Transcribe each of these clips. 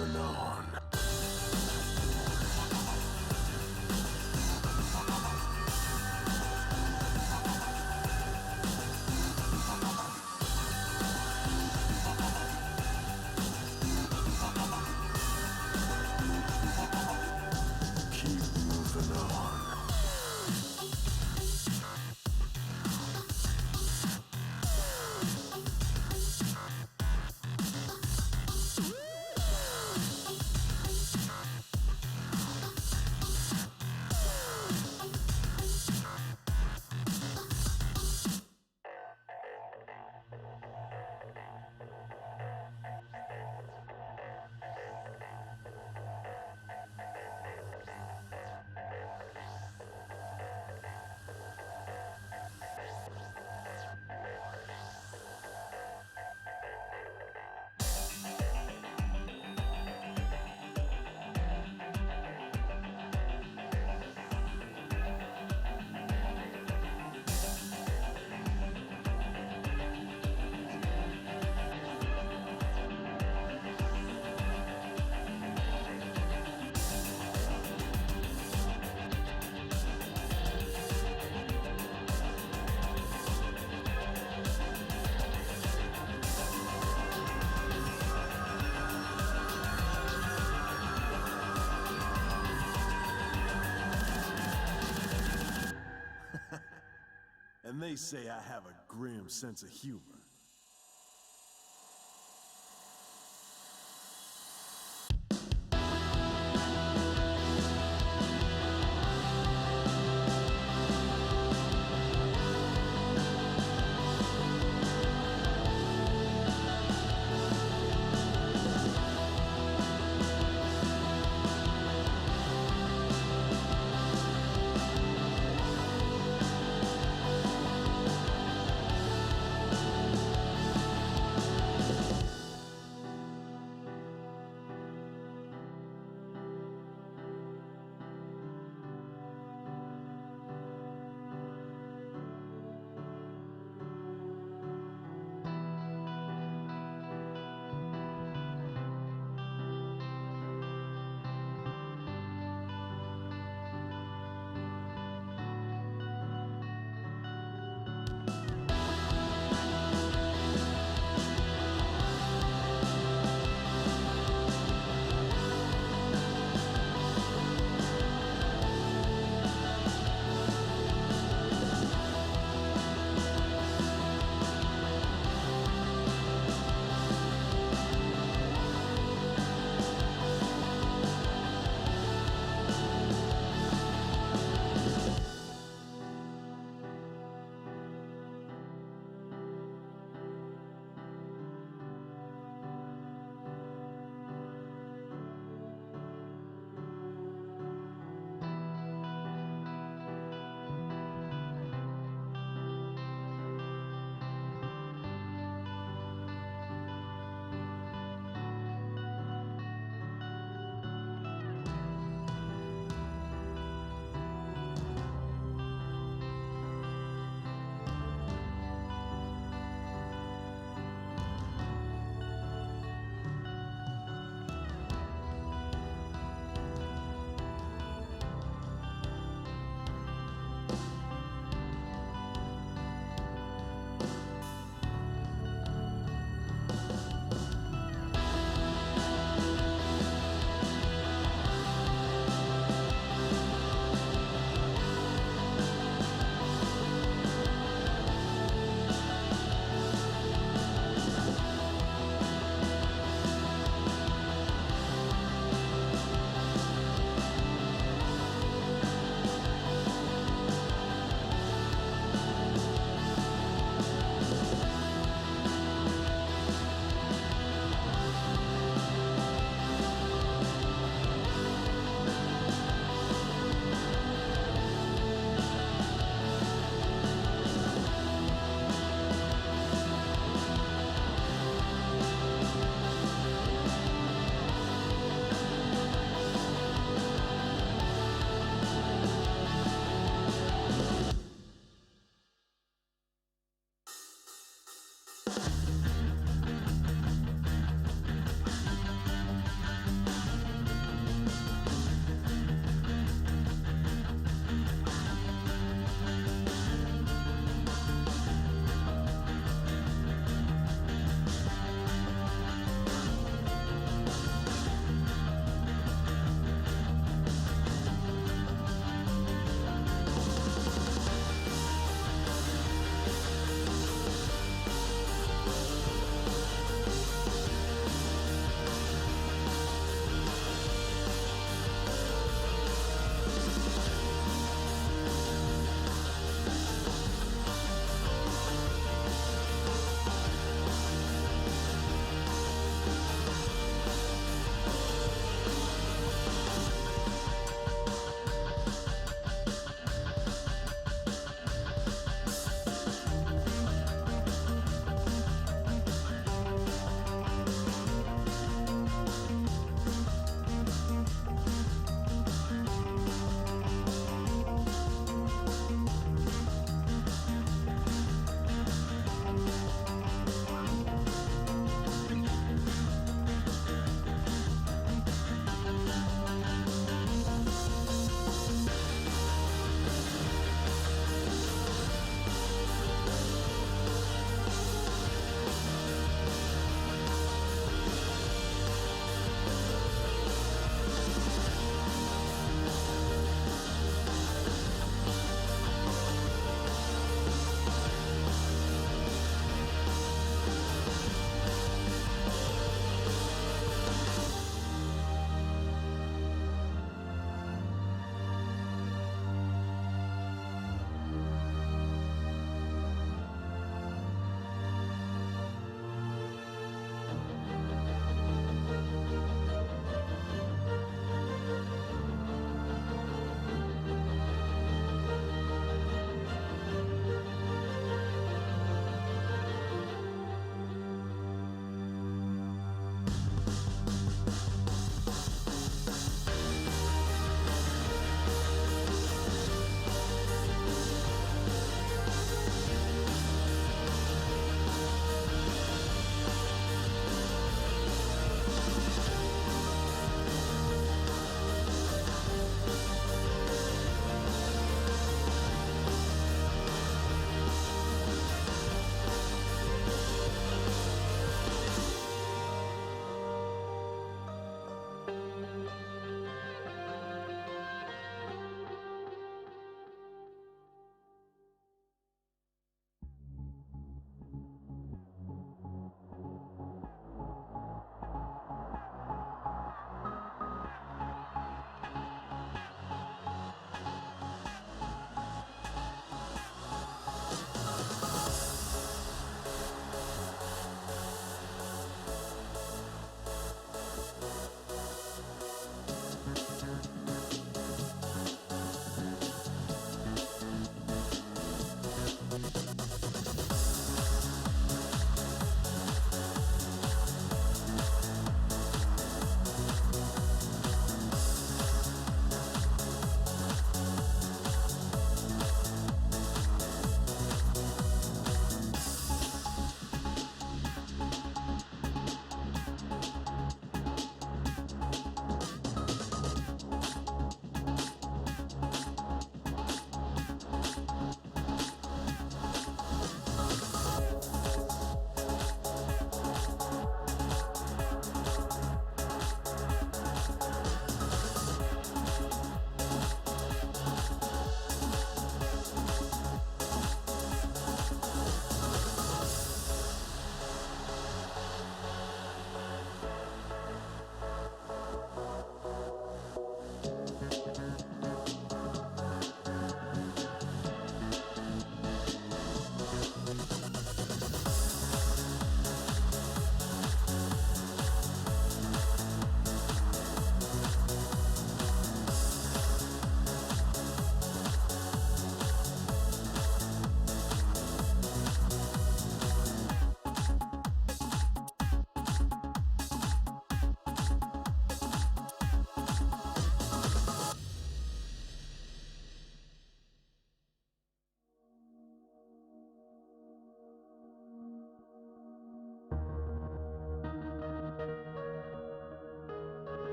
moving on. And they say I have a grim sense of humor.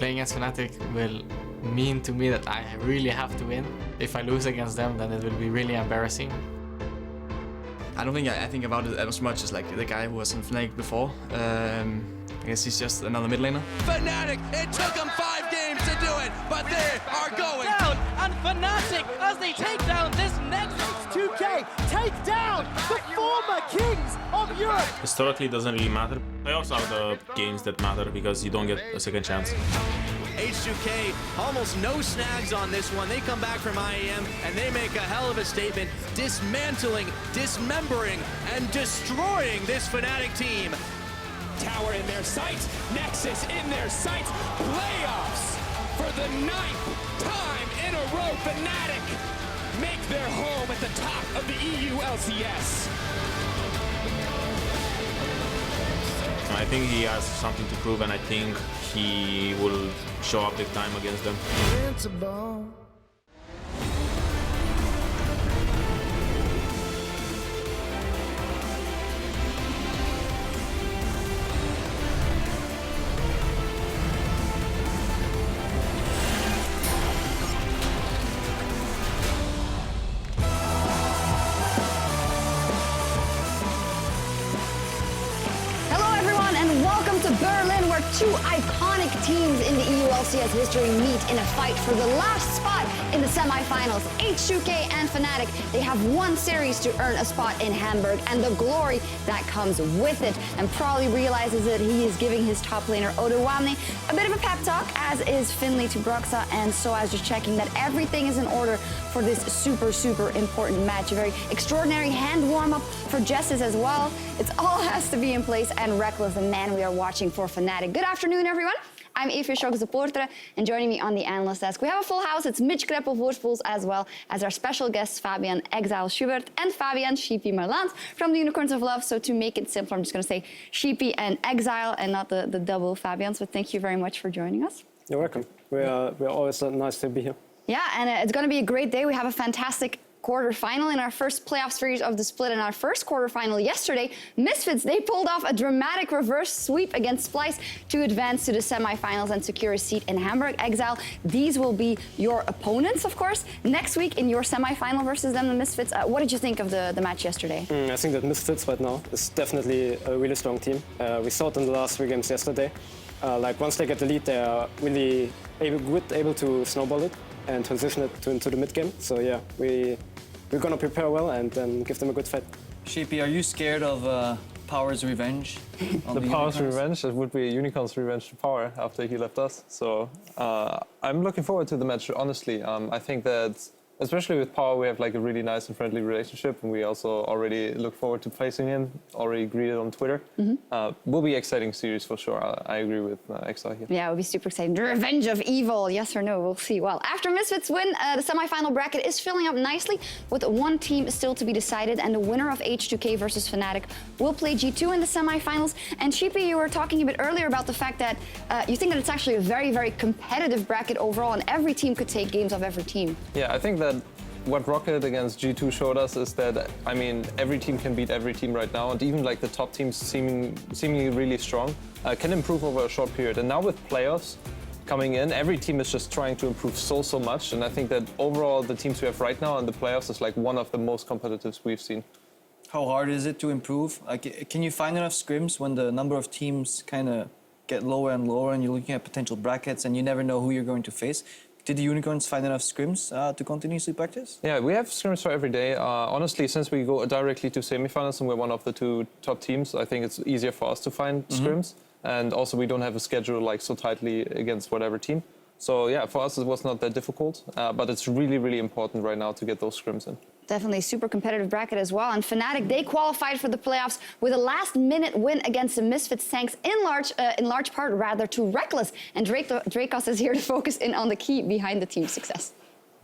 playing against Fnatic will mean to me that I really have to win. If I lose against them, then it will be really embarrassing. I don't think I think about it as much as like the guy who was in Fnatic before. I guess he's just another mid laner. Fnatic, it took them 5 games to do it, but they are going down on Fnatic as they take down this next H2K, take down the former kings of Europe. Historically, it doesn't really matter. Playoffs are the games that matter because you don't get a second chance. H2K, almost no snags on this one. They come back from IAM and they make a hell of a statement, dismantling, dismembering, and destroying this Fnatic team. Tower in their sights, Nexus in their sights, playoffs for the 9th time in a row. Fnatic make their home at the top of the EU LCS. I think he has something to prove, and I think he will show up big time against them. Welcome to Berlin, where 2 iconic teams in the EU LCS history meet in a fight for the last spot in the semi-finals. H2K and Fnatic, they have 1 series to earn a spot in Hamburg and the glory that comes with it. And probably realizes that he is giving his top laner Odoamne a bit of a pep talk, as is Finley to Broxa, and so as just checking that everything is in order for this super important match. A very extraordinary hand warm-up for Jessis as well. It all has to be in place, and Reckless, the man we are watching for Fnatic. Good afternoon, everyone. I'm Evie Schok, supporter, and joining me on the analyst desk, we have a full house. It's Mitch Kreppel Voorspools, as well as our special guests, Fabian Exile Schubert and Fabian Sheepy Marland from the Unicorns of Love. So to make it simpler, I'm just going to say Sheepy and Exile and not the double Fabians. But thank you very much for joining us. You're welcome. We're always nice to be here. Yeah, and it's going to be a great day. We have a fantastic quarterfinal in our first playoff series of the split. In our first quarterfinal yesterday, Misfits, they pulled off a dramatic reverse sweep against Splice to advance to the semifinals and secure a seat in Hamburg. Exile, these will be your opponents, of course, next week in your semifinal versus them, the Misfits. What did you think of the match yesterday? I think that Misfits right now is definitely a really strong team. We saw it in the last 3 games yesterday. Like once they get the lead, they are really able to snowball it and transition it into the mid game. So yeah, we're gonna prepare well and then give them a good fight. Sheepy, are you scared of Power's revenge? The Power's revenge, it would be Unicorn's revenge to Power after he left us. So I'm looking forward to the match, honestly. I think that, especially with Power, we have like a really nice and friendly relationship, and we also already look forward to facing him, already greeted on Twitter. Will be exciting series for sure. I agree with Exile here. Yeah, it will be super exciting. The revenge of evil, yes or no, we'll see. Well, after Misfits win, the semifinal bracket is filling up nicely with 1 team still to be decided, and the winner of H2K versus Fnatic will play G2 in the semifinals. And Sheepy, you were talking a bit earlier about the fact that you think that it's actually a very competitive bracket overall, and every team could take games of every team. Yeah, I think that what Rocket against G2 showed us is that, I mean, every team can beat every team right now, and even like the top teams seemingly really strong can improve over a short period. And now with playoffs coming in, every team is just trying to improve so much. And I think that overall the teams we have right now in the playoffs is like one of the most competitive we've seen. How hard is it to improve? Like, can you find enough scrims when the number of teams kind of get lower and lower, and you're looking at potential brackets and you never know who you're going to face? Did the Unicorns find enough scrims to continuously practice? Yeah, we have scrims for every day. Honestly, since we go directly to semifinals and we're one of the 2 top teams, I think it's easier for us to find scrims. And also we don't have a schedule like so tightly against whatever team. So yeah, for us it was not that difficult, but it's really important right now to get those scrims in. Definitely a super competitive bracket as well. And Fnatic, they qualified for the playoffs with a last-minute win against the Misfits, thanks in large part rather to Reckless. And Dracos is here to focus in on the key behind the team's success.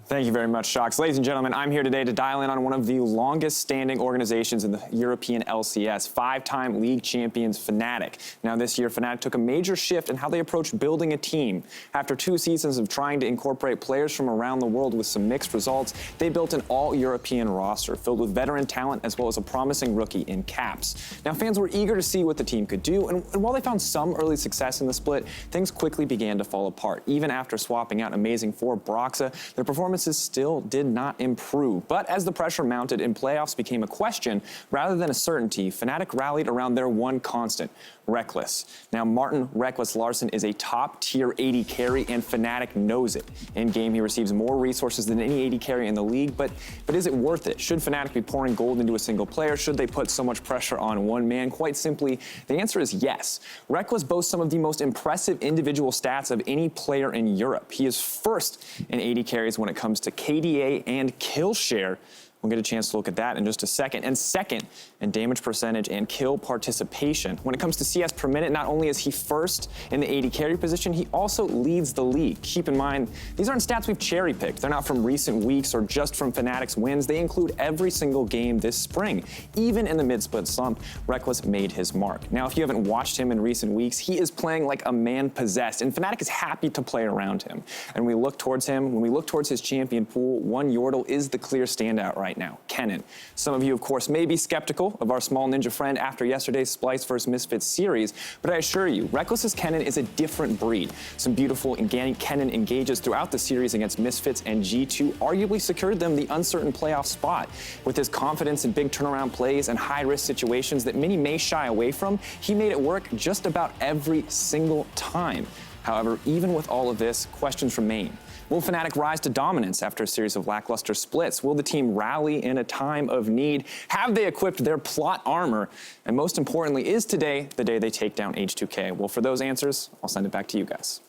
Thank you very much, Shocks. Ladies and gentlemen, I'm here today to dial in on one of the longest standing organizations in the European LCS, 5-time league champions Fnatic. Now this year, Fnatic took a major shift in how they approach building a team. After 2 seasons of trying to incorporate players from around the world with some mixed results, they built an all-European roster filled with veteran talent as well as a promising rookie in Caps. Now fans were eager to see what the team could do, and while they found some early success in the split, things quickly began to fall apart. Even after swapping out Amazing for Broxa, their performances still did not improve. But as the pressure mounted and playoffs became a question rather than a certainty, Fnatic rallied around their one constant: Reckless. Now, Martin Reckless Larson is a top-tier AD carry, and Fnatic knows it. In-game, he receives more resources than any AD carry in the league, but is it worth it? Should Fnatic be pouring gold into a single player? Should they put so much pressure on one man? Quite simply, the answer is yes. Reckless boasts some of the most impressive individual stats of any player in Europe. He is first in AD carries when it comes to KDA and kill share. We'll get a chance to look at that in just a second. And second in damage percentage and kill participation. When it comes to CS per minute, not only is he first in the AD carry position, he also leads the league. Keep in mind, these aren't stats we've cherry-picked. They're not from recent weeks or just from Fnatic's wins. They include every single game this spring. Even in the mid-split slump, Reckless made his mark. Now, if you haven't watched him in recent weeks, he is playing like a man possessed, and Fnatic is happy to play around him. And when we look towards his champion pool, one Yordle is the clear standout right now, Kennen. Some of you, of course, may be skeptical of our small ninja friend after yesterday's Splice vs. Misfits series, but I assure you, Reckless's Kennen is a different breed. Some beautiful Kennen engages throughout the series against Misfits, and G2 arguably secured them the uncertain playoff spot. With his confidence in big turnaround plays and high-risk situations that many may shy away from, he made it work just about every single time. However, even with all of this, questions remain. Will Fnatic rise to dominance after a series of lackluster splits? Will the team rally in a time of need? Have they equipped their plot armor? And most importantly, is today the day they take down H2K? Well, for those answers, I'll send it back to you guys.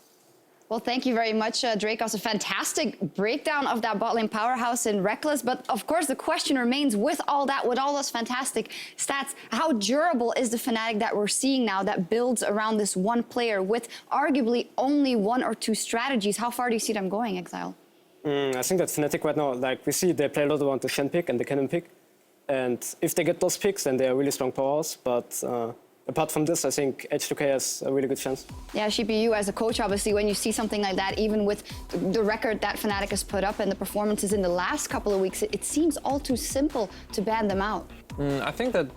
Well, thank you very much, Drake. That was a fantastic breakdown of that bot lane powerhouse in Reckless. But of course, the question remains, with all those fantastic stats, how durable is the Fnatic that we're seeing now that builds around this one player with arguably only 1 or 2 strategies? How far do you see them going, Exile? I think that Fnatic right now, like we see, they play a lot around the Shen pick and the Kennen pick. And if they get those picks, then they are really strong powerhouse. But apart from this, I think H2K has a really good chance. Yeah, Sheepy, you as a coach, obviously, when you see something like that, even with the record that Fnatic has put up and the performances in the last couple of weeks, it seems all too simple to ban them out. I think that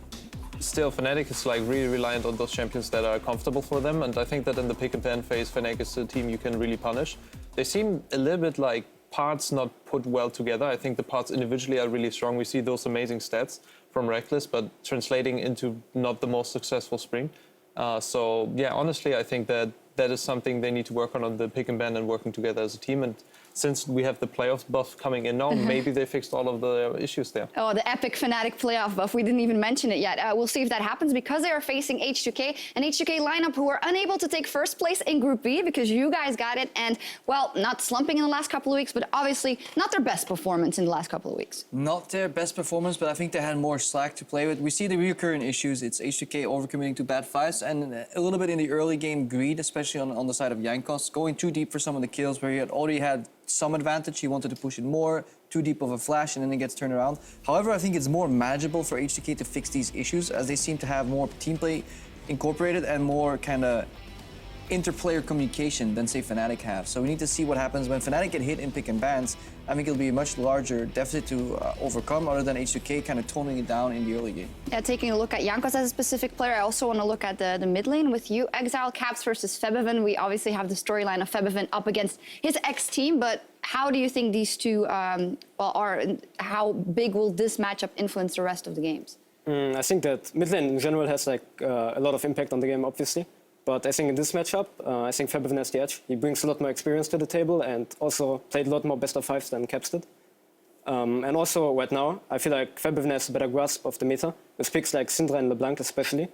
still Fnatic is like really reliant on those champions that are comfortable for them, and I think that in the pick and ban phase, Fnatic is a team you can really punish. They seem a little bit like parts not put well together. I think the parts individually are really strong. We see those amazing stats from Reckless, but translating into not the most successful spring. So yeah, honestly, I think that is something they need to work on the pick and ban and working together as a team. And since we have the playoff buff coming in now, maybe they fixed all of the issues there. Oh, the epic Fnatic playoff buff. We didn't even mention it yet. We'll see if that happens because they are facing H2K, an H2K lineup who are unable to take first place in Group B because you guys got it. And, well, not slumping in the last couple of weeks, but obviously not their best performance in the last couple of weeks. Not their best performance, but I think they had more slack to play with. We see the recurring issues. It's H2K overcommitting to bad fights and a little bit in the early game greed, especially on the side of Jankos, going too deep for some of the kills where he had already had some advantage. He wanted to push it more, too deep of a flash, and then it gets turned around. However, I think it's more manageable for H2K to fix these issues as they seem to have more team play incorporated and more kind of interplayer communication than, say, Fnatic have. So we need to see what happens when Fnatic get hit in pick and bans. I think it'll be a much larger deficit to overcome other than H2K kind of toning it down in the early game. Yeah, taking a look at Jankos as a specific player, I also want to look at the mid lane with you. Exile, Caps versus Febiven. We obviously have the storyline of Febiven up against his ex-team, but how do you think these two are, and how big will this matchup influence the rest of the games? I think that mid lane in general has like a lot of impact on the game, obviously. But I think in this matchup, I think Febiven has the edge. He brings a lot more experience to the table and also played a lot more best of 5s than Caps did. And also right now, I feel like Febiven has a better grasp of the meta. With picks like Syndra and LeBlanc especially,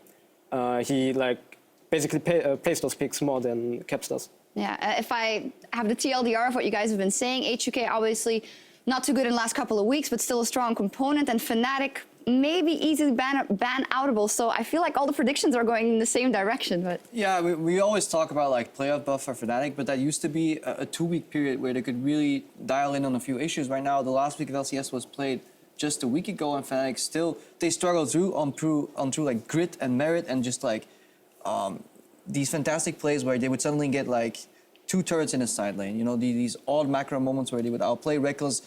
he like basically plays those picks more than Caps does. Yeah, if I have the TLDR of what you guys have been saying, H2K obviously not too good in the last couple of weeks, but still a strong component, and Fnatic maybe easily ban outable. So I feel like all the predictions are going in the same direction. But yeah, we always talk about like playoff buff for Fnatic, but that used to be a 2-week period where they could really dial in on a few issues. Right now, the last week of LCS was played just a week ago, and Fnatic still, they struggle through like grit and merit and just like these fantastic plays where they would suddenly get like 2 turrets in a side lane. You know, these odd macro moments where they would outplay Reckless,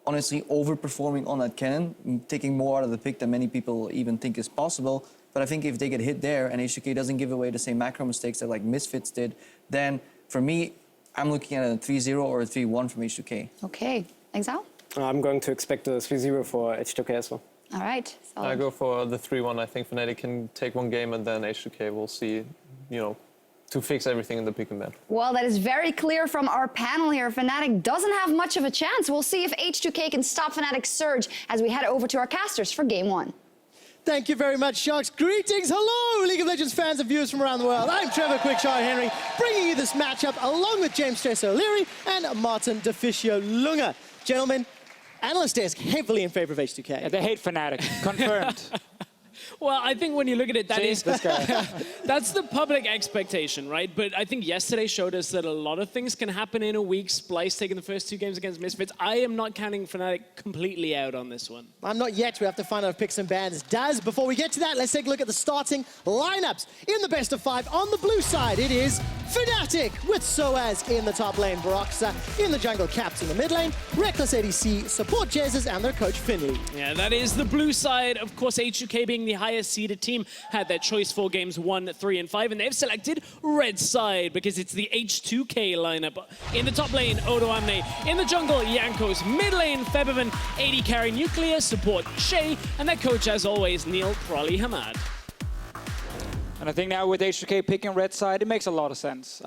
honestly overperforming on that cannon, taking more out of the pick than many people even think is possible. But I think if they get hit there and H2K doesn't give away the same macro mistakes that like Misfits did, then for me, I'm looking at a 3-0 or a 3-1 from H2K. Okay, Exile? I'm going to expect a 3-0 for H2K as well. All right. I go for the 3-1. I think Fnatic can take one game and then H2K will see, you know, to fix everything in the pick and ban. Well, that is very clear from our panel here. Fnatic doesn't have much of a chance. We'll see if H2K can stop Fnatic's surge as we head over to our casters for Game 1. Thank you very much, Sharks. Greetings, hello, League of Legends fans and viewers from around the world. I'm Trevor Quickshot Henry, bringing you this matchup along with James Stress O'Leary and Martin Deficio Lunga. Gentlemen, Analyst Desk heavily in favor of H2K. Yeah, they hate Fnatic, confirmed. Well, I think when you look at it, that See, is this guy. that's the public expectation, right? But I think yesterday showed us that a lot of things can happen in a week. Splice taking the first 2 games against Misfits. I am not counting Fnatic completely out on this one. I'm not yet. We have to find out if picks and bans does. Before we get to that, let's take a look at the starting lineups. In the best of 5 on the blue side, it is Fnatic with Soaz in the top lane, Broxa in the jungle, Caps in the mid lane, Reckless ADC, support Jezzes, and their coach Finley. Yeah, that is the blue side. Of course, H2K being the highest seeded team had their choice for games 1, 3, and 5, and they've selected red side because it's the H2K lineup. In the top lane, Odo Amne. In the jungle, Jankos. Mid lane, Febiven. AD carry Nuclear, support Shay, and their coach, as always, Neil Crowley Hamad. And I think now with H2K picking red side, it makes a lot of sense.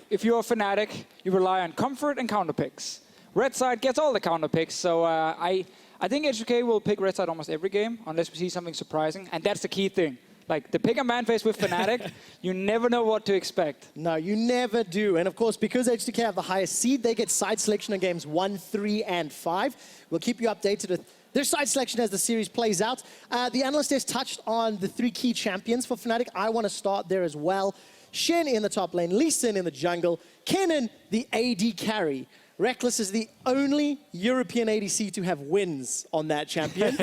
If you're a Fnatic, you rely on comfort and counter picks. Red side gets all the counter picks, so I think H2K will pick red side almost every game, unless we see something surprising, and that's the key thing. Like the pick and ban phase with Fnatic, you never know what to expect. No, you never do. And of course, because H2K have the highest seed, they get side selection on games 1, 3, and 5. We'll keep you updated with their side selection as the series plays out. The analyst has touched on the 3 key champions for Fnatic. I want to start there as well. Shen in the top lane, Lee Sin in the jungle, Kennen the AD carry. Reckless is the only European ADC to have wins on that champion.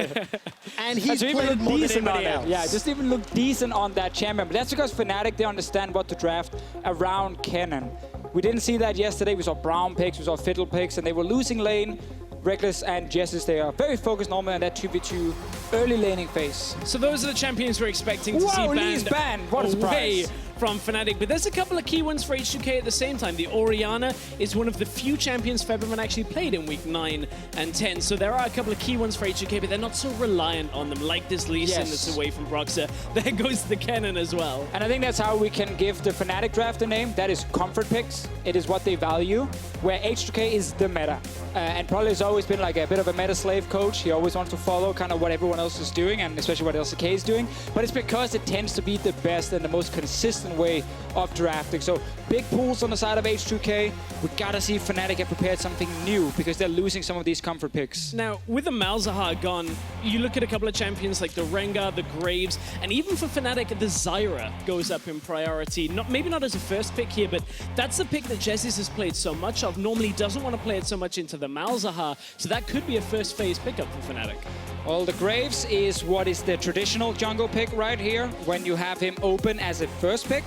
And he's played more than anybody else. Yeah, just even look decent on that champion. But that's because Fnatic, they understand what to draft around Kennen. We didn't see that yesterday. We saw Brown picks, we saw Fiddle picks, and they were losing lane. Reckless and Jesses, they are very focused normally on that 2v2 early laning phase. So those are the champions we're expecting to see banned what a away surprise. from Fnatic. But there's a couple of key ones for H2K at the same time. The Orianna is one of the few champions Feberman actually played in week 9 and 10. So there are a couple of key ones for H2K, but they're not so reliant on them, like this Lee Sin that's away from Broxa. There goes the Kennen as well. And I think that's how we can give the Fnatic draft a name. That is comfort picks. It is what they value, where H2K is the meta. And probably has always been like a bit of a meta slave coach. He always wants to follow kind of what everyone else is doing, and especially what LCK is doing. But it's because it tends to be the best and the most consistent way of drafting. So big pools on the side of H2K. We gotta see Fnatic get prepared something new because they're losing some of these comfort picks. Now, with the Malzahar gone, you look at a couple of champions like the Rengar, the Graves, and even for Fnatic, the Zyra goes up in priority. Maybe not as a first pick here, but that's the pick that Jessis has played so much of. Normally doesn't want to play it so much into the Malzahar, so that could be a first phase pickup for Fnatic. Well, the Graves is what is the traditional jungle pick right here, when you have him open as a first pick.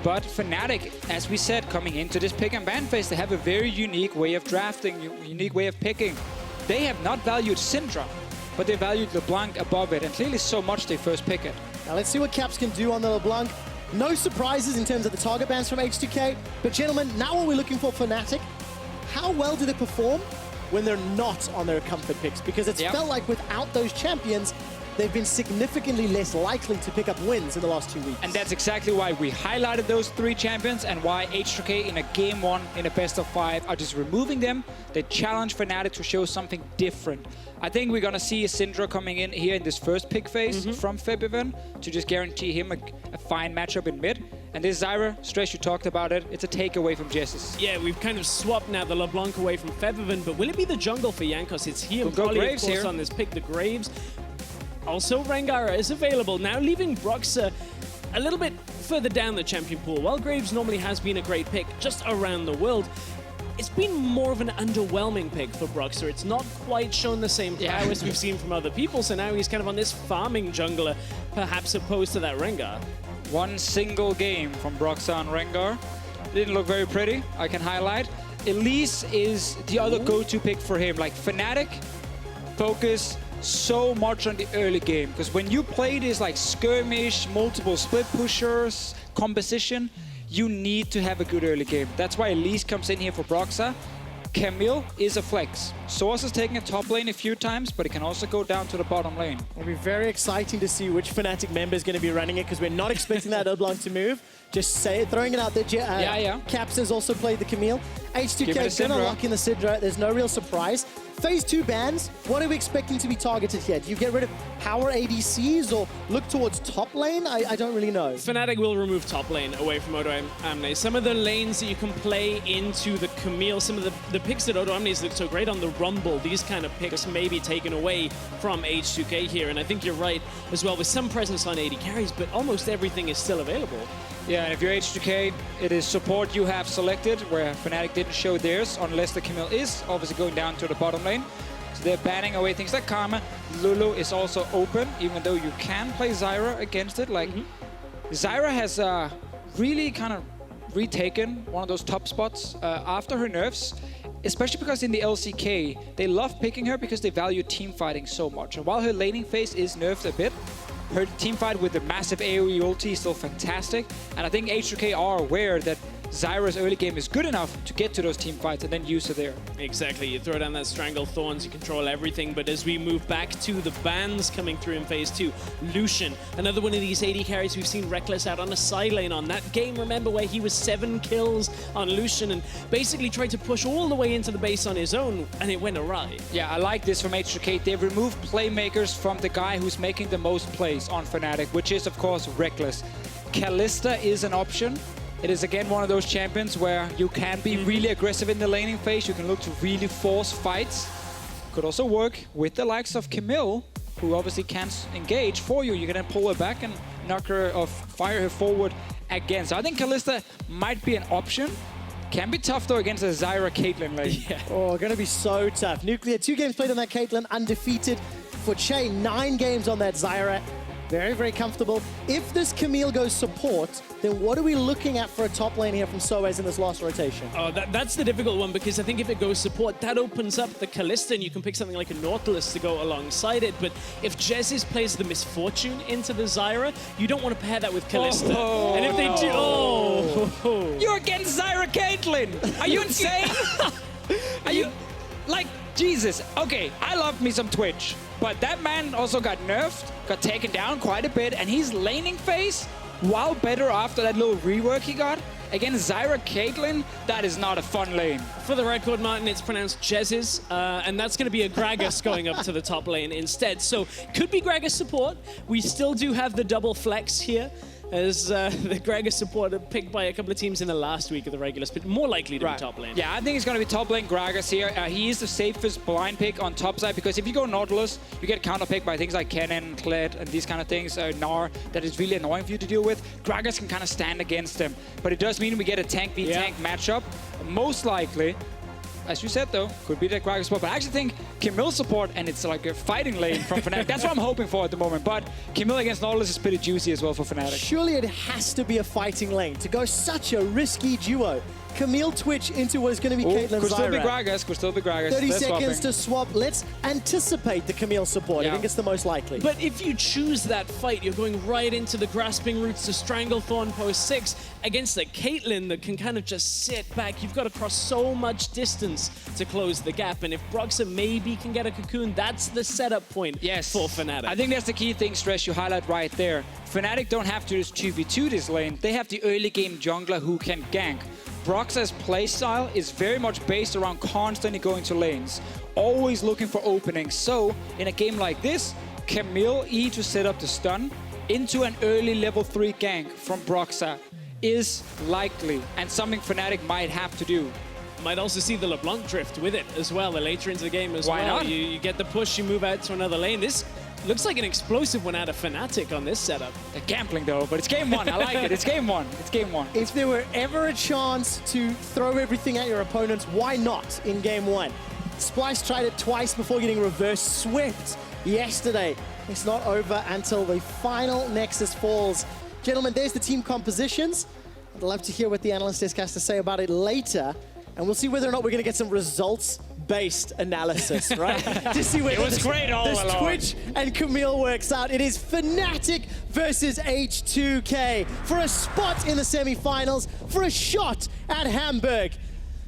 But Fnatic, as we said, coming into this pick and ban phase, they have a very unique way of drafting, unique way of picking. They have not valued Syndra, but they valued LeBlanc above it, and clearly so much they first pick it. Now let's see what Caps can do on the LeBlanc. No surprises in terms of the target bans from H2K, but gentlemen, now what we're looking for Fnatic, how well do they perform when they're not on their comfort picks? Because it's felt like without those champions, they've been significantly less likely to pick up wins in the last 2 weeks. And that's exactly why we highlighted those 3 champions and why H2K in a game 1 in a best of 5 are just removing them. They challenge Fnatic to show something different. I think we're gonna see a Syndra coming in here in this first pick phase from Febiven to just guarantee him a fine matchup in mid. And this Zyra, Stress, you talked about it, it's a takeaway from Jessis. Yeah, we've kind of swapped now the LeBlanc away from Febiven, but will it be the jungle for Jankos? It's he and Polly, of course, on this pick, the Graves. Also, Rengara is available, now leaving Broxah a little bit further down the champion pool. While Graves normally has been a great pick just around the world, it's been more of an underwhelming pick for Broxah. It's not quite shown the same prowess we've seen from other people, so now he's kind of on this farming jungler, perhaps opposed to that Rengar. One single game from Broxah on Rengar. Didn't look very pretty, I can highlight. Elise is the other go-to pick for him. Like, Fnatic focus so much on the early game, because when you play this like skirmish, multiple split pushers, composition, you need to have a good early game. That's why Elise comes in here for Broxah. Camille is a flex. Source is taking a top lane a few times, but it can also go down to the bottom lane. It'll be very exciting to see which Fnatic member is going to be running it, because we're not expecting that LeBlanc to move. Just throwing it out there. Caps has also played the Camille. H2K is going to lock in the Sidra. There's no real surprise. Phase 2 bans, what are we expecting to be targeted here? Do you get rid of power ADCs or look towards top lane? I don't really know. Fnatic will remove top lane away from Odo Amne. Some of the lanes that you can play into the Camille, some of the picks that Odo Amne's look so great on the Rumble, these kind of picks may be taken away from H2K here. And I think you're right as well, with some presence on AD carries, but almost everything is still available. Yeah, and if you're H2K, it is support you have selected, where Fnatic didn't show theirs, unless the Camille is obviously going down to the bottom lane. So they're banning away things like Karma. Lulu is also open, even though you can play Zyra against it. Like, Zyra has really kind of retaken one of those top spots after her nerfs, especially because in the LCK, they love picking her because they value team fighting so much. And while her laning phase is nerfed a bit, her team fight with the massive AoE ulti is still fantastic, and I think H2K are aware that Zyra's early game is good enough to get to those team fights and then use her there. Exactly, you throw down that Strangle Thorns, you control everything, but as we move back to the bans coming through in Phase 2, Lucian, another one of these AD carries we've seen Reckless out on a side lane on. That game, remember, where he was 7 kills on Lucian and basically tried to push all the way into the base on his own, and it went awry. Yeah, I like this from H2K. They've removed playmakers from the guy who's making the most plays on Fnatic, which is, of course, Reckless. Kalista is an option. It is again one of those champions where you can be really aggressive in the laning phase. You can look to really force fights. Could also work with the likes of Camille, who obviously can engage for you. You can then pull her back and knock her off, fire her forward again. So I think Kalista might be an option. Can be tough though against a Zyra Caitlyn lane. Yeah. Oh, gonna be so tough. Nuclear, 2 games played on that Caitlyn, undefeated. For Che, 9 games on that Zyra. Very, very comfortable. If this Camille goes support, then what are we looking at for a top lane here from Soaz in this last rotation? Oh, that's the difficult one, because I think if it goes support, that opens up the Kalista, and you can pick something like a Nautilus to go alongside it. But if Jezis plays the Misfortune into the Zyra, you don't want to pair that with Kalista. And if they do... You're against Zyra Caitlyn! Are you insane? Are you... Like, Jesus. Okay, I love me some Twitch. But that man also got nerfed, got taken down quite a bit, and his laning phase, while better after that little rework he got, against Zyra Caitlyn, that is not a fun lane. For the record, Martin, it's pronounced Jezis, and that's going to be a Gragas going up to the top lane instead. So, could be Gragas support. We still do have the double flex here, as the Gragas support picked by a couple of teams in the last week of the regulars, but more likely to be top lane. Yeah, I think it's going to be top lane Gragas here. He is the safest blind pick on top side, because if you go Nautilus, you get counter picked by things like Kennen, Kled, and these kind of things, Gnar, that is really annoying for you to deal with. Gragas can kind of stand against them, but it does mean we get a tank v tank matchup. Most likely, as you said though, could be the Gragas support, but I actually think Camille support, and it's like a fighting lane from Fnatic. That's what I'm hoping for at the moment, but Camille against Nautilus is pretty juicy as well for Fnatic. Surely it has to be a fighting lane to go such a risky duo. Camille Twitch into what is going to be Caitlyn Zyra. Could still be Gragas, could still be Gragas. 30 seconds to swap. Let's anticipate the Camille support. I think it's the most likely. But if you choose that fight, you're going right into the grasping roots to Stranglethorn post 6 against the Caitlyn that can kind of just sit back. You've got to cross so much distance to close the gap. And if Broxah maybe can get a cocoon, that's the setup point for Fnatic. I think that's the key thing, Stress, you highlight right there. Fnatic don't have to just 2v2 this lane. They have the early game jungler who can gank. Broxah's playstyle is very much based around constantly going to lanes, always looking for openings. So, in a game like this, Camille E to set up the stun into an early level 3 gank from Broxah is likely, and something Fnatic might have to do. Might also see the LeBlanc drift with it as well, later into the game as well. Why not? You get the push, you move out to another lane. This Looks like an explosive one out of Fnatic on this setup. They're gambling though, but it's game one. I like it. It's game one. It's game one. If there were ever a chance to throw everything at your opponents, why not in game one? Splice tried it twice before getting reverse swept yesterday. It's not over until the final Nexus falls. Gentlemen, there's the team compositions. I'd love to hear what the analyst desk has to say about it later. And we'll see whether or not we're going to get some results-based analysis, right? To see whether it was great all this along. Twitch and Camille works out. It is Fnatic versus H2K for a spot in the semifinals, for a shot at Hamburg.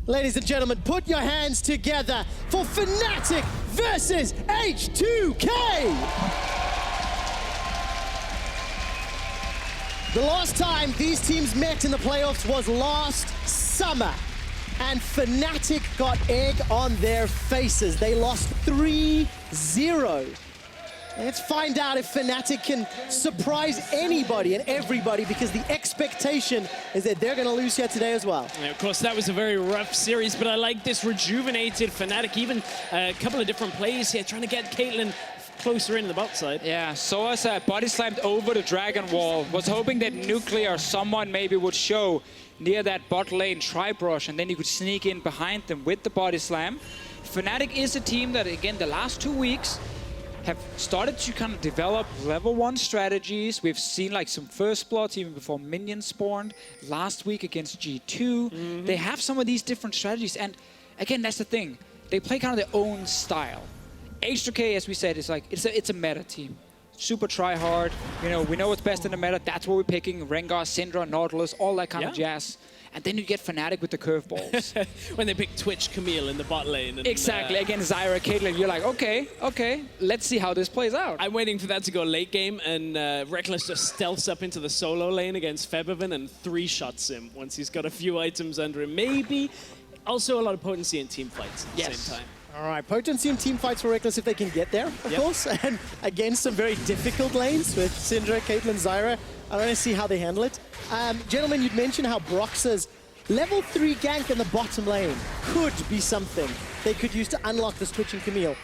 Ladies and gentlemen, put your hands together for Fnatic versus H2K. The last time these teams met in the playoffs was last summer, and Fnatic got egg on their faces. They lost 3-0. Let's find out if Fnatic can surprise anybody and everybody, because the expectation is that they're going to lose here today as well. Yeah, of course, that was a very rough series, but I like this rejuvenated Fnatic. Even a couple of different plays here, trying to get Caitlyn closer in the bot side. Yeah, Soa's body slammed over the Dragon Wall. Was hoping that Nuclear or someone maybe would show near that bot lane tri-brush, and then you could sneak in behind them with the body slam. Fnatic is a team that, again, the last 2 weeks have started to kind of develop level 1 strategies. We've seen like some first bloods even before minions spawned last week against G2. They have some of these different strategies, and again, that's the thing. They play kind of their own style. H2K, as we said, is like it's a meta team. Super try hard. You know, we know what's best in the meta. That's what we're picking. Rengar, Syndra, Nautilus, all that kind of jazz. And then you get Fnatic with the curveballs. When they pick Twitch, Camille in the bot lane. And, exactly. Against Zyra, Caitlyn, you're like, okay, let's see how this plays out. I'm waiting for that to go late game, and Reckless just stealths up into the solo lane against Febiven and 3-shots him once he's got a few items under him. Maybe also a lot of potency in team fights at the same time. All right, potency and team fights for Reckless if they can get there, of course. And against some very difficult lanes with Syndra, Caitlyn, Zyra. I want to see how they handle it. Gentlemen, you'd mentioned how Brox's level 3 gank in the bottom lane could be something they could use to unlock this Twitch and Camille.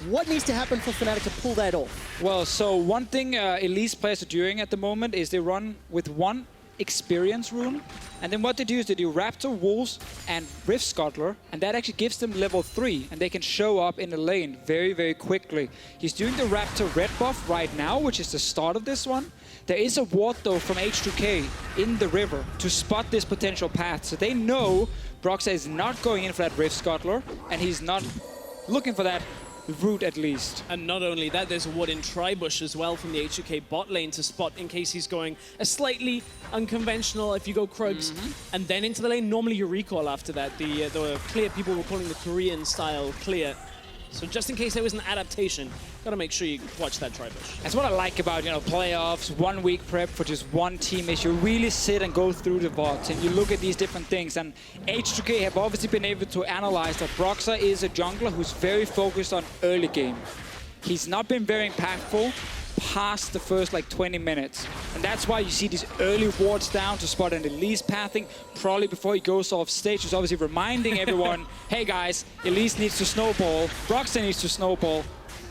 What needs to happen for Fnatic to pull that off? Well, so one thing Elise players are doing at the moment is they run with one experience rune, and then what they do is they do Raptor, Wolves, and Rift Scuttler, and that actually gives them level 3, and they can show up in the lane very, very quickly. He's doing the Raptor red buff right now, which is the start of this one. There is a ward, though, from H2K in the river to spot this potential path, so they know Broxa is not going in for that Rift Scuttler, and he's not looking for that route at least. And not only that, there's a ward in Tribush as well from the H2K bot lane to spot in case he's going a slightly unconventional, if you go Krugs, and then into the lane. Normally you recall after that. The clear, people were calling the Korean style clear. So just in case there was an adaptation, gotta make sure you watch that Tribush. That's what I like about, playoffs, 1 week prep for just one team, is you really sit and go through the VODs and you look at these different things. And H2K have obviously been able to analyze that Broxa is a jungler who's very focused on early game. He's not been very impactful past the first 20 minutes. And that's why you see these early wards down to spot an Elise pathing, probably before he goes off stage. He's obviously reminding everyone, hey guys, Elise needs to snowball, Broxa needs to snowball.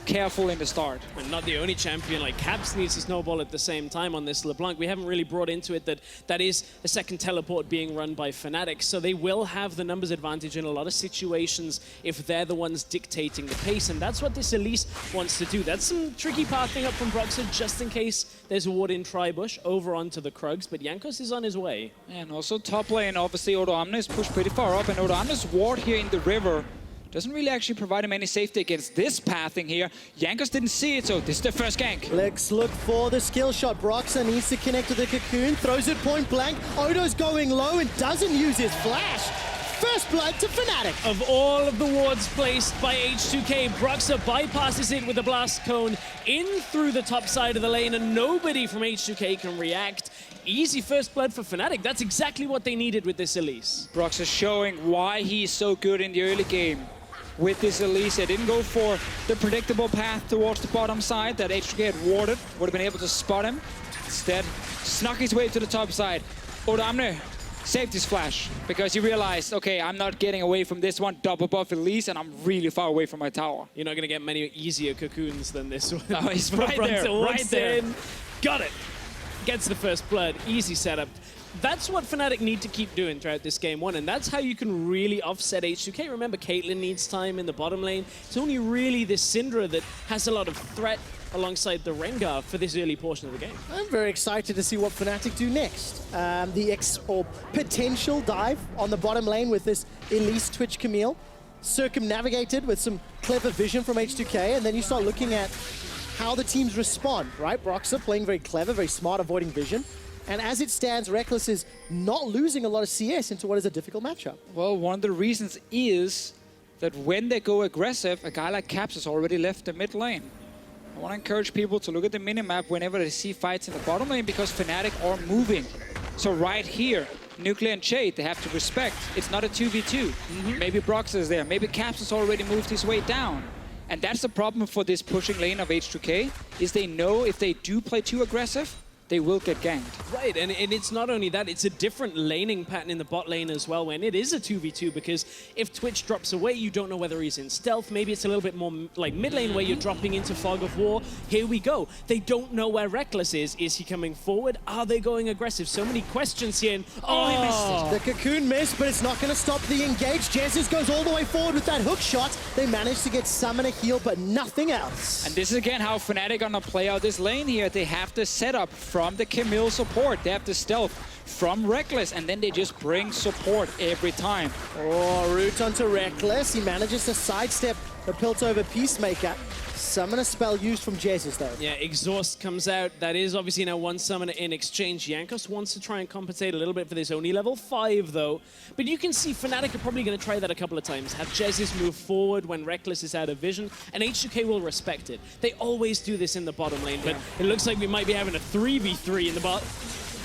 Careful in the start. And not the only champion, like Caps needs to snowball at the same time on this LeBlanc. We haven't really brought into it that is a second teleport being run by Fnatic, so they will have the numbers advantage in a lot of situations if they're the ones dictating the pace, and that's what this Elise wants to do. That's some tricky pathing up from Broxa just in case there's a ward in Tribush over onto the Krugs, but Jankos is on his way. And also top lane, obviously Odo Amne is pushed pretty far up, and Odo Amne's ward here in the river doesn't really actually provide him any safety against this pathing here. Jankos didn't see it, so this is the first gank. Let's look for the skill shot. Broxa needs to connect to the Cocoon, throws it point blank. Odo's going low and doesn't use his flash. First blood to Fnatic. Of all of the wards placed by H2K, Broxa bypasses it with a blast cone in through the top side of the lane, and nobody from H2K can react. Easy first blood for Fnatic. That's exactly what they needed with this Elise. Broxa showing why he's so good in the early game. With this Elise, they didn't go for the predictable path towards the bottom side that H2K had warded, would have been able to spot him. Instead, snuck his way to the top side. Odo Amne saved his flash because he realized, okay, I'm not getting away from this one, double buff Elise, and I'm really far away from my tower. You're not going to get many easier cocoons than this one. Oh, he's right there, right there. Got it. Gets the first blood. Easy setup. That's what Fnatic need to keep doing throughout this game one, and that's how you can really offset H2K. Remember, Caitlyn needs time in the bottom lane. It's only really this Syndra that has a lot of threat alongside the Rengar for this early portion of the game. I'm very excited to see what Fnatic do next. The potential dive on the bottom lane with this Elise Twitch Camille, circumnavigated with some clever vision from H2K, and then you start looking at how the teams respond, right? Broxah playing very clever, very smart, avoiding vision. And as it stands, Reckless is not losing a lot of CS into what is a difficult matchup. Well, one of the reasons is that when they go aggressive, a guy like Caps has already left the mid lane. I want to encourage people to look at the minimap whenever they see fights in the bottom lane because Fnatic are moving. So right here, Nuclear and Jade, they have to respect. It's not a 2v2. Maybe Broxah is there. Maybe Caps has already moved his way down. And that's the problem for this pushing lane of H2K, is they know if they do play too aggressive, they will get ganked. Right, and it's not only that, it's a different laning pattern in the bot lane as well when it is a 2v2, because if Twitch drops away, you don't know whether he's in stealth. Maybe it's a little bit more like mid lane where you're dropping into Fog of War. Here we go. They don't know where Reckless is. Is he coming forward? Are they going aggressive? So many questions here. And he missed it. The cocoon missed, but it's not going to stop the engage. Jesus goes all the way forward with that hook shot. They managed to get Summon a heal, but nothing else. And this is again how Fnatic are gonna play out this lane here. They have the setup from the Camille support. They have the stealth from Reckless, and then they just bring support every time. Oh, root onto Reckless. He manages to sidestep the Piltover Peacemaker. Summon a spell used from Jesus, though. Yeah, Exhaust comes out. That is obviously now one summoner in exchange. Jankos wants to try and compensate a little bit for this. Only level 5, though. But you can see Fnatic are probably going to try that a couple of times. Have Jesus move forward when Reckless is out of vision, and H2K will respect it. They always do this in the bottom lane, but it looks like we might be having a 3v3 in the bot.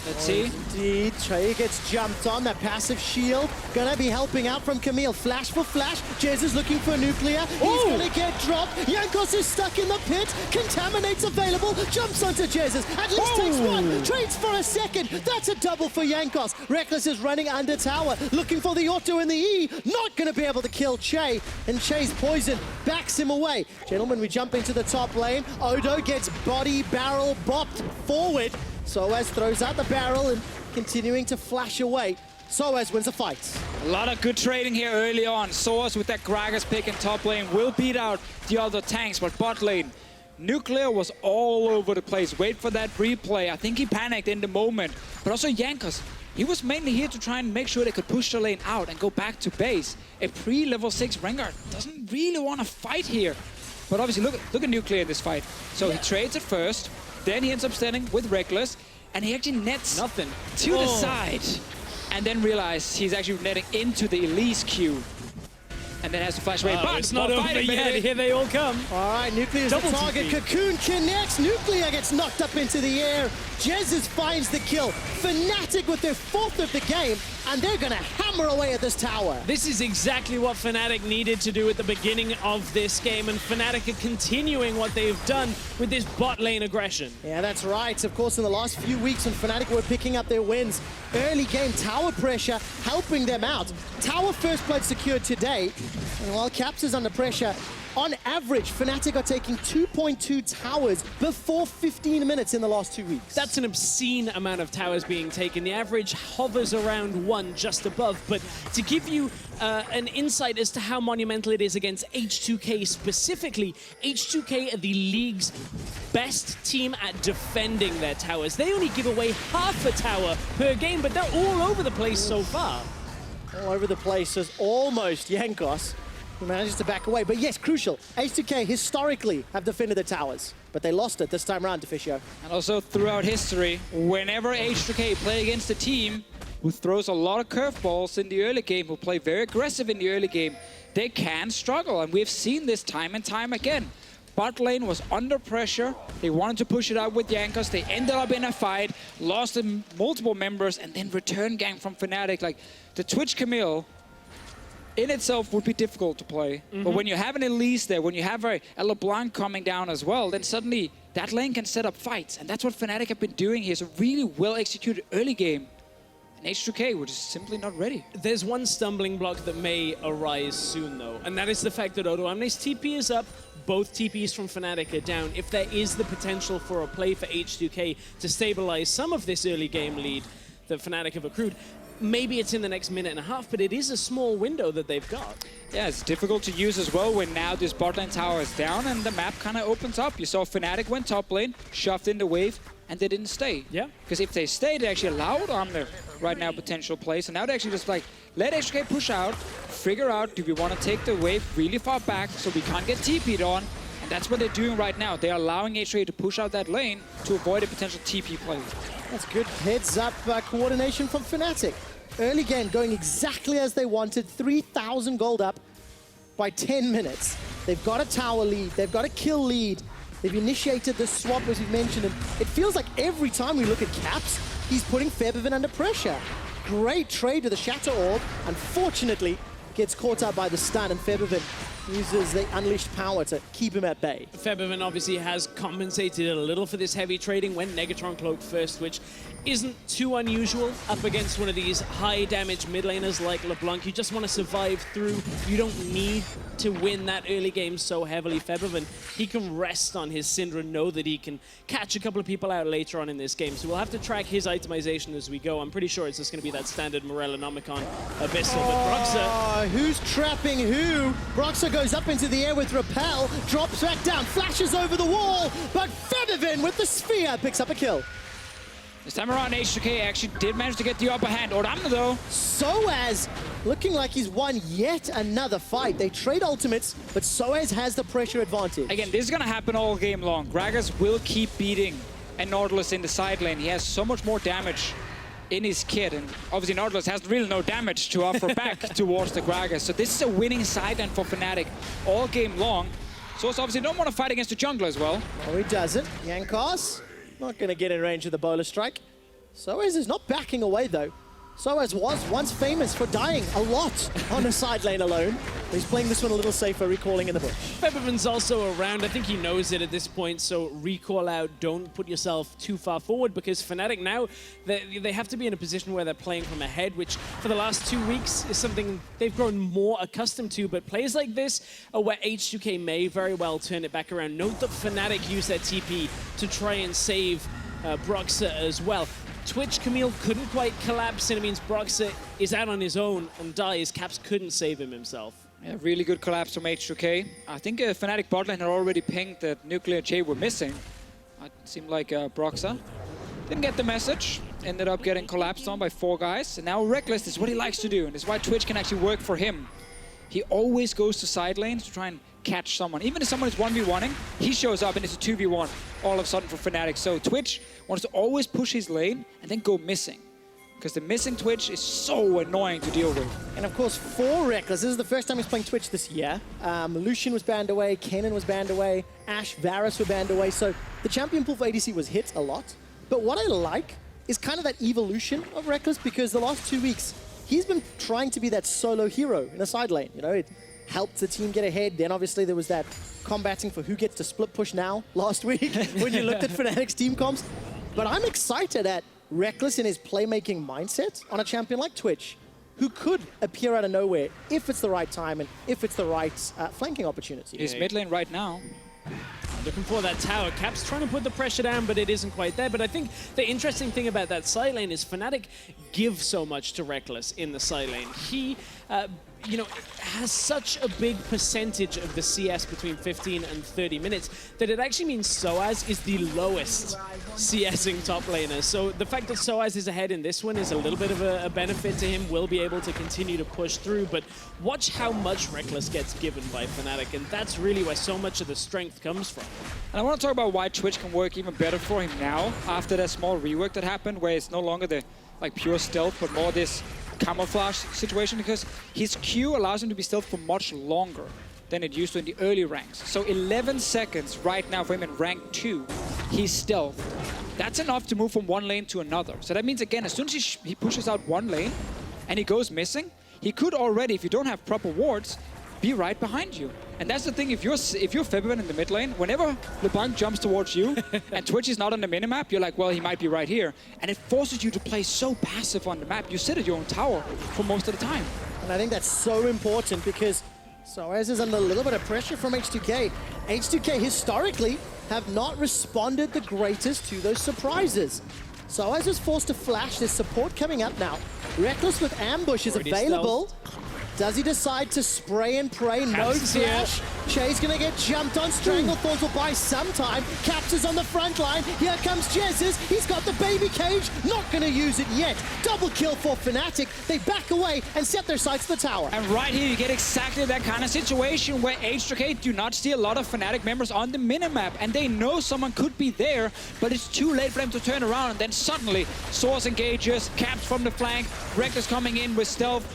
Let's see. Indeed, Trey gets jumped on. That passive shield gonna be helping out from Camille. Flash for flash. Jesus looking for Nuclear. He's gonna get dropped. Jankos is stuck in the pit. Contaminate's available. Jumps onto Jesus. At least takes one. Trades for a second. That's a double for Jankos. Reckless is running under tower. Looking for the auto in the E. Not gonna be able to kill Che. And Che's poison backs him away. Gentlemen, we jump into the top lane. Odo gets body barrel bopped forward. Soaz throws out the barrel and continuing to flash away. Soaz wins the fight. A lot of good trading here early on. Soaz with that Gragas pick in top lane will beat out the other tanks, but bot lane, Nuclear was all over the place. Wait for that replay. I think he panicked in the moment. But also Jankos, he was mainly here to try and make sure they could push the lane out and go back to base. A pre-level 6 Rengar doesn't really want to fight here. But obviously, look at Nuclear in this fight. So he trades it first. Then he ends up standing with Reckless, and he actually nets nothing to the side, and then realizes he's actually netting into the Elise queue, and then has to flash away. But it's not over yet. Here they all come. All right, Nuclear's the target. Cocoon connects. Nuclear gets knocked up into the air. Jesus finds the kill. Fnatic with their 4th of the game, and they're going to hammer away at this tower. This is exactly what Fnatic needed to do at the beginning of this game, and Fnatic are continuing what they've done with this bot lane aggression. Yeah, that's right. Of course, in the last few weeks when Fnatic were picking up their wins, early game tower pressure helping them out. Tower first blood secured today, and while Caps is under pressure, on average, Fnatic are taking 2.2 towers before 15 minutes in the last 2 weeks. That's an obscene amount of towers being taken. The average hovers around 1, just above. But to give you an insight as to how monumental it is against H2K specifically, H2K are the league's best team at defending their towers. They only give away half a tower per game, but they're all over the place so far. All over the place is almost Jankos, who manages to back away. But yes, crucial. H2K historically have defended the towers, but they lost it this time around to Fisher. And also throughout history, whenever H2K play against a team who throws a lot of curveballs in the early game, who play very aggressive in the early game, they can struggle. And we've seen this time and time again. Bot lane was under pressure. They wanted to push it out with Jankos. They ended up in a fight, lost multiple members, and then return gang from Fnatic. Like, the Twitch Camille in itself would be difficult to play. But when you have an Elise there, when you have a LeBlanc coming down as well, then suddenly that lane can set up fights. And that's what Fnatic have been doing here. So really well executed early game. And H2K were just simply not ready. There's one stumbling block that may arise soon, though, and that is the fact that Odoamne's TP is up, both TPs from Fnatic are down. If there is the potential for a play for H2K to stabilize some of this early game lead that Fnatic have accrued, maybe it's in the next minute and a half, but it is a small window that they've got. Yeah, it's difficult to use as well when now this bot lane tower is down and the map kind of opens up. You saw Fnatic went top lane, shoved in the wave, and they didn't stay. Yeah. Because if they stayed, they actually allowed Odoamne right now potential plays. And now they actually just like, let H2K push out, figure out, do we want to take the wave really far back so we can't get TP'd on? And that's what they're doing right now. They're allowing H2K to push out that lane to avoid a potential TP play. That's good heads-up coordination from Fnatic. Early game going exactly as they wanted, 3,000 gold up by 10 minutes. They've got a tower lead, they've got a kill lead. They've initiated the swap, as you've mentioned, and it feels like every time we look at Caps, he's putting Febiven under pressure. Great trade with the Shatter Orb. Unfortunately, gets caught out by the stun, and Febiven uses the unleashed power to keep him at bay. Febiven obviously has compensated a little for this heavy trading, went Negatron Cloak first, which isn't too unusual up against one of these high damage mid laners like LeBlanc. You just want to survive through. You don't need to win that early game so heavily. Febiven, he can rest on his Syndra, know that he can catch a couple of people out later on in this game. So we'll have to track his itemization as we go. I'm pretty sure it's just going to be that standard Morellonomicon Abyssal. But Broxah... who's trapping who? Broxah goes up into the air with Repel, drops back down, flashes over the wall, but Febiven with the sphere picks up a kill. This time around, H2K actually did manage to get the upper hand. Odoamne, though. Soaz looking like he's won yet another fight. They trade ultimates, but Soaz has the pressure advantage. Again, this is going to happen all game long. Gragas will keep beating a Nautilus in the side lane. He has so much more damage in his kit, and obviously Nautilus has really no damage to offer back towards the Gragas. So this is a winning side lane for Fnatic all game long. So it's obviously don't want to fight against the jungler as well. No, he doesn't. Jankos not going to get in range of the bowler strike. Soaz is not backing away, though. Soaz was once famous for dying a lot on a side lane alone. He's playing this one a little safer, recalling in the bush. Febiven's also around. I think he knows it at this point, so recall out. Don't put yourself too far forward, because Fnatic now, they have to be in a position where they're playing from ahead, which for the last 2 weeks is something they've grown more accustomed to. But plays like this are where H2K may very well turn it back around. Note that Fnatic used their TP to try and save Broxah as well. Twitch Camille couldn't quite collapse, and it means Broxah is out on his own and dies. Caps couldn't save him himself. Yeah, really good collapse from H2K. I think Fnatic bot lane had already pinged that Nuclear J were missing. It seemed like Broxah didn't get the message. Ended up getting collapsed on by 4 guys. And now Reckless is what he likes to do, and it's why Twitch can actually work for him. He always goes to side lanes to try and catch someone. Even if someone is 1v1ing, he shows up and it's a 2v1 all of a sudden for Fnatic. So Twitch wants to always push his lane and then go missing, because the missing Twitch is so annoying to deal with. And of course, for Reckless, this is the first time he's playing Twitch this year. Lucian was banned away, Kanan was banned away, Ashe, Varus were banned away, so the champion pool for ADC was hit a lot. But what I like is kind of that evolution of Reckless, because the last 2 weeks, he's been trying to be that solo hero in a side lane. You know, it helped the team get ahead. Then obviously there was that combating for who gets to split push now last week when you looked at Fnatic's team comps. But I'm excited at Reckless in his playmaking mindset on a champion like Twitch, who could appear out of nowhere if it's the right time and if it's the right flanking opportunity. He's mid lane right now. Looking for that tower. Cap's trying to put the pressure down, but it isn't quite there. But I think the interesting thing about that side lane is Fnatic give so much to Reckless in the side lane. He, you know, has such a big percentage of the CS between 15 and 30 minutes that it actually means Soaz is the lowest CSing top laner. So the fact that Soaz is ahead in this one is a little bit of a benefit to him. Will be able to continue to push through, but watch how much Reckless gets given by Fnatic, and that's really where so much of the strength comes from. And I want to talk about why Twitch can work even better for him now, after that small rework that happened, where it's no longer the pure stealth, but more this camouflage situation, because his Q allows him to be stealth for much longer than it used to in the early ranks. So 11 seconds right now for him in rank 2, he's stealth. That's enough to move from one lane to another. So that means, again, as soon as he pushes out one lane and he goes missing, he could already, if you don't have proper wards, be right behind you. And that's the thing, if you're Febiven in the mid lane, whenever LeBlanc jumps towards you and Twitch is not on the minimap, you're like, well, he might be right here. And it forces you to play so passive on the map. You sit at your own tower for most of the time. And I think that's so important because Soaz is under a little bit of pressure from H2K. H2K historically have not responded the greatest to those surprises. Soaz is forced to flash. There's support coming up now. Reckless with ambush is available. Does he decide to spray and pray? No flash. Shay's gonna get jumped on. Stranglethorns will buy some time. Caps is on the front line. Here comes Jesus. He's got the baby cage. Not gonna use it yet. Double kill for Fnatic. They back away and set their sights to the tower. And right here, you get exactly that kind of situation where H2K do not see a lot of Fnatic members on the minimap, and they know someone could be there, but it's too late for them to turn around, and then suddenly, Source engages, Caps from the flank, Reckless coming in with stealth,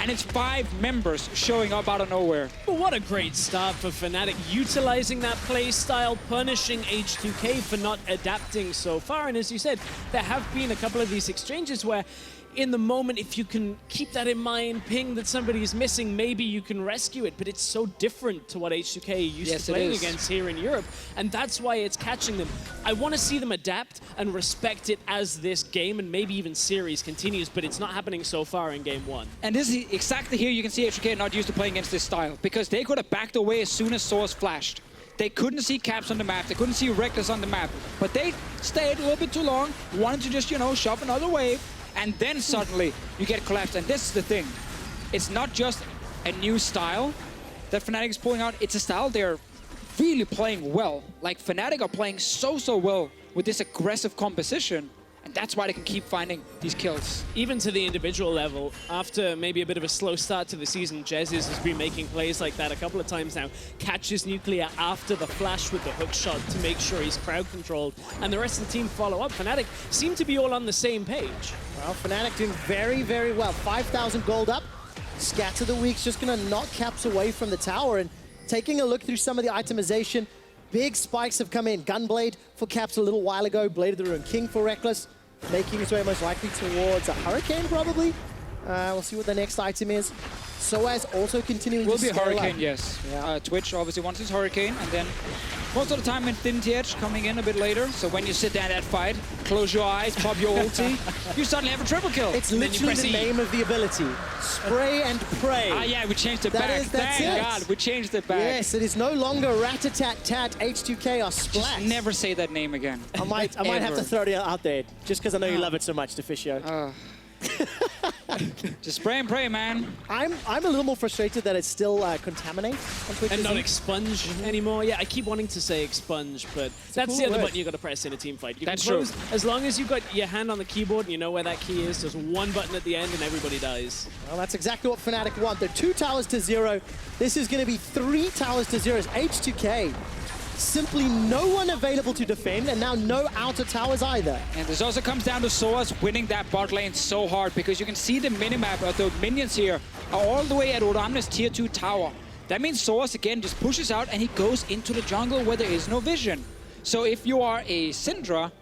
and it's 5 members showing up out of nowhere. But what a great start for Fnatic, utilizing that play style, punishing H2K for not adapting so far. And as you said, there have been a couple of these exchanges where in the moment, if you can keep that in mind, ping that somebody is missing, maybe you can rescue it. But it's so different to what H2K used to playing against here in Europe. And that's why it's catching them. I want to see them adapt and respect it as this game and maybe even series continues, but it's not happening so far in game 1. And this is exactly here you can see H2K not used to playing against this style, because they could have backed away as soon as Source flashed. They couldn't see Caps on the map, they couldn't see Reckless on the map, but they stayed a little bit too long, wanted to just, you know, shove another wave. And then suddenly you get collapsed. And this is the thing. It's not just a new style that Fnatic is pulling out. It's a style they're really playing well. Like Fnatic are playing so well with this aggressive composition. And that's why they can keep finding these kills. Even to the individual level, after maybe a bit of a slow start to the season, Jesus has been making plays like that a couple of times now. Catches Nuclear after the flash with the hook shot to make sure he's crowd controlled. And the rest of the team follow up. Fnatic seem to be all on the same page. Well, Fnatic doing very well. 5,000 gold up. Scatter the Week's just gonna knock Caps away from the tower. And taking a look through some of the itemization, big spikes have come in. Gunblade for Caps a little while ago. Blade of the Ruined King for Reckless. Making his way most likely towards a Hurricane, probably. We'll see what the next item is. Soaz also continuing to scale up. Will be Hurricane, yes. Yeah. Twitch obviously wants his Hurricane, and then most of the time Infinity Edge coming in a bit later. So when you sit down that fight, close your eyes, pop your ulti, you suddenly have a triple kill. It's literally the name of the ability. Spray and pray. Ah, yeah, we changed it back. Thank God, we changed it back. Yes, it is no longer rat-a-tat-tat H2K or Splat. Just never say that name again. I might have to throw it out there, just because I know you love it so much, Deficio. Just spray and pray, man. I'm a little more frustrated that it's still Contaminate on Twitch. And not Expunge anymore. Yeah, I keep wanting to say Expunge, but that's the other button you got to press in a team fight. You that's can close, true. As long as you've got your hand on the keyboard and you know where that key is, there's one button at the end and everybody dies. Well, that's exactly what Fnatic want. They're 2 towers to 0. This is going to be 3 towers to 0 as H2K. Simply no one available to defend, and now no outer towers either. And this also comes down to Soaz winning that bot lane so hard, because you can see the minimap of the minions here are all the way at Odoamne's tier 2 tower. That means Soaz again just pushes out and he goes into the jungle where there is no vision. So if you are a Syndra,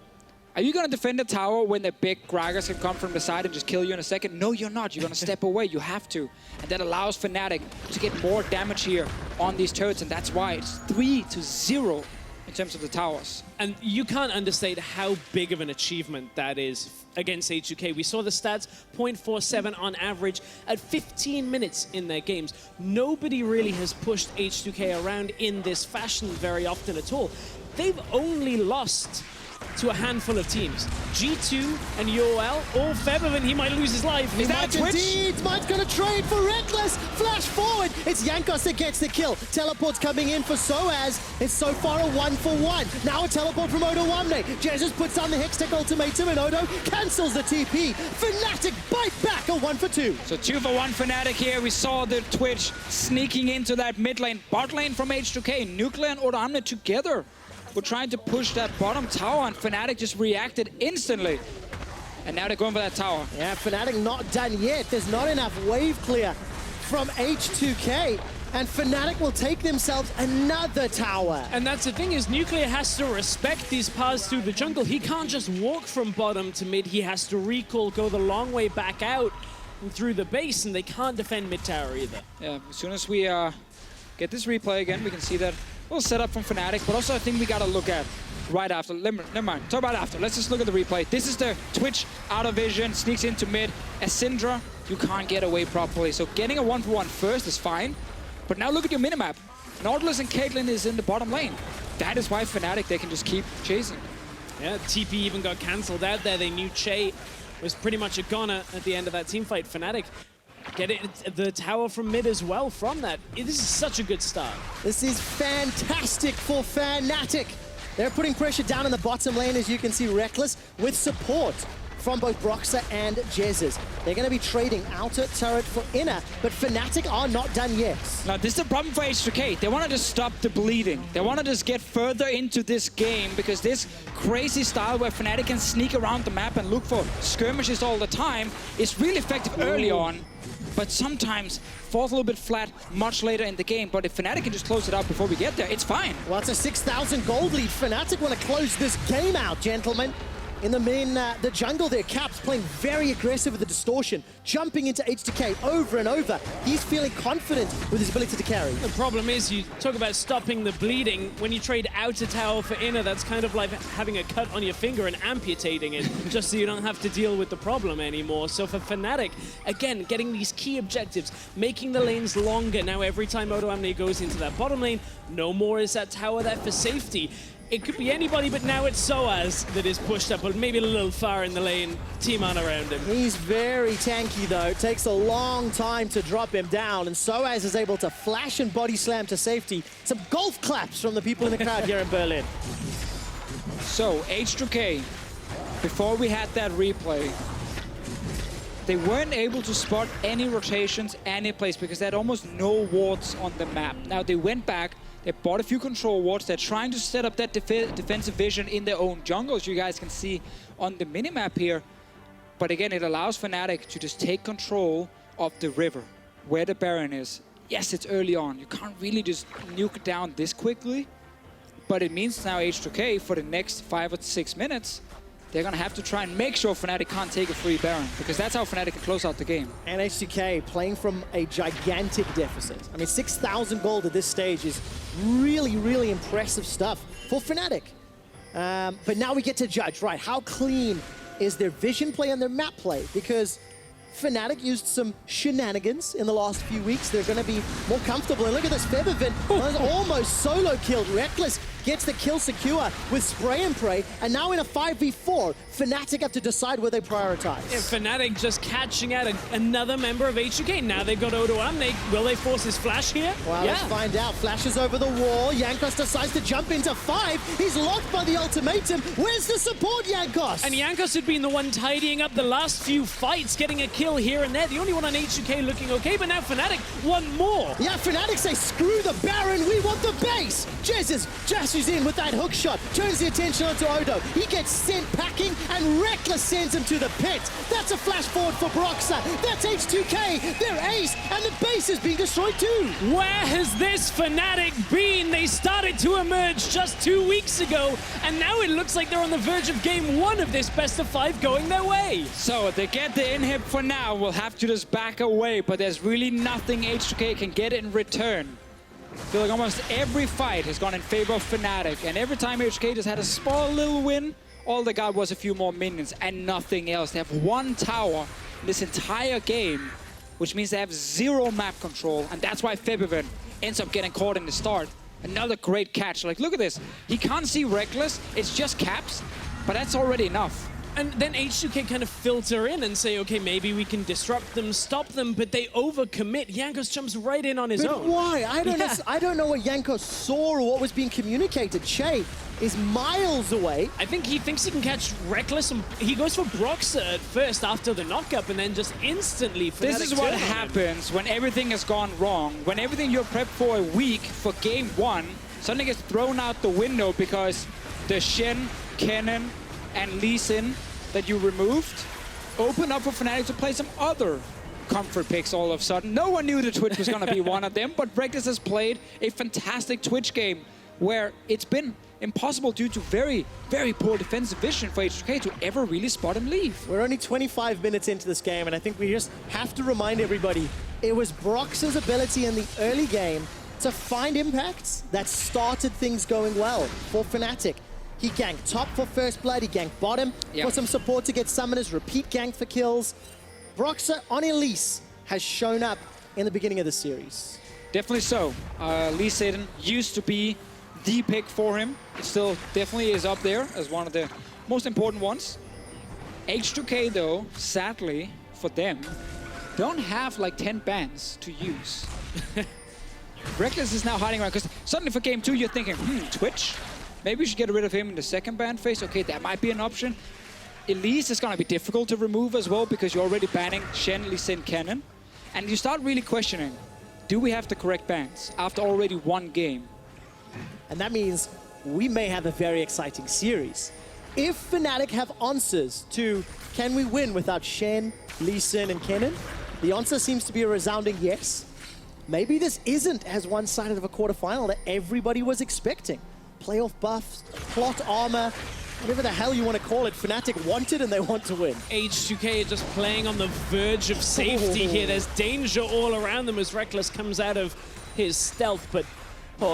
are you going to defend the tower when the big Gragas can come from the side and just kill you in a second? No, you're not. You're going to step away. You have to. And that allows Fnatic to get more damage here on these turrets, and that's why it's 3-0 in terms of the towers. And you can't understate how big of an achievement that is against H2K. We saw the stats, 0.47 on average at 15 minutes in their games. Nobody really has pushed H2K around in this fashion very often at all. They've only lost to a handful of teams. G2 and UOL, or Febiven, he might lose his life. He might indeed. Might's gonna trade for Reckless. Flash forward. It's Jankos that gets the kill. Teleport's coming in for Soaz. It's so far a 1-for-1. Now a teleport from Odoamne. Jesus puts on the Hextech ultimatum and Odo cancels the TP. Fnatic bite back a 1-for-2. So 2-for-1 Fnatic here. We saw the Twitch sneaking into that mid lane. Bot lane from H2K. Nuclear and Odoamne together. We're trying to push that bottom tower, and Fnatic just reacted instantly. And now they're going for that tower. Yeah, Fnatic not done yet. There's not enough wave clear from H2K. And Fnatic will take themselves another tower. And that's the thing, is Nuclear has to respect these paths through the jungle. He can't just walk from bottom to mid. He has to recall, go the long way back out. through the base, and they can't defend mid tower either. Yeah, as soon as we get this replay again, we can see that we'll set up from Fnatic, but also I think we got to look at right after. Never mind, talk about after. Let's just look at the replay. This is the Twitch out of vision, sneaks into mid. As Syndra, you can't get away properly. So getting a 1-for-1 first is fine, but now look at your minimap. Nautilus and Caitlyn is in the bottom lane. That is why Fnatic, they can just keep chasing. Yeah, TP even got cancelled out there. They knew Che was pretty much a goner at the end of that team fight. Fnatic get it, the tower from mid as well from that. This is such a good start. This is fantastic for Fnatic. They're putting pressure down in the bottom lane, as you can see. Reckless with support from both Broxah and Jezzes. They're going to be trading outer turret for inner, but Fnatic are not done yet. Now, this is the problem for H2K. They want to just stop the bleeding. They want to just get further into this game, because this crazy style where Fnatic can sneak around the map and look for skirmishes all the time is really effective early on, but sometimes falls a little bit flat much later in the game. But if Fnatic can just close it out before we get there, it's fine. Well, it's a 6,000 gold lead. Fnatic want to close this game out, gentlemen. In the jungle there, Caps playing very aggressive with the distortion, jumping into H2K over and over. He's feeling confident with his ability to carry. The problem is, you talk about stopping the bleeding. When you trade outer tower for inner, that's kind of like having a cut on your finger and amputating it, just so you don't have to deal with the problem anymore. So for Fnatic, again, getting these key objectives, making the lanes longer. Now every time Odoamne goes into that bottom lane, no more is that tower there for safety. It could be anybody, but now it's Soaz that is pushed up, but maybe a little far in the lane. Team on around him. He's very tanky, though. It takes a long time to drop him down, and Soaz is able to flash and body slam to safety. Some golf claps from the people in the crowd here in Berlin. So, H2K, before we had that replay, they weren't able to spot any rotations any place because they had almost no wards on the map. Now, they went back. They bought a few control wards. They're trying to set up that defensive vision in their own jungle, as you guys can see on the minimap here. But again, it allows Fnatic to just take control of the river, where the Baron is. Yes, it's early on. You can't really just nuke it down this quickly. But it means now H2K, for the next 5 or 6 minutes, they're going to have to try and make sure Fnatic can't take a free Baron, because that's how Fnatic can close out the game. And H2K playing from a gigantic deficit. I mean, 6,000 gold at this stage is really, really impressive stuff for Fnatic. But now we get to judge, right, how clean is their vision play and their map play? Because Fnatic used some shenanigans in the last few weeks. They're going to be more comfortable. And look at this, Feathervin almost solo killed. Reckless gets the kill secure with spray and pray. And now in a 5v4, Fnatic have to decide where they prioritize. Yeah, Fnatic just catching out another member of H2K. Now they've got Odoamne. Will they force his flash here? Well, let's find out. Flashes over the wall. Jankos decides to jump into 5. He's locked by the ultimatum. Where's the support, Jankos? And Jankos had been the one tidying up the last few fights, getting a kill here and there. The only one on H2K looking okay, but now Fnatic want more. Yeah, Fnatic say, screw the Baron, we want the base. Jezzes dashes in with that hook shot, turns the attention onto Odo. He gets sent packing, and Reckless sends him to the pit. That's a flash forward for Broxah. That's H2K, they're ace, and the base is being destroyed too. Where has this Fnatic been? They started to emerge just 2 weeks ago, and now it looks like they're on the verge of game 1 of this best of 5 going their way. So they get the inhib for now. We'll have to just back away, but there's really nothing H2K can get in return. I feel like almost every fight has gone in favor of Fnatic, and every time H2K just had a small little win, all they got was a few more minions and nothing else. They have 1 tower in this entire game, which means they have 0 map control, and that's why Feathervin ends up getting caught in the start. Another great catch. Like, look at this. He can't see Reckless. It's just Caps, but that's already enough. And then H2K kind of filter in and say, okay, maybe we can disrupt them, stop them, but they overcommit. Jankos jumps right in on his But own. why? I don't know what Jankos saw or what was being communicated. Che is miles away. I think he thinks he can catch Reckless, and he goes for Broxah at first after the knockup, and then just instantly Fnatic This is what happens when everything has gone wrong. When everything you're prepped for a week for game 1 suddenly gets thrown out the window because the Shen, Kennen, and Lee Sin that you removed open up for Fnatic to play some other comfort picks all of a sudden. No one knew the Twitch was going to be one of them, but Reckless has played a fantastic Twitch game where it's been impossible due to very, very poor defensive vision for H2K to ever really spot him leave. We're only 25 minutes into this game, and I think we just have to remind everybody, it was Brox's ability in the early game to find impacts that started things going well for Fnatic. He ganked top for first blood, he ganked bottom for some support to get summoners, repeat gank for kills. Broxa on Elise has shown up in the beginning of the series. Definitely so. Lee Sin used to be the pick for him. It still definitely is up there as one of the most important ones. H2K though, sadly for them, don't have like 10 bans to use. Reckless is now hiding around because suddenly for game 2 you're thinking, Twitch? Maybe we should get rid of him in the second ban phase. Okay, that might be an option. Elise is going to be difficult to remove as well because you're already banning Shen, Lee Sin, Cannon. And you start really questioning, do we have the correct bans after already one game? And that means we may have a very exciting series. If Fnatic have answers to can we win without Shen, Lee Sin, and Kennen, the answer seems to be a resounding yes. Maybe this isn't as one-sided of a quarterfinal that everybody was expecting. Playoff buffs, plot armor, whatever the hell you want to call it, Fnatic want it and they want to win. H2K are just playing on the verge of safety here. There's danger all around them as Reckless comes out of his stealth, but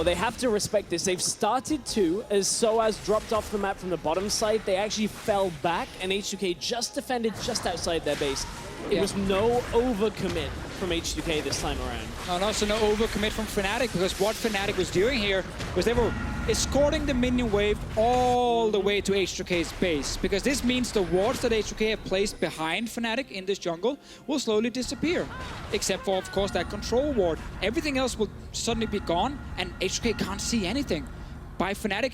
they have to respect this. They've started to, as Soaz dropped off the map from the bottom side, they actually fell back, and H2K just defended just outside their base. It was no overcommit from H2K this time around. And also no overcommit from Fnatic, because what Fnatic was doing here was they were escorting the minion wave all the way to H2K's base, because this means the wards that H2K have placed behind Fnatic in this jungle will slowly disappear. Except for, of course, that control ward. Everything else will suddenly be gone, and H2K can't see anything. By Fnatic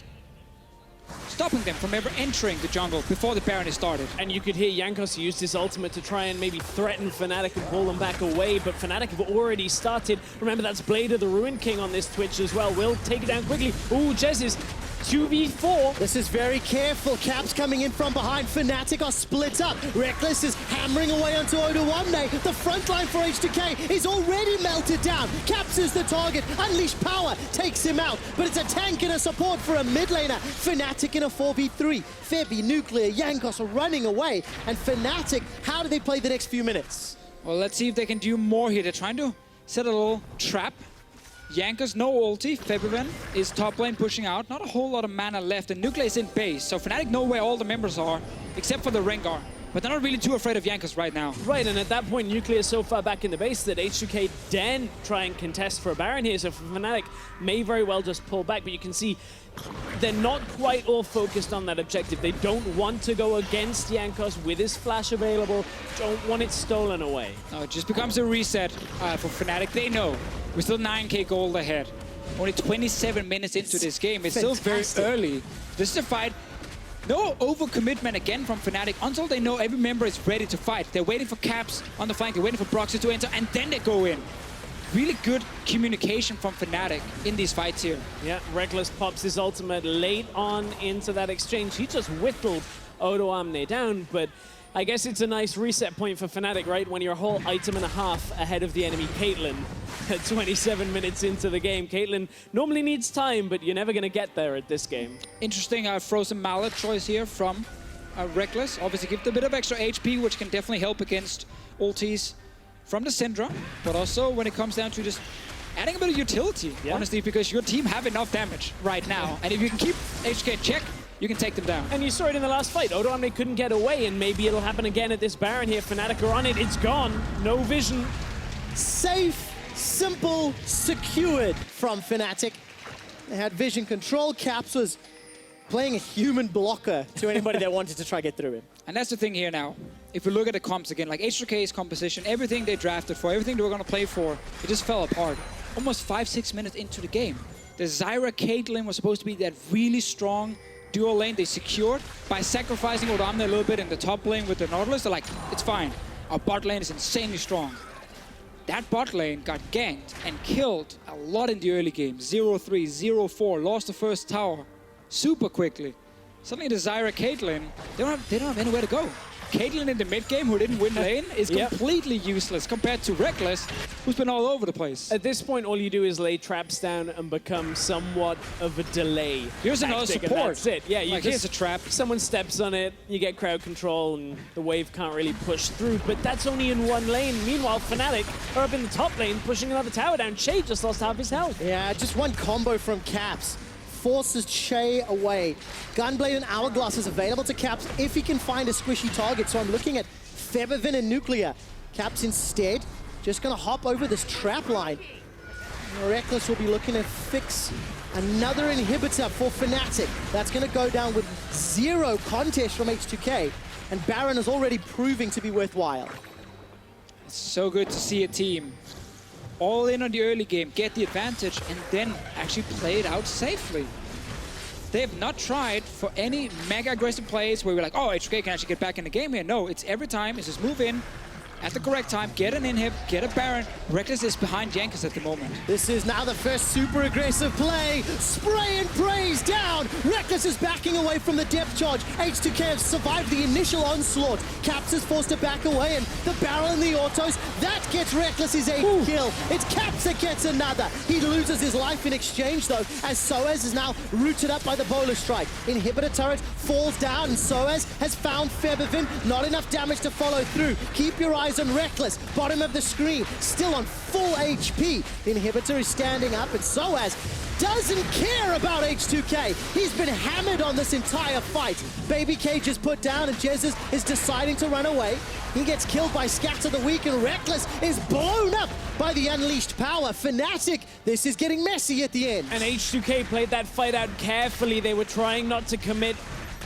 stopping them from ever entering the jungle before the Baron is started. And you could hear Jankos use his ultimate to try and maybe threaten Fnatic and pull them back away, but Fnatic have already started. Remember, that's Blade of the Ruined King on this Twitch as well. Will take it down quickly. Ooh, Jez is 2v4. This is very careful. Caps coming in from behind. Fnatic are split up. Reckless is hammering away onto Odoamne. The front line for H2K is already melted down. Caps is the target. Unleashed Power takes him out. But it's a tank and a support for a mid laner. Fnatic in a 4v3. Febby, Nuclear, Jankos are running away. And Fnatic, how do they play the next few minutes? Well, let's see if they can do more here. They're trying to set a little trap. Jankos, no ulti. Febiven is top lane pushing out. Not a whole lot of mana left, and Nuclear is in base. So Fnatic know where all the members are, except for the Rengar. But they're not really too afraid of Jankos right now. Right, and at that point, Nuclear is so far back in the base that H2K then try and contest for a Baron here. So Fnatic may very well just pull back, but you can see they're not quite all focused on that objective. They don't want to go against Jankos with his flash available, don't want it stolen away. No, it just becomes a reset for Fnatic. They know we're still 9k gold ahead. Only 27 minutes into this game. It's fantastic. Still very early. This is a fight. No overcommitment again from Fnatic until they know every member is ready to fight. They're waiting for Caps on the flank. They're waiting for Broxy to enter, and then they go in. Really good communication from Fnatic in these fights here. Yeah, Reckless pops his ultimate late on into that exchange. He just whittled Odoamne down, but I guess it's a nice reset point for Fnatic, right? When you're a whole item and a half ahead of the enemy Caitlyn at 27 minutes into the game. Caitlyn normally needs time, but you're never going to get there at this game. Interesting Frozen Mallet choice here from Reckless. Obviously give them a bit of extra HP, which can definitely help against ultis from the Syndra, but also when it comes down to just adding a bit of utility, honestly, because your team have enough damage right now. And if you can keep HK in check, you can take them down. And you saw it in the last fight. Odoamne couldn't get away, and maybe it'll happen again at this Baron here. Fnatic are on it. It's gone. No vision. Safe, simple, secured from Fnatic. They had vision control. Caps was playing a human blocker to anybody that wanted to try get through him. And that's the thing here now. If we look at the comps again, like H2K's composition, everything they drafted for, everything they were going to play for, it just fell apart. Almost 5-6 minutes into the game. The Zyra Caitlyn was supposed to be that really strong dual lane they secured by sacrificing Odoamne a little bit in the top lane with the Nautilus. They're like, it's fine. Our bot lane is insanely strong. That bot lane got ganked and killed a lot in the early game. 0-3, 0-4, lost the first tower super quickly. Suddenly the Zyra Caitlyn, they don't have anywhere to go. Caitlyn in the mid game, who didn't win lane, is completely useless compared to Reckless, who's been all over the place. At this point, all you do is lay traps down and become somewhat of a delay. Here's another tactic, support. and that's it. Yeah, you Like, just, here's a trap. Someone steps on it, you get crowd control, and the wave can't really push through. But that's only in one lane. Meanwhile, Fnatic are up in the top lane, pushing another tower down. Shay just lost half his health. Yeah, just one combo from Caps forces Shay away. Gunblade and Hourglass is available to Caps if he can find a squishy target. So I'm looking at Febervin and Nuclear. Caps instead just gonna hop over this trap line. Reckless will be looking to fix another inhibitor for Fnatic. That's gonna go down with 0 contest from H2K. And Baron is already proving to be worthwhile. It's so good to see a team all in on the early game, get the advantage, and then actually play it out safely. They have not tried for any mega aggressive plays where we're like, oh, H2K can actually get back in the game here. No, it's every time, it's just move in at the correct time, get an inhib, get a Baron. Reckless is behind Jankos at the moment. This is now the first super aggressive play. Spray and praise down. Reckless is backing away from the depth charge. H2K have survived the initial onslaught. Caps is forced to back away, and the barrel and the autos, that gets Reckless his 8th kill. It's Caps that gets another. He loses his life in exchange, though, as Soaz is now rooted up by the bowler strike. Inhibitor turret falls down, and Soaz has found Febervin. Not enough damage to follow through. Keep your eyes on Reckless, bottom of the screen, still on full HP. The inhibitor is standing up, and Soaz doesn't care about H2K. He's been hammered on this entire fight. Baby Cage is put down, and Jesus is deciding to run away. He gets killed by Scatter the Weak, and Reckless is blown up by the unleashed power. Fnatic, this is getting messy at the end. And H2K played that fight out carefully. They were trying not to commit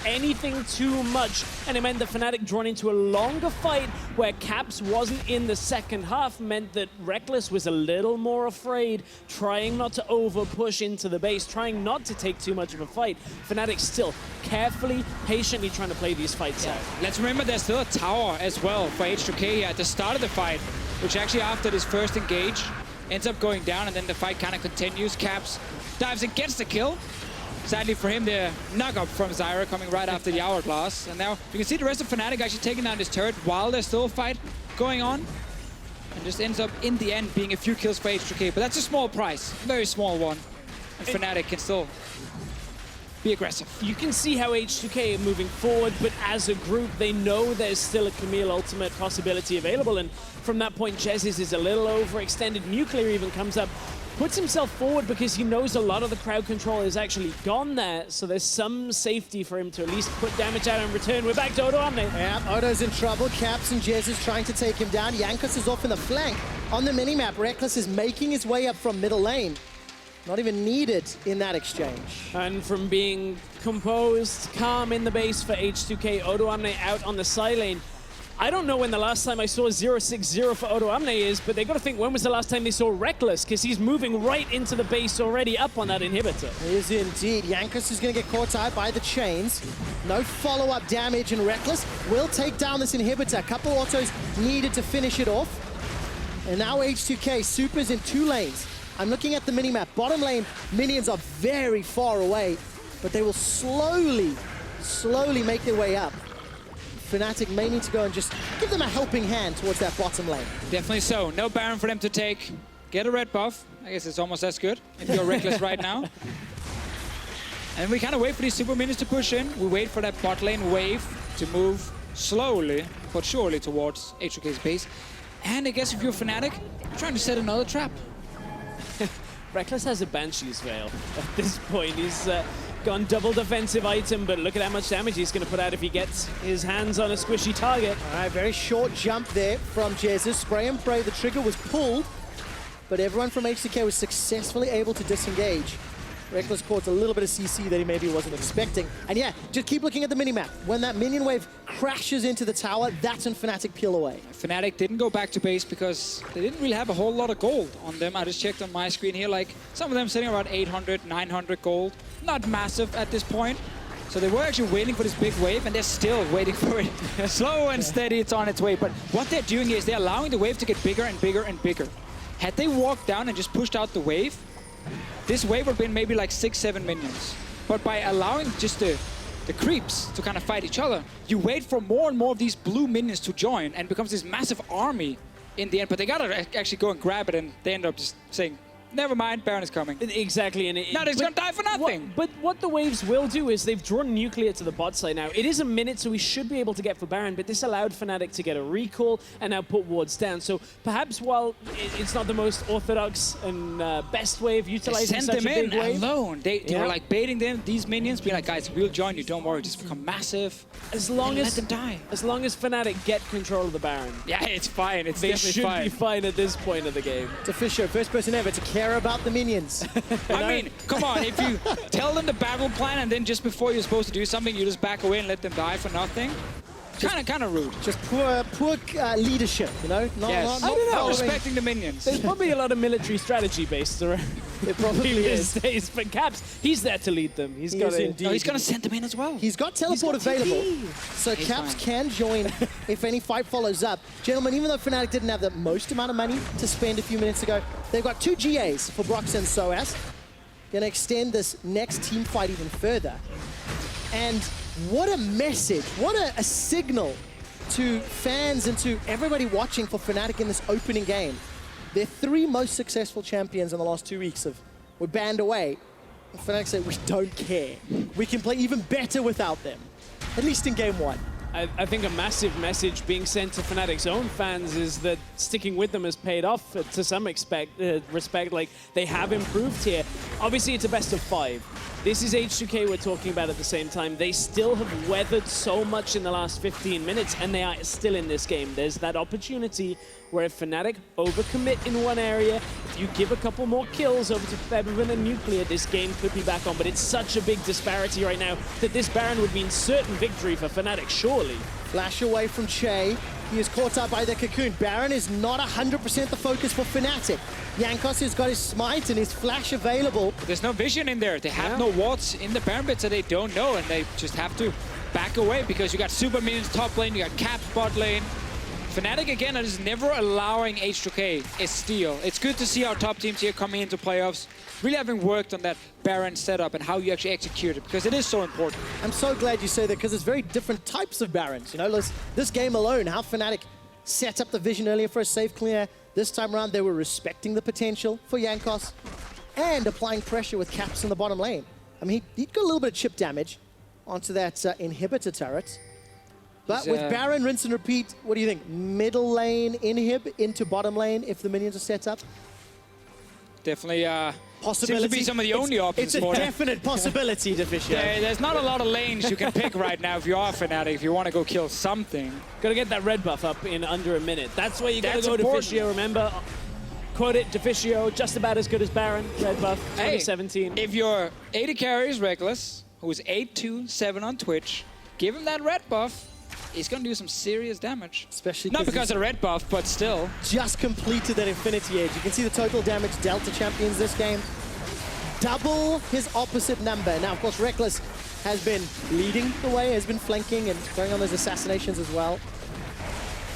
anything too much, and it meant that Fnatic drawn into a longer fight where Caps wasn't in the second half, meant that Reckless was a little more afraid, trying not to over push into the base, trying not to take too much of a fight. Fnatic still carefully, patiently trying to play these fights out. Let's remember there's still a tower as well for H2K at the start of the fight, which actually after this first engage ends up going down, and then the fight kind of continues. Caps dives and gets the kill. Sadly for him, the knock-up from Zyra coming right after the Hourglass. And now you can see the rest of Fnatic actually taking down this turret while there's still a fight going on. And just ends up, in the end, being a few kills for H2K. But that's a small price, a very small one. And Fnatic can still be aggressive. You can see how H2K are moving forward, but as a group, they know there's still a Camille ultimate possibility available. And from that point, Jesus is a little overextended. Nuclear even comes up, puts himself forward because he knows a lot of the crowd control is actually gone there, so there's some safety for him to at least put damage out and return. We're back to Odo Omne. Yeah, Odo's in trouble. Caps and Jez is trying to take him down. Jankos is off in the flank. On the minimap, Reckless is making his way up from middle lane. Not even needed in that exchange. And from being composed, calm in the base for H2K, Odo Omne out on the side lane. I don't know when the last time I saw 0-6-0 for Odo Omne is, but they got to think when was the last time they saw Reckless, because he's moving right into the base already up on that inhibitor. He is indeed. Jankos is going to get caught out by the chains. No follow-up damage, and Reckless will take down this inhibitor. A couple autos needed to finish it off. And now H2K, Super's in 2 lanes. I'm looking at the minimap. Bottom lane, minions are very far away, but they will slowly make their way up. Fnatic may need to go and just give them a helping hand towards that bottom lane. Definitely so. No Baron for them to take. Get a red buff. I guess it's almost as good if you're Reckless right now. And we kind of wait for these super minions to push in. We wait for that bot lane wave to move slowly but surely towards H2K's base. And I guess if you're Fnatic, you're trying to set another trap. Reckless has a Banshee's Veil at this point. He's gone double defensive item, but look at how much damage he's going to put out if he gets his hands on a squishy target. All right, very short jump there from Jesus. Spray and pray, the trigger was pulled, but everyone from H2K was successfully able to disengage. Reckless caught a little bit of CC that he maybe wasn't expecting. And yeah, just keep looking at the minimap. When that minion wave crashes into the tower, that's when Fnatic peel away. Fnatic didn't go back to base because they didn't really have a whole lot of gold on them. I just checked on my screen here, like some of them sitting around 800, 900 gold. Not massive at this point. So they were actually waiting for this big wave, and they're still waiting for it. Slow and steady, it's on its way. But what they're doing is they're allowing the wave to get bigger and bigger and bigger. Had they walked down and just pushed out the wave, this wave would have been maybe like 6-7 minions. But by allowing just the the creeps to kind of fight each other. You wait for more and more of these blue minions to join, and it becomes this massive army in the end. But they gotta actually go and grab it, and they end up just saying, never mind, Baron is coming. Exactly. And now he's gonna die for nothing. But what the Waves will do is they've drawn Nuclear to the bot side now. It is a minute, so we should be able to get for Baron, but this allowed Fnatic to get a recall and now put wards down. So perhaps while it's not the most orthodox and best way of utilizing such a big wave. Alone. They were like baiting them, these minions, being like, guys, we'll join you, don't worry, just become massive. As long as let them die. As long as Fnatic get control of the Baron. Yeah, it's fine. It's they definitely should fine. be fine at this point of the game. Deficio, first person ever to care about the minions. I mean, come on, if you tell them the battle plan and then just before you're supposed to do something, you just back away and let them die for nothing. Kind of rude. Just poor leadership, you know? Not respecting the minions. There's probably a lot of military strategy based around. It probably is. Days, but Caps, he's there to lead them. He's going to send them in as well. He's got teleport available, so Caps can join if any fight follows up. Gentlemen, even though Fnatic didn't have the most amount of money to spend a few minutes ago, they've got 2 GAs for Brox and Soaz. Gonna extend this next team fight even further. And what a message, what a signal to fans and to everybody watching for Fnatic in this opening game. Their 3 most successful champions in the last 2 weeks were banned away. And Fnatic said, we don't care. We can play even better without them, at least in game 1. I think a massive message being sent to Fnatic's own fans is that sticking with them has paid off to some respect. Like, they have improved here. Obviously, it's a best of 5. This is H2K we're talking about at the same time. They still have weathered so much in the last 15 minutes, and they are still in this game. There's that opportunity where if Fnatic overcommit in one area, if you give a couple more kills over to Febiven and Nuclear, this game could be back on. But it's such a big disparity right now that this Baron would mean certain victory for Fnatic, surely. Flash away from Che. He is caught up by the Cocoon. Baron is not 100% the focus for Fnatic. Jankos has got his smite and his flash available. There's no vision in there. They have no wards in the Baron pit, so they don't know, and they just have to back away because you got super minions top lane, you got Caps bot lane. Fnatic, again, is never allowing H2K a steal. It's good to see our top teams here coming into playoffs, really having worked on that Baron setup and how you actually execute it, because it is so important. I'm so glad you say that, because there's very different types of Barons. You know, this game alone, how Fnatic set up the vision earlier for a safe clear. This time around, they were respecting the potential for Jankos and applying pressure with Caps in the bottom lane. I mean, he'd got a little bit of chip damage onto that inhibitor turret. But with Baron, rinse and repeat, what do you think? Middle lane inhib into bottom lane if the minions are set up? Definitely possibility. Seems to be some of the only options. It's a definite possibility, Deficio. There's not a lot of lanes you can pick right now if you are Fnatic, if you want to go kill something. Gotta get that red buff up in under a minute. That's where you gotta go, Deficio, remember? Quote it, Deficio, just about as good as Baron, red buff, 2017. If your AD carry is Reckless, who's 8-2-7 on Twitch, give him that red buff. He's going to do some serious damage. Especially not because of the red buff, but still. Just completed that Infinity Edge. You can see the total damage dealt to champions this game. Double his opposite number. Now, of course, Reckless has been leading the way, has been flanking and going on those assassinations as well.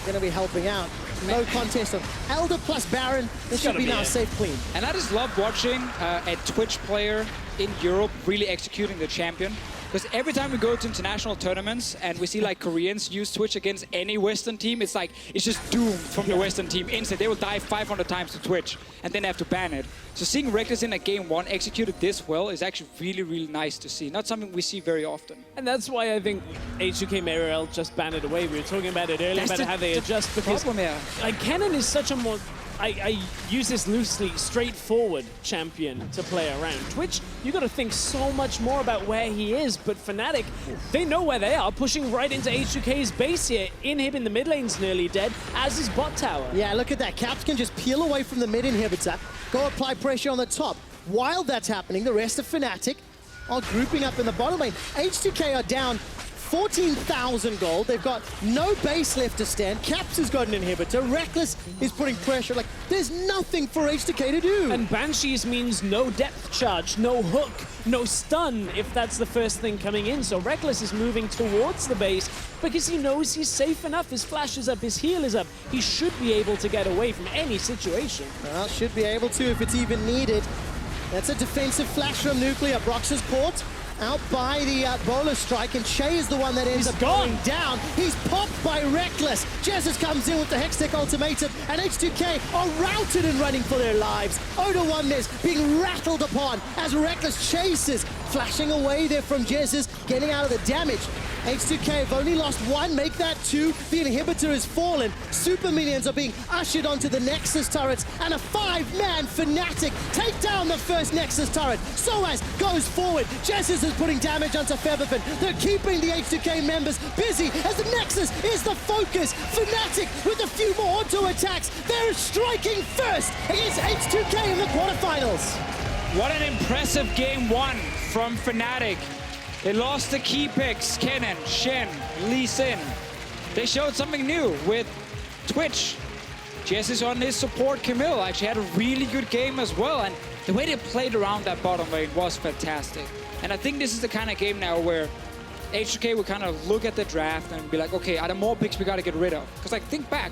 Going to be helping out. No contest of Elder plus Baron. This should be now safe clean. And I just love watching a Twitch player in Europe really executing the champion. Because every time we go to international tournaments and we see like Koreans use Twitch against any Western team, it's like, it's just doomed from the Western team. Instant, they will die 500 times to Twitch and then they have to ban it. So seeing Reckless in a game 1 executed this well is actually really, really nice to see. Not something we see very often. And that's why I think H2K may well just ban it away. We were talking about it earlier, about how they adjust. Because like Kennen is such a more, I use this loosely, straightforward champion to play around. Twitch, you got to think so much more about where he is, but Fnatic, they know where they are, pushing right into H2K's base here. Inhib in the mid lane's nearly dead, as is bot tower. Yeah, look at that. Caps can just peel away from the mid inhibitor, go apply pressure on the top. While that's happening, the rest of Fnatic are grouping up in the bottom lane. H2K are down 14,000 gold. They've got no base left to stand. Caps has got an inhibitor. Reckless is putting pressure. Like, there's nothing for H2K to do. And Banshees means no depth charge, no hook, no stun, if that's the first thing coming in. So Reckless is moving towards the base because he knows he's safe enough. His flash is up, his heal is up. He should be able to get away from any situation. Well, should be able to if it's even needed. That's a defensive flash from Nuclear. Brox is caught. out by the bowler strike, and Che is the one that ends up going down. He's popped by Reckless. Jesus comes in with the Hextech ultimatum, and H2K are routed and running for their lives. Oda Oneness being rattled upon as Reckless chases, flashing away there from Jesus, getting out of the damage. H2K have only lost one, make that two. The inhibitor has fallen. Super minions are being ushered onto the Nexus turrets, and a 5-man Fnatic take down the first Nexus turret. Soaz goes forward. Jesus is putting damage onto Featherfin. They're keeping the H2K members busy as the Nexus is the focus. Fnatic with a few more auto attacks. They're striking first against H2K in the quarterfinals. What an impressive game one from Fnatic. They lost the key picks, Kennen, Shen, Lee Sin. They showed something new with Twitch. Jesus on his support, Camille, actually had a really good game as well. And the way they played around that bottom lane was fantastic. And I think this is the kind of game now where H2K will kind of look at the draft and be like, okay, are there more picks we got to get rid of? Because like, think back.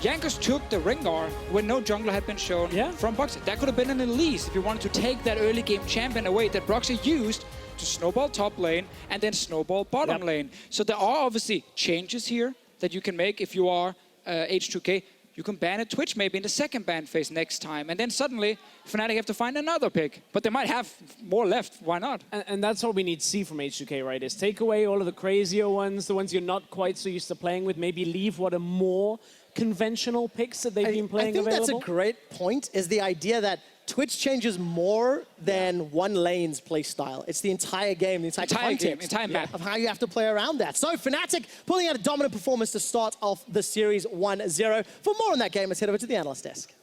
Jankos took the Rengar when no jungler had been shown from Broxy. That could have been an Elise if you wanted to take that early game champion away that Broxy used to snowball top lane and then snowball bottom lane. So there are obviously changes here that you can make if you are H2K. You can ban a Twitch maybe in the second ban phase next time. And then suddenly, Fnatic have to find another pick. But they might have more left. Why not? And that's what we need to see from H2K, right? Is take away all of the crazier ones, the ones you're not quite so used to playing with. Maybe leave what are more conventional picks that they've been playing available. I think that's a great point, is the idea that Twitch changes more than one lane's play style. It's the entire game, the entire context game, entire map of how you have to play around that. So Fnatic pulling out a dominant performance to start off the series 1-0. For more on that game, let's head over to the analyst desk.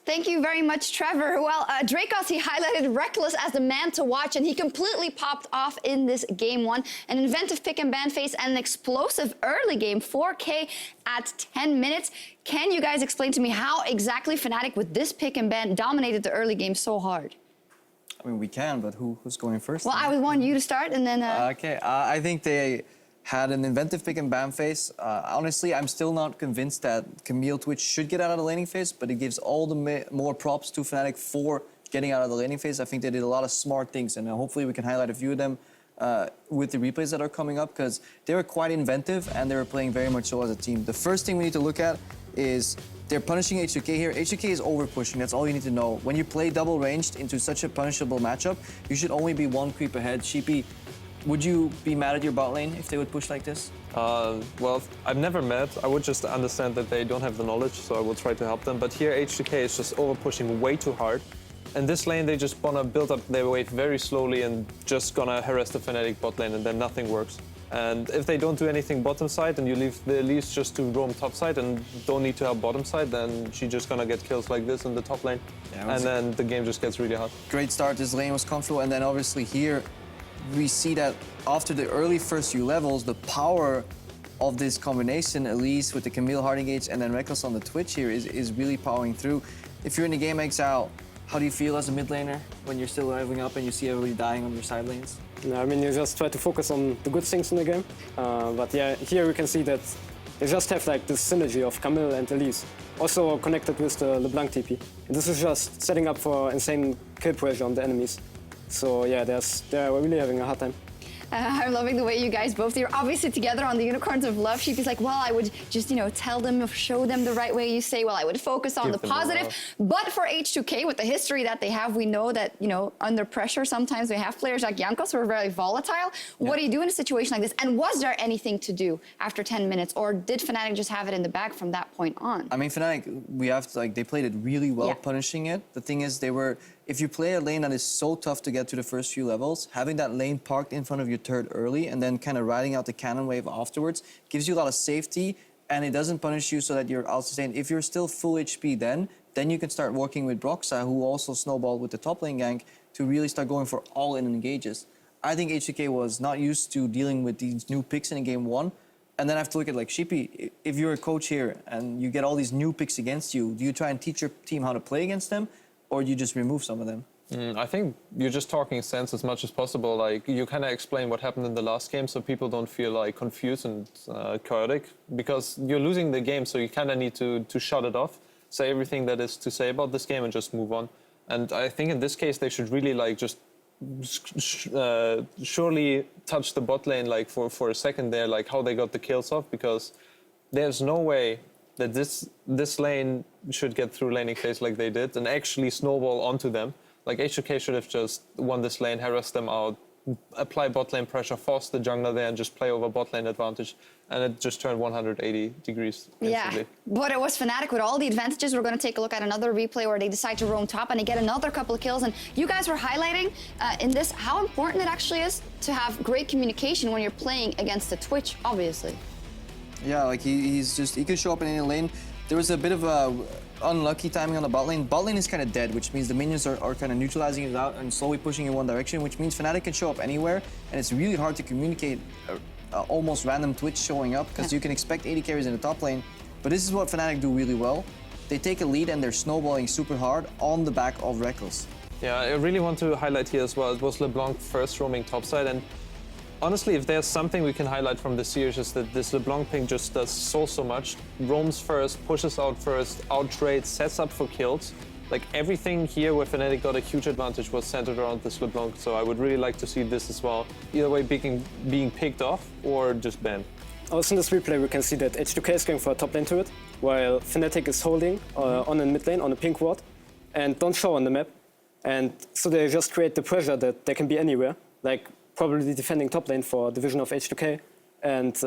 Thank you very much, Trevor. Well, Dracos, he highlighted Reckless as the man to watch, and he completely popped off in this game one. An inventive pick and ban phase and an explosive early game, 4K at 10 minutes. Can you guys explain to me how exactly Fnatic with this pick and ban dominated the early game so hard? I mean, we can, but who's going first? Well, I would want you to start, and then... Okay, I think they had an inventive pick and ban phase. Honestly, I'm still not convinced that Camille Twitch should get out of the laning phase, but it gives all the more props to Fnatic for getting out of the laning phase. I think they did a lot of smart things, and hopefully we can highlight a few of them with the replays that are coming up, because they were quite inventive and they were playing very much so as a team. The first thing we need to look at is they're punishing H2K here. H2K is over pushing, that's all you need to know. When you play double ranged into such a punishable matchup, you should only be one creep ahead. Sheepy, would you be mad at your bot lane if they would push like this? Well, I'm never mad. I would just understand that they don't have the knowledge, so I will try to help them. But here, H2K is just over-pushing way too hard. And this lane, they just want to build up their weight very slowly and just gonna harass the Fnatic bot lane, and then nothing works. And if they don't do anything bottom side and you leave the Elise just to roam top side and don't need to help bottom side, then she's just gonna get kills like this in the top lane. Yeah, and then the game just gets really hard. Great start, this lane was comfortable, and then obviously here, we see that after the early first few levels, the power of this combination, Elise with the Camille hard engage and then Reckless on the Twitch here is really powering through. If you're in the game exile, how do you feel as a mid laner when you're still leveling up and you see everybody dying on your side lanes? I mean, you just try to focus on the good things in the game. But yeah, here we can see that they just have like this synergy of Camille and Elise, also connected with the LeBlanc TP. And this is just setting up for insane kill pressure on the enemies. So yeah, they're really having a hard time. I'm loving the way you guys both, you're obviously together on the Unicorns of Love. Sheepy's like, well, I would just, tell them, show them the right way. You say, well, I would focus on the positive. But for H2K, with the history that they have, we know that, under pressure, sometimes we have players like Jankos who are very volatile. Yeah. What do you do in a situation like this? And was there anything to do after 10 minutes? Or did Fnatic just have it in the bag from that point on? I mean, Fnatic, they played it really well, punishing it. The thing is, if you play a lane that is so tough to get to the first few levels, having that lane parked in front of your turret early and then kind of riding out the cannon wave afterwards gives you a lot of safety, and it doesn't punish you so that you're out-sustained. If you're still full HP then you can start working with Broxa, who also snowballed with the top lane gank, to really start going for all-in engages. I think H2K was not used to dealing with these new picks in game one. And then I have to look at Sheepy, if you're a coach here and you get all these new picks against you, do you try and teach your team how to play against them? Or do you just remove some of them? I think you're just talking sense as much as possible. You kind of explain what happened in the last game so people don't feel confused and chaotic, because you're losing the game, so you kind of need to shut it off, say everything that is to say about this game and just move on. And I think in this case they should really just surely touch the bot lane like for a second there, like how they got the kills off, because there's no way that this lane should get through laning phase like they did and actually snowball onto them. Like H2K should have just won this lane, harassed them out, apply bot lane pressure, force the jungler there and just play over bot lane advantage. And it just turned 180 degrees instantly. Yeah, but it was Fnatic with all the advantages. We're going to take a look at another replay where they decide to roam top and they get another couple of kills. And you guys were highlighting in this how important it actually is to have great communication when you're playing against the Twitch, obviously. Yeah, like he could show up in any lane. There was a bit of a unlucky timing on the bot lane. Bot lane is kind of dead, which means the minions are kind of neutralizing it out and slowly pushing in one direction, which means Fnatic can show up anywhere, and it's really hard to communicate almost random Twitch showing up, because you can expect AD carries in the top lane, but this is what Fnatic do really well. They take a lead and they're snowballing super hard on the back of Reckless. Yeah, I really want to highlight here as well, it was LeBlanc first roaming topside, and honestly, if there's something we can highlight from this series is that this LeBlanc ping just does so much. Roams first, pushes out first, out-trades, sets up for kills. Like everything here where Fnatic got a huge advantage was centered around this LeBlanc, so I would really like to see this as well. Either way being picked off or just banned. Also in this replay we can see that H2K is going for a top lane turret, while Fnatic is holding on the mid lane on a pink ward and don't show on the map. And so they just create the pressure that they can be anywhere, like probably defending top lane for division of H2K. And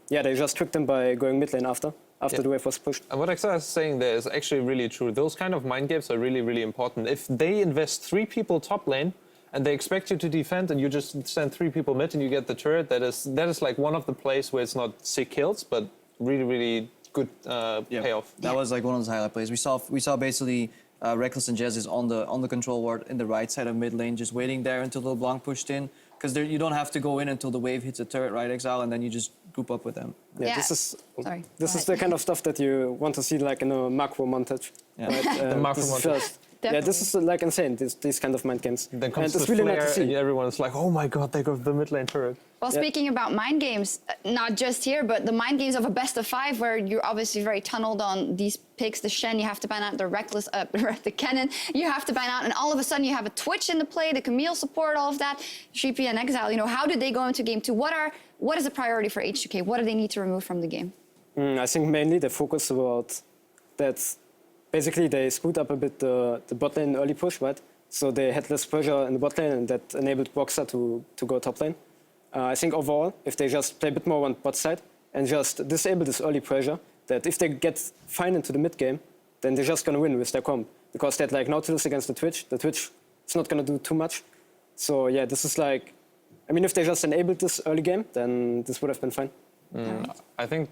yeah, they just tricked them by going mid lane after the wave was pushed. And what Exa is saying there is actually really true. Those kind of mind games are really important. If they invest 3 people top lane and they expect you to defend and you just send 3 people mid and you get the turret, that is like one of the plays where it's not sick kills, but really good payoff. That was like one of those highlight plays. We saw basically Reckless and Jez is on the control ward in the right side of mid lane, just waiting there until LeBlanc pushed in. Because you don't have to go in until the wave hits a turret, right, Exile, and then you just group up with them. Yeah, this is the kind of stuff that you want to see like in a macro montage. Yeah. Right? The macro montage. Yeah, this is like insane, these kind of mind games. Then comes and it's the really nice to see. and everyone's like, oh my god, they got the mid lane turret. Well, speaking about mind games, not just here, but the mind games of a best of 5, where you're obviously very tunneled on these picks, the Shen, you have to ban out the Reckless, the Cannon, you have to ban out, and all of a sudden you have a Twitch in the play, the Camille support, all of that, Sheepy and Exile, you know, how did they go into game 2? What is the priority for H2K? What do they need to remove from the game? I think mainly the focus about that. Basically, they screwed up a bit the bot lane early push, right? So they had less pressure in the bot lane, and that enabled Boxer to go top lane. I think overall, if they just play a bit more on bot side and just disable this early pressure, that if they get fine into the mid game, then they're just going to win with their comp. Because they had like Nautilus against the Twitch is not going to do too much. So yeah, this is like, I mean, if they just enabled this early game, then this would have been fine. I think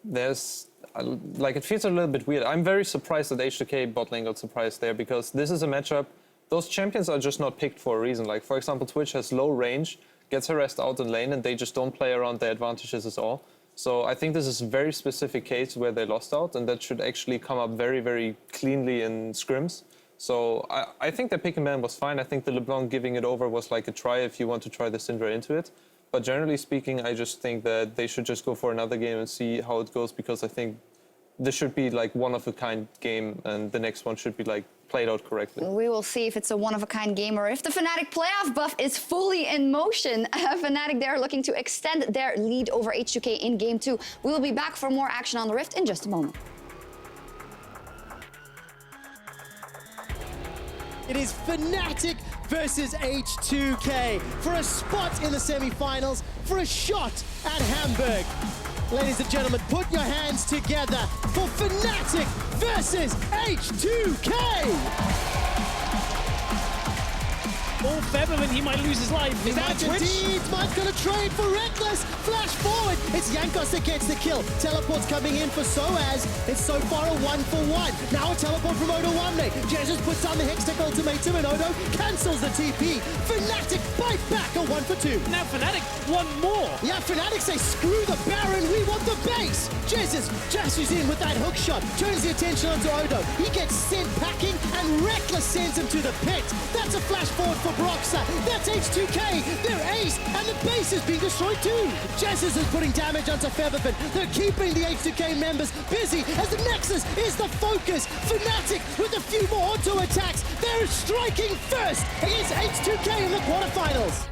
there's, like, it feels a little bit weird. I'm very surprised that H2K bot lane got surprised there, because this is a matchup, those champions are just not picked for a reason. Like, for example, Twitch has low range, gets harassed out in lane, and they just don't play around their advantages at all. So I think this is a very specific case where they lost out, and that should actually come up very cleanly in scrims. So I think the pick and ban was fine. I think the LeBlanc giving it over was like a try if you want to try the Syndra into it. But generally speaking, I just think that they should just go for another game and see how it goes, because I think this should be like one-of-a-kind game, and the next one should be like played out correctly. We will see if it's a one-of-a-kind game or if the Fnatic playoff buff is fully in motion. Fnatic, they're looking to extend their lead over H2K in game 2. We will be back for more action on the Rift in just a moment. It is Fnatic versus H2K for a spot in the semi-finals, for a shot at Hamburg. Ladies and gentlemen, put your hands together for Fnatic versus H2K. All Featherman, he might lose his life. Is that a Twitch? Indeed, Mud's gonna trade for Reckless. Flash forward. It's Jankos that gets the kill. Teleport's coming in for Soaz. It's so far a 1-for-1. Now a teleport from Odo Wamne. Jesus puts down the Hextech ultimatum, and Odo cancels the TP. Fnatic bite back a 1-for-2. Now Fnatic want more. Yeah, Fnatic say, screw the Baron, we want the base. Jesus dashes in with that hook shot, turns the attention onto Odo. He gets sent packing, and Reckless sends him to the pit. That's a flash forward for Broxa. That's H2K. They're ace, and the base is being destroyed too. Jesus is putting damage onto Featherfin. They're keeping the H2K members busy as the Nexus is the focus. Fnatic with a few more auto attacks. They're striking first against H2K in the quarterfinals.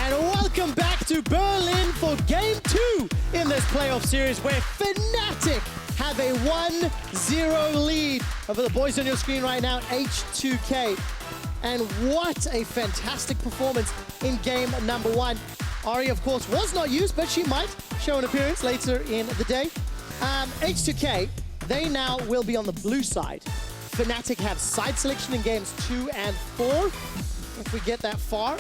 Welcome back to Berlin for Game 2 in this playoff series where Fnatic have a 1-0 lead over the boys on your screen right now, H2K. And what a fantastic performance in game number 1. Ari, of course, was not used, but she might show an appearance later in the day. H2K, they now will be on the blue side. Fnatic have side selection in games 2 and 4, if we get that far.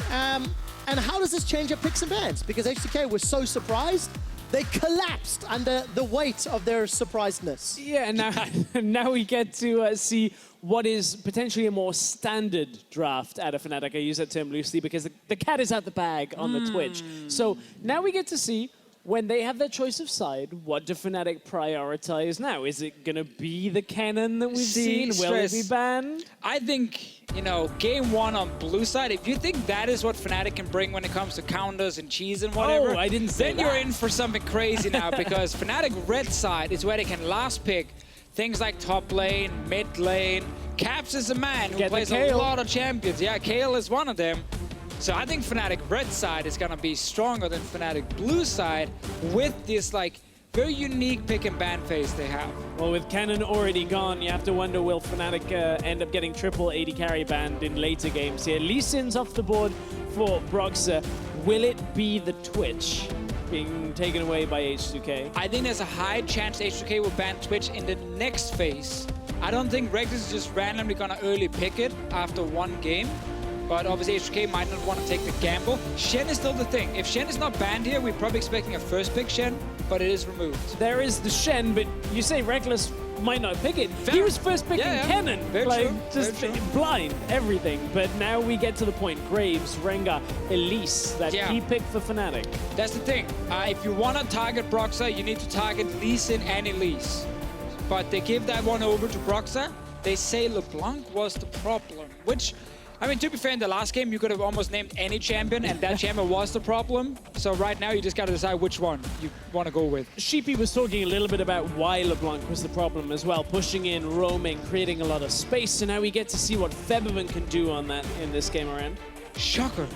And how does this change your picks and bans? Because H2K was so surprised, they collapsed under the weight of their surprisedness. Yeah, and now we get to see what is potentially a more standard draft out of Fnatic. I use that term loosely because the cat is out the bag on the Twitch. So now we get to see When they have their choice of side, what do Fnatic prioritize now? Is it going to be the cannon that we've seen? Will it be banned? I think, you know, game one on blue side, if you think that is what Fnatic can bring when it comes to counters and cheese and whatever, I didn't say then you're in for something crazy now, because Fnatic red side is where they can last pick things like top lane, mid lane. Caps is a man who plays a lot of champions. Yeah, Kale is one of them. So I think Fnatic red side is gonna be stronger than Fnatic blue side with this like very unique pick and ban phase they have. Well, with Cannon already gone, you have to wonder, will Fnatic end up getting triple AD carry banned in later games here? Lee Sin's off the board for Broxah. Will it be the Twitch being taken away by H2K? I think there's a high chance H2K will ban Twitch in the next phase. I don't think Rex is just randomly gonna early pick it after one game. But obviously H2K might not want to take the gamble. Shen is still the thing. If Shen is not banned here, we're probably expecting a first pick Shen, but it is removed. There is the Shen, but you say Reckless might not pick it. He was first picking Cannon. Very like, true. Just Very true. blind, everything. But now we get to the point. Graves, Rengar, Elise, that key pick for Fnatic. That's the thing. If you want to target Broxah, you need to target Lee Sin and Elise. But they give that one over to Broxah. They say LeBlanc was the problem, which... I mean, to be fair, in the last game, you could have almost named any champion, and that champion was the problem. So right now, you just got to decide which one you want to go with. Sheepy was talking a little bit about why LeBlanc was the problem as well. Pushing in, roaming, creating a lot of space. So now we get to see what Febiven can do on that in this game around. Shocker.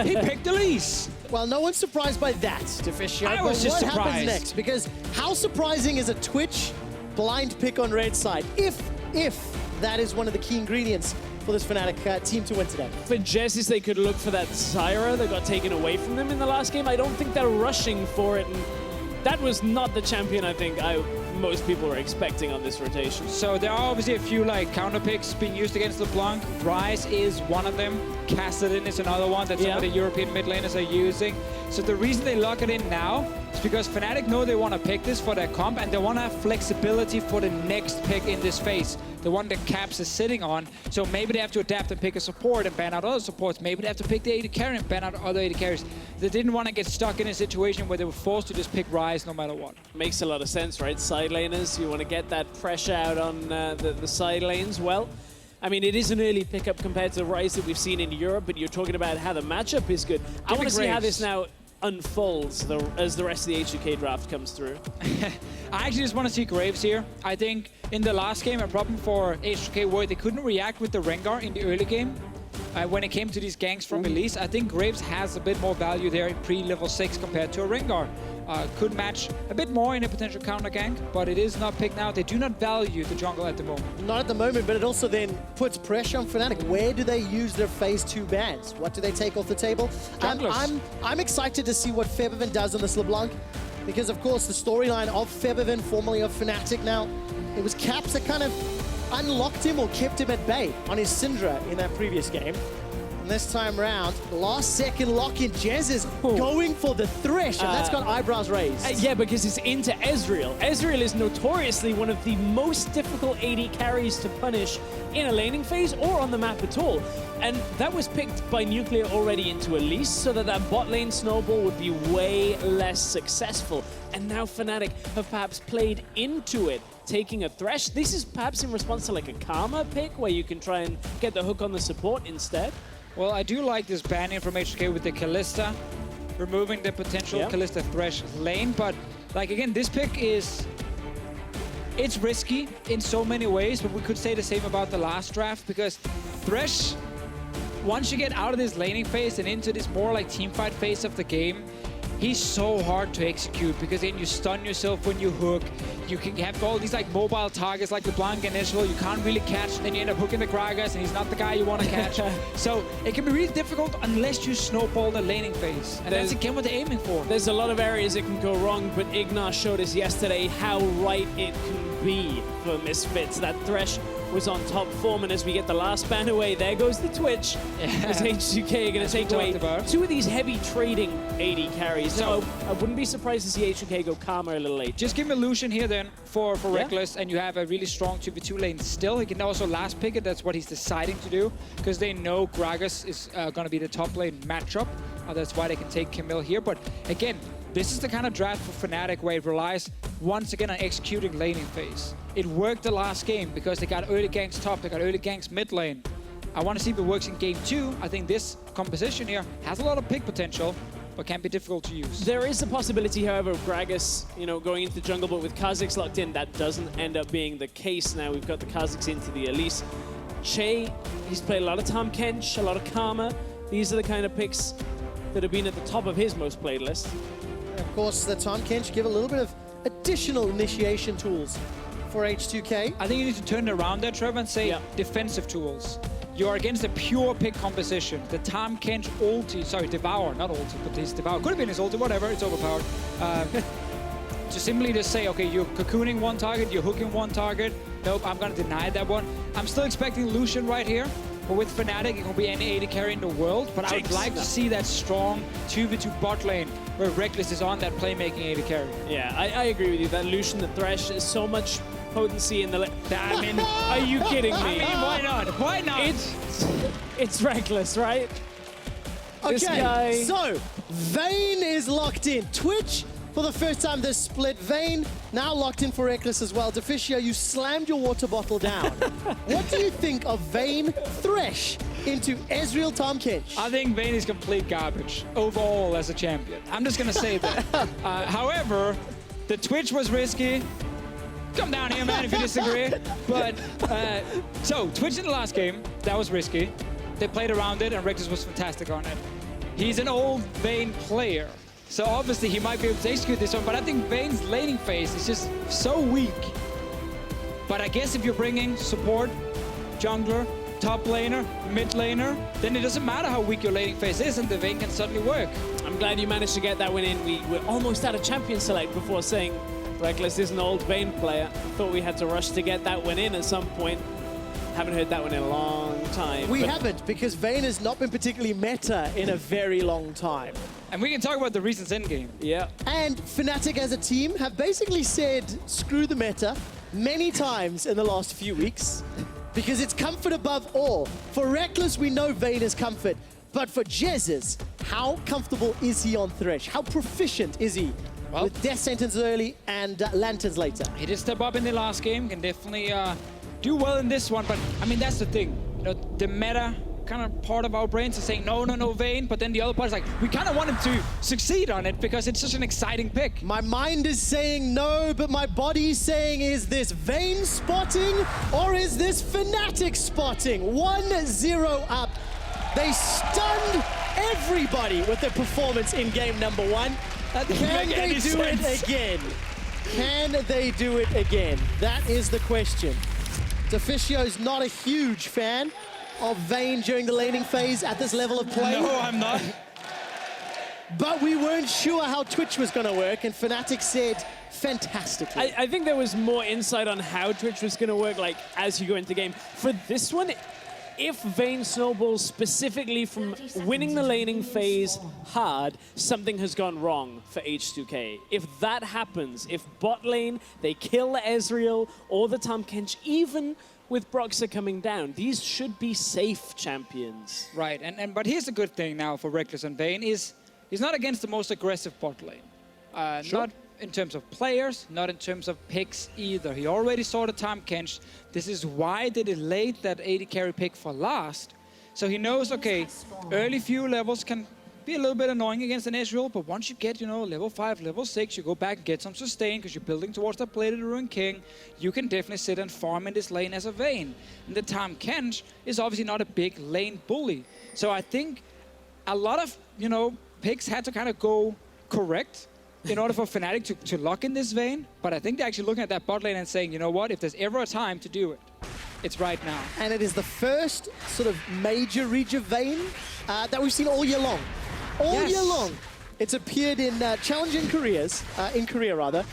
He picked Elise. Well, no one's surprised by that, Deficio. I was just what happens surprised. next? Because how surprising is a Twitch blind pick on red side? If that is one of the key ingredients for this Fnatic team to win today. For Jessis, they could look for that Zyra that got taken away from them in the last game. I don't think they're rushing for it. And that was not the champion I think most people were expecting on this rotation. So there are obviously a few like counter picks being used against LeBlanc. Ryze is one of them. Kassadin is another one that some of the European mid laners are using. So the reason they lock it in now is because Fnatic know they want to pick this for their comp, and they want to have flexibility for the next pick in this phase, the one that Caps is sitting on. So maybe they have to adapt and pick a support and ban out other supports. Maybe they have to pick the AD carry and ban out other AD carries. They didn't want to get stuck in a situation where they were forced to just pick Ryze no matter what. Makes a lot of sense, right? Side laners, you want to get that pressure out on the side lanes. Well, I mean, it is an early pickup compared to the Ryze that we've seen in Europe, but you're talking about how the matchup is good. I want to see how this now unfolds as the rest of the H2K draft comes through. I actually just want to see Graves here. I think in the last game, a problem for H2K were they couldn't react with the Rengar in the early game. When it came to these ganks from Elise, I think Graves has a bit more value there in pre-level 6 compared to a Rengar. Could match a bit more in a potential counter gank, but it is not picked now. They do not value the jungle at the moment. Not at the moment, but it also then puts pressure on Fnatic. Where do they use their phase 2 bans? What do they take off the table? I'm excited to see what Febiven does on this LeBlanc, because of course the storyline of Febiven, formerly of Fnatic now, it was Caps that kind of unlocked him or kept him at bay on his Syndra in that previous game. And this time round, last second lock-in, Jez is going for the Thresh, and that's got eyebrows raised. Yeah, because it's into Ezreal. Ezreal is notoriously one of the most difficult AD carries to punish in a laning phase or on the map at all. And that was picked by Nuclear already into Elise, so that bot lane snowball would be way less successful. And now Fnatic have perhaps played into it, taking a Thresh. This is perhaps in response to like a Karma pick, where you can try and get the hook on the support instead. Well, I do like this banning from H2K with the Kalista, removing the potential Kalista Thresh lane. But like again, this pick it's risky in so many ways, but we could say the same about the last draft, because Thresh, once you get out of this laning phase and into this more like teamfight phase of the game, he's so hard to execute, because then you stun yourself when you hook. You can have all these like mobile targets like LeBlanc and Israel you can't really catch, then you end up hooking the Gragas and he's not the guy you want to catch. So it can be really difficult unless you snowball the laning phase. And that's again what they're aiming for. There's a lot of areas it can go wrong, but Ignar showed us yesterday how right it can be for Misfits. That Thresh was on top form, and as we get the last ban away, there goes the Twitch. As H2K are going to take away two of these heavy trading AD carries. So I wouldn't be surprised to see H2K go Karma a little late. Just give him Illusion here then for Reckless, and you have a really strong 2v2 lane still. He can also last pick it. That's what he's deciding to do, because they know Gragas is going to be the top lane matchup. That's why they can take Camille here. But again, This is the kind of draft for Fnatic where it relies once again on executing laning phase. It worked the last game because they got early ganks top, they got early ganks mid lane. I want to see if it works in game 2. I think this composition here has a lot of pick potential, but can be difficult to use. There is a possibility, however, of Gragas, going into the jungle, but with Kha'Zix locked in, that doesn't end up being the case now. We've got the Kha'Zix into the Elise. Che, he's played a lot of Tahm Kench, a lot of Karma. These are the kind of picks that have been at the top of his most played list. Of course, the Tahm Kench give a little bit of additional initiation tools for H2K. I think you need to turn it around there, Trevor, and say defensive tools. You're against a pure pick composition. The Tahm Kench ulti, sorry, Devour, not ulti, but his Devour. Could have been his ulti, whatever, it's overpowered. To simply just say, okay, you're cocooning one target, you're hooking one target. Nope, I'm gonna deny that one. I'm still expecting Lucian right here. But with Fnatic, it can be any AD carry in the world. But I would like to see that strong 2v2 bot lane where Reckless is on that playmaking AD carry. Yeah, I agree with you. That Lucian, the Thresh, is so much potency in the... I mean, are you kidding me? I mean, why not? Why not? It's Reckless, right? Okay, This guy... so Vayne is locked in. Twitch, for the first time this split. Vayne now locked in for Reckless as well. Deficio, you slammed your water bottle down. What do you think of Vayne Thresh into Ezreal Tahm Kench? I think Vayne is complete garbage overall as a champion. I'm just going to say that. However, the Twitch was risky. Come down here, man, if you disagree. But, so, Twitch in the last game, that was risky. They played around it, and Reckless was fantastic on it. He's an old Vayne player. So obviously he might be able to execute this one, but I think Vayne's laning phase is just so weak. But I guess if you're bringing support, jungler, top laner, mid laner, then it doesn't matter how weak your laning phase is, and the Vayne can suddenly work. I'm glad you managed to get that one in. We were almost out of champion select before saying Reckless is an old Vayne player. I thought we had to rush to get that one in at some point. Haven't heard that one in a long time. We haven't, because Vayne has not been particularly meta in a very long time. And we can talk about the reasons in game. Yeah. And Fnatic as a team have basically said, screw the meta, many times in the last few weeks, because it's comfort above all. For Reckless, we know Vayne is comfort, but for Jesus, how comfortable is he on Thresh? How proficient is he with Death Sentence early and Lanterns later? He did step up in the last game, can definitely do well in this one, but I mean, that's the thing. The meta kind of part of our brains is saying, no, Vayne, but then the other part is like, we kind of want him to succeed on it because it's such an exciting pick. My mind is saying no, but my body is saying, is this Vayne spotting or is this Fnatic spotting? 1-0 up. They stunned everybody with their performance in game number 1. Can they do it again? Can they do it again? That is the question. Deficio's not a huge fan of Vayne during the laning phase at this level of play. No, I'm not. But we weren't sure how Twitch was going to work, and Fnatic said fantastically. I think there was more insight on how Twitch was going to work, like, as you go into the game. For this one, if Vayne snowballs specifically from winning the laning phase hard, something has gone wrong for H2K. If that happens, if bot lane, they kill Ezreal or the Tahm Kench, even with Broxah coming down, these should be safe champions. Right, but here's the good thing now for Reckless and Vayne is he's not against the most aggressive bot lane. Not in terms of players, not in terms of picks either. He already saw the Tahm Kench. This is why they delayed that AD carry pick for last. So he knows, okay, early few levels can be a little bit annoying against an Ezreal, but once you get, level 5, level 6, you go back and get some sustain because you're building towards the Blade of the Ruined King, you can definitely sit and farm in this lane as a Vayne. And the Tahm Kench is obviously not a big lane bully. So I think a lot of, picks had to kind of go correct in order for Fnatic to lock in this Vayne, but I think they're actually looking at that bot lane and saying, you know what, if there's ever a time to do it, it's right now. And it is the first sort of major reach of Vayne that we've seen all year long. All year long. It's appeared in challenging careers, in Korea rather,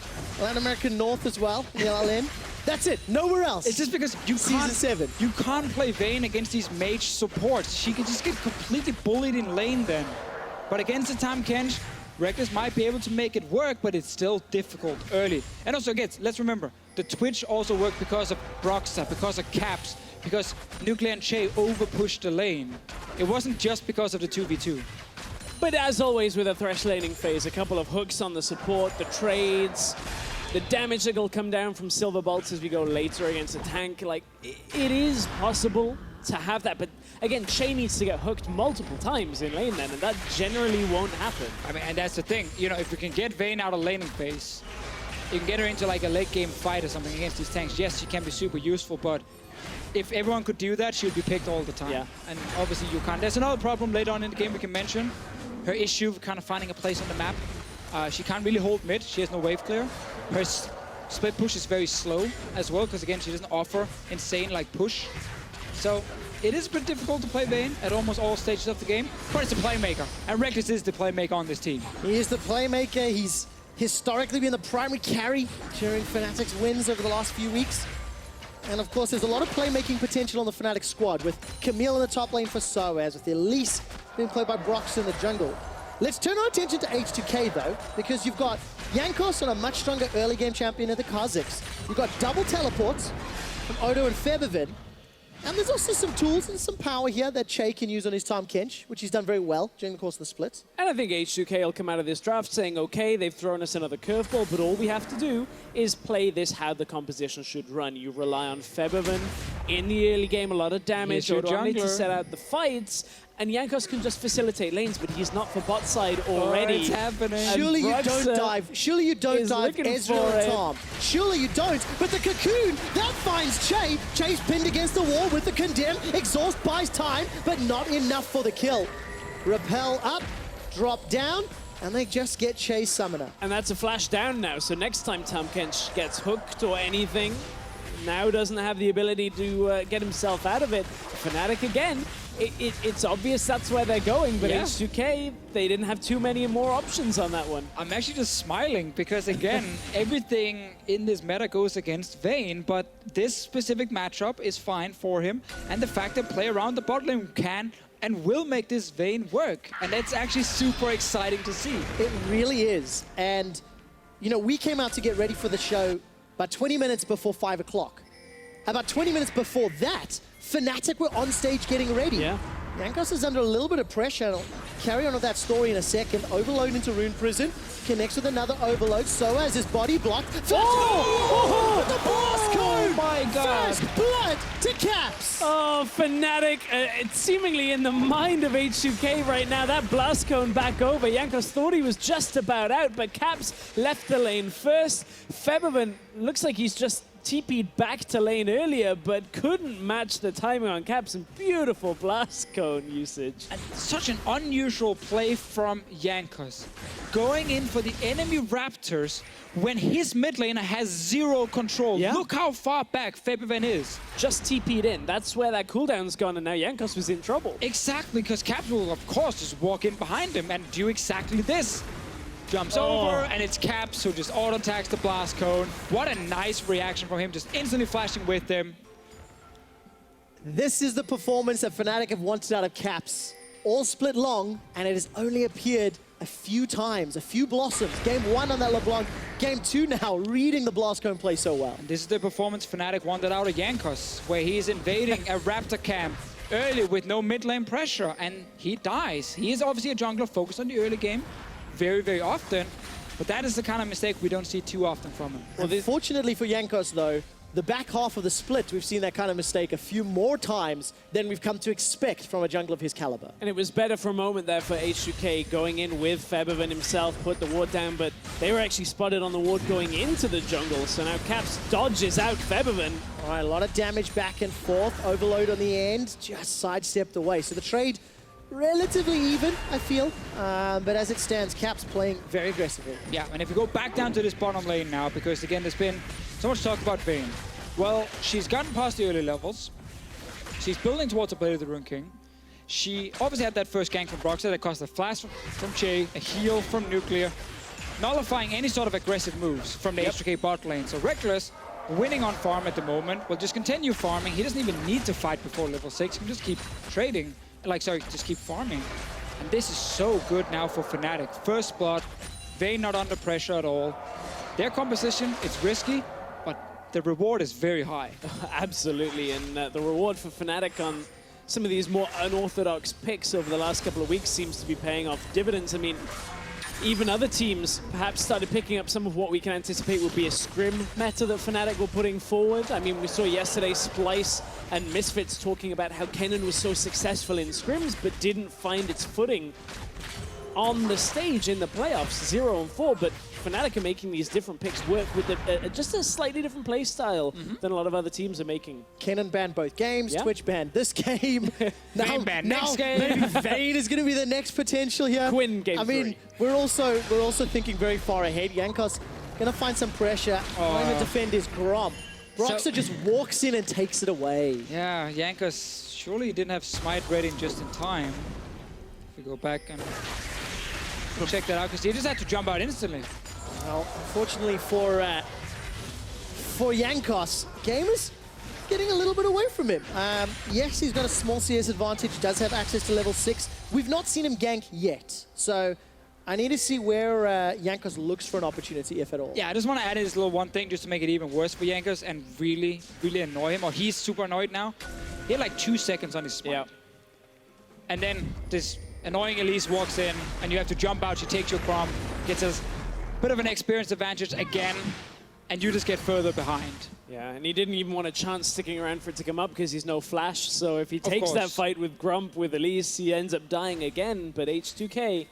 Latin American North as well, the LLN. That's it, nowhere else. It's just because you can't play Vayne against these mage supports. She can just get completely bullied in lane then. But against the Tahm Kench, Reckless might be able to make it work, but it's still difficult early. And also, again, let's remember, the Twitch also worked because of Broxah, because of Caps, because Nuclear and Che over-pushed the lane. It wasn't just because of the 2v2. But as always with a Thresh laning phase, a couple of hooks on the support, the trades, the damage that will come down from Silver Bolts as we go later against a tank. Like, it is possible to have that, but again, Shay needs to get hooked multiple times in lane then, and that generally won't happen. I mean, and that's the thing. You know, if we can get Vayne out of laning phase, you can get her into like a late game fight or something against these tanks. Yes, she can be super useful, but if everyone could do that, she would be picked all the time. Yeah. And obviously you can't. There's another problem later on in the game we can mention. Her issue of kind of finding a place on the map. She can't really hold mid. She has no wave clear. Her split push is very slow as well, because again, she doesn't offer insane like push. So it is a bit difficult to play Vayne at almost all stages of the game, but it's a playmaker. And Reckless is the playmaker on this team. He is the playmaker. He's historically been the primary carry during Fnatic's wins over the last few weeks. And of course, there's a lot of playmaking potential on the Fnatic squad, with Camille in the top lane for Soaz, with Elise being played by Brox in the jungle. Let's turn our attention to H2K though, because you've got Jankos on a much stronger early game champion at the Kazakhs. You've got double teleports from Odo and Febiven. And there's also some tools and some power here that Che can use on his Tahm Kench, which he's done very well during the course of the splits. And I think H2K will come out of this draft saying, okay, they've thrown us another curveball, but all we have to do is play this how the composition should run. You rely on Febiven in the early game, a lot of damage, Odo need to set out the fights, and Jankos can just facilitate lanes, but he's not for bot side already. It's happening. Surely you don't dive. Surely you don't dive Ezreal or Tahm. Surely you don't. But the cocoon, that finds Che. Che's pinned against the wall with the condemn. Exhaust buys time, but not enough for the kill. Repel up, drop down, and they just get Che's summoner. And that's a flash down now, so next time Tahm Kench gets hooked or anything, now doesn't have the ability to get himself out of it. Fnatic again, it's obvious that's where they're going, but Yeah. H2K, they didn't have too many more options on that one. I'm actually just smiling because, again, everything in this meta goes against Vayne, but this specific matchup is fine for him, and the fact that play around the bot lane can and will make this Vayne work, and that's actually super exciting to see. It really is. And, you know, we came out to get ready for the show about 20 minutes before 5 o'clock. About 20 minutes before that, Fnatic were on stage getting ready. Yeah. Jankos is under a little bit of pressure. I'll carry on with that story in a second. Overload into Rune Prison. Connects with another overload. Soaz his body blocked. Oh! The blast cone! Oh my god! First blood to Caps! Oh, Fnatic, it's seemingly in the mind of H2K right now. That blast cone back over. Jankos thought he was just about out, but Caps left the lane first. Febiven looks like he's just TP'd back to lane earlier, but couldn't match the timing on Caps, and beautiful blast cone usage. And such an unusual play from Jankos. Going in for the enemy Raptors when his mid laner has zero control. Yeah. Look how far back Febiven is. Just TP'd in. That's where that cooldown's gone, and now Jankos was in trouble. Exactly, because Caps will, of course, just walk in behind him and do exactly this. Jumps over, and it's Caps who just auto-attacks the blast cone. What a nice reaction from him, just instantly flashing with them. This is the performance that Fnatic have wanted out of Caps. All split long, and it has only appeared a few times, a few blossoms. Game 1 on that LeBlanc, Game 2 now, reading the blast cone play so well. And this is the performance Fnatic wanted out of Jankos, where he's invading a Raptor camp early with no mid lane pressure, and he dies. He is obviously a jungler focused on the early game very, very often, but that is the kind of mistake we don't see too often from him. Well, fortunately for Jankos, though, the back half of the split, we've seen that kind of mistake a few more times than we've come to expect from a jungler of his caliber. And it was better for a moment there for H2K going in with Febiven himself, put the ward down, but they were actually spotted on the ward going into the jungle, so now Caps dodges out Febiven. All right, a lot of damage back and forth. Overload on the end, just sidestepped away. So the trade relatively even, I feel, but as it stands, Caps playing very aggressively. Yeah, and if we go back down to this bottom lane now, because again, there's been so much talk about Vayne. Well, she's gotten past the early levels. She's building towards a Blade of the Rune King. She obviously had that first gank from Broxah that cost a flash from Che, a heal from Nuclear, nullifying any sort of aggressive moves from the H2K bot lane. So Reckless, winning on farm at the moment, will just continue farming. He doesn't even need to fight before level 6. He can just keep trading. Just keep farming. And this is so good now for Fnatic. First blood, Vayne not under pressure at all. Their composition, it's risky, but the reward is very high. Absolutely, and the reward for Fnatic on some of these more unorthodox picks over the last couple of weeks seems to be paying off dividends. I mean, even other teams perhaps started picking up some of what we can anticipate would be a scrim meta that Fnatic were putting forward. I mean, we saw yesterday Splice and Misfits talking about how Kennen was so successful in scrims but didn't find its footing on the stage in the playoffs, 0 and 4, but Fnatic are making these different picks work with just a slightly different play style than a lot of other teams are making. Kennen banned both games, Twitch banned this game. Vayne banned next game. Maybe Vayne is going to be the next potential here. Quinn game I mean, we're also thinking very far ahead. Jankos going to find some pressure, trying to defend his Gromp. Broxah just walks in and takes it away. Yeah, Jankos surely didn't have Smite ready just in time. If we go back and check that out, because he just had to jump out instantly. Well, unfortunately for Jankos, game is getting a little bit away from him. Yes, he's got a small CS advantage, does have access to level 6. We've not seen him gank yet, so I need to see where Jankos looks for an opportunity, if at all. Yeah, I just want to add in this little one thing just to make it even worse for Jankos and really, really annoy him. Or he's super annoyed now. He had like 2 seconds on his Smite. Yeah. And then this annoying Elise walks in, and you have to jump out. She takes your Gromp, gets a bit of an experience advantage again, and you just get further behind. Yeah, and he didn't even want a chance sticking around for it to come up because he's no Flash. So if he takes that fight with Gromp, with Elise, he ends up dying again. But H2K,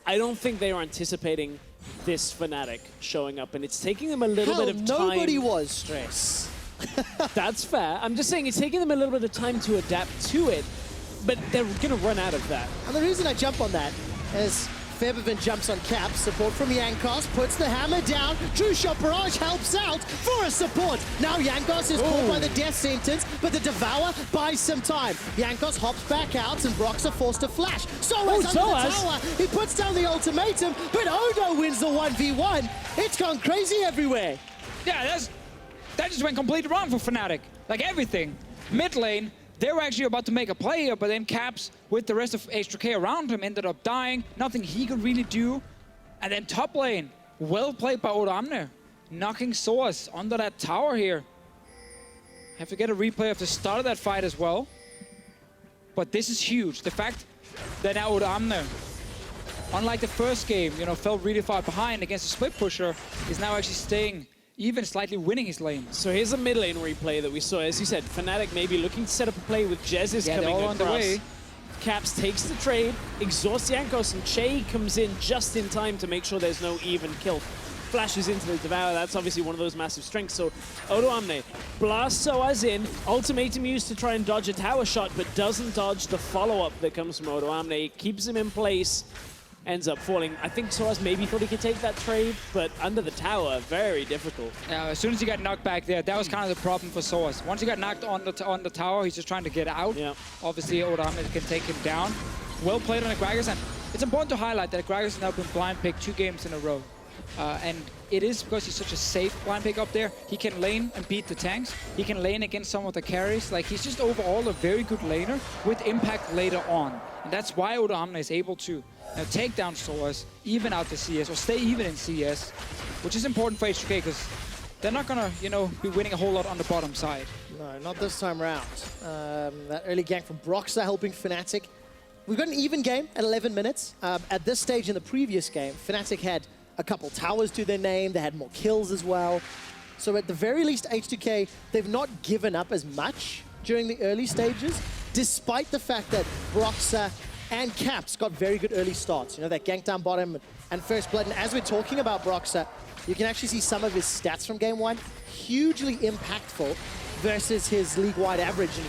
I don't think they were anticipating this Fnatic showing up, and it's taking them a little bit of time. Nobody was, Stress. That's fair. I'm just saying it's taking them a little bit of time to adapt to it, but they're going to run out of that. And the reason I jump on that is Febiven jumps on Cap, support from Jankos, puts the hammer down, True Shot Barrage helps out for a support. Now Jankos is caught by the death sentence, but the Devour buys some time. Jankos hops back out and Broxah forced to flash. Soaz under the tower, he puts down the ultimatum, but Odo wins the 1v1. It's gone crazy everywhere. Yeah, that just went completely wrong for Fnatic. Like everything. Mid lane, they were actually about to make a play here, but then Caps, with the rest of H2K around him, ended up dying. Nothing he could really do. And then top lane, well played by Odamne, knocking Soaz under that tower here. Have to get a replay of the start of that fight as well. But this is huge. The fact that now Odamne, unlike the first game, fell really far behind against a split pusher, is now actually staying even slightly winning his lane. So here's a mid lane replay that we saw. As you said, Fnatic maybe looking to set up a play with Jez coming all on the way. Caps takes the trade, exhausts Jankos, and Che comes in just in time to make sure there's no even kill. Flashes into the Devour, that's obviously one of those massive strengths. So Odoamne blasts Soaz in, ultimatum used to try and dodge a tower shot, but doesn't dodge the follow-up that comes from Odoamne. Keeps him in place, ends up falling. I think Soaz maybe thought he could take that trade, but under the tower, very difficult. As soon as he got knocked back there, that was kind of the problem for Soaz. Once he got knocked on the tower, he's just trying to get out. Yeah. Obviously, Odamne can take him down. Well played on Agragas, and it's important to highlight that Agragas has now been blind picked 2 games in a row. And it is because he's such a safe blind pick up there. He can lane and beat the tanks. He can lane against some of the carries. Like, he's just overall a very good laner with impact later on. And that's why Odamne is able to take down Soaz, even out the CS, or stay even in CS, which is important for H2K because they're not gonna, be winning a whole lot on the bottom side. No, not this time round. That early gank from Broxah helping Fnatic. We've got an even game at 11 minutes. At this stage in the previous game, Fnatic had a couple towers to their name. They had more kills as well. So at the very least, H2K, they've not given up as much during the early stages, despite the fact that Broxah and Caps got very good early starts. That gank down bottom and first blood. And as we're talking about Broxah, you can actually see some of his stats from game 1. Hugely impactful versus his league-wide average. And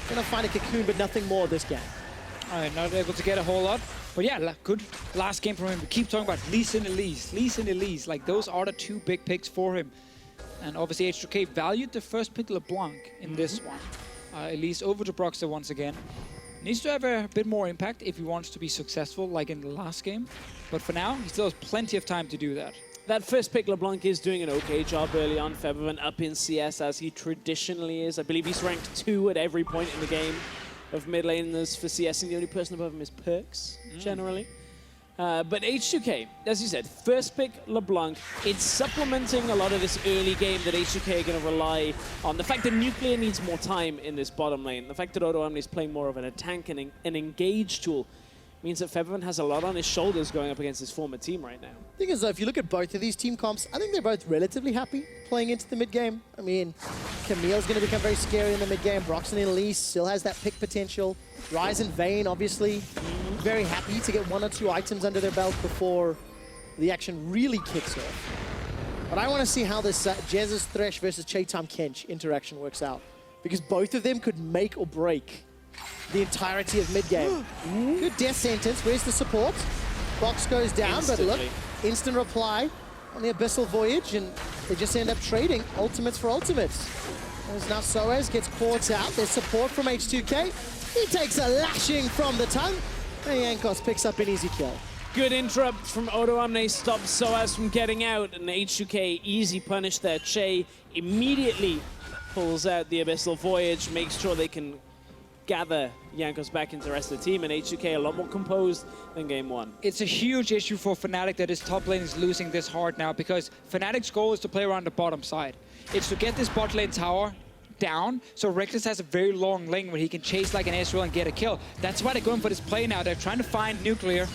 gonna find a cocoon, but nothing more this game. All right, not able to get a whole lot. But yeah, good last game from him. We keep talking about Lee and Elise. Like, those are the 2 big picks for him. And obviously H2K valued the first pick LeBlanc in this one. Elise over to Broxah once again. Needs to have a bit more impact if he wants to be successful, like in the last game. But for now, he still has plenty of time to do that. That first pick, LeBlanc is doing an okay job early on. Febiven up in CS as he traditionally is. I believe he's ranked 2 at every point in the game of mid laners for CS, and the only person above him is Perks, generally. But H2K, as you said, first pick LeBlanc. It's supplementing a lot of this early game that H2K are going to rely on. The fact that Nuclear needs more time in this bottom lane. The fact that Odo Omni is playing more of an tank and an engage tool means that Febiven has a lot on his shoulders going up against his former team right now. The thing is, though, if you look at both of these team comps, I think they're both relatively happy playing into the mid game. I mean, Camille's going to become very scary in the mid game. Broxton and Elise still has that pick potential. Ryze and Vayne, obviously, very happy to get 1 or 2 items under their belt before the action really kicks off. But I want to see how this Jesus Thresh versus Chaytam Kench interaction works out, because both of them could make or break the entirety of mid-game. Good death sentence. Where's the support? Box goes down, Instantly. but look, instant reply on the Abyssal Voyage, and they just end up trading ultimates for ultimates. As now Soaz gets caught out. There's support from H2K. He takes a lashing from the tongue, and Jankos picks up an easy kill. Good interrupt from Odo Omni, stops Soaz from getting out, and H2K easy punish there. Che immediately pulls out the Abyssal Voyage, makes sure they can gather Jankos back into the rest of the team, and H2K a lot more composed than game 1. It's a huge issue for Fnatic that his top lane is losing this hard now, because Fnatic's goal is to play around the bottom side. It's to get this bot lane tower down, so Reckless has a very long lane where he can chase like an Ezreal and get a kill. That's why they're going for this play now. They're trying to find Nuclear.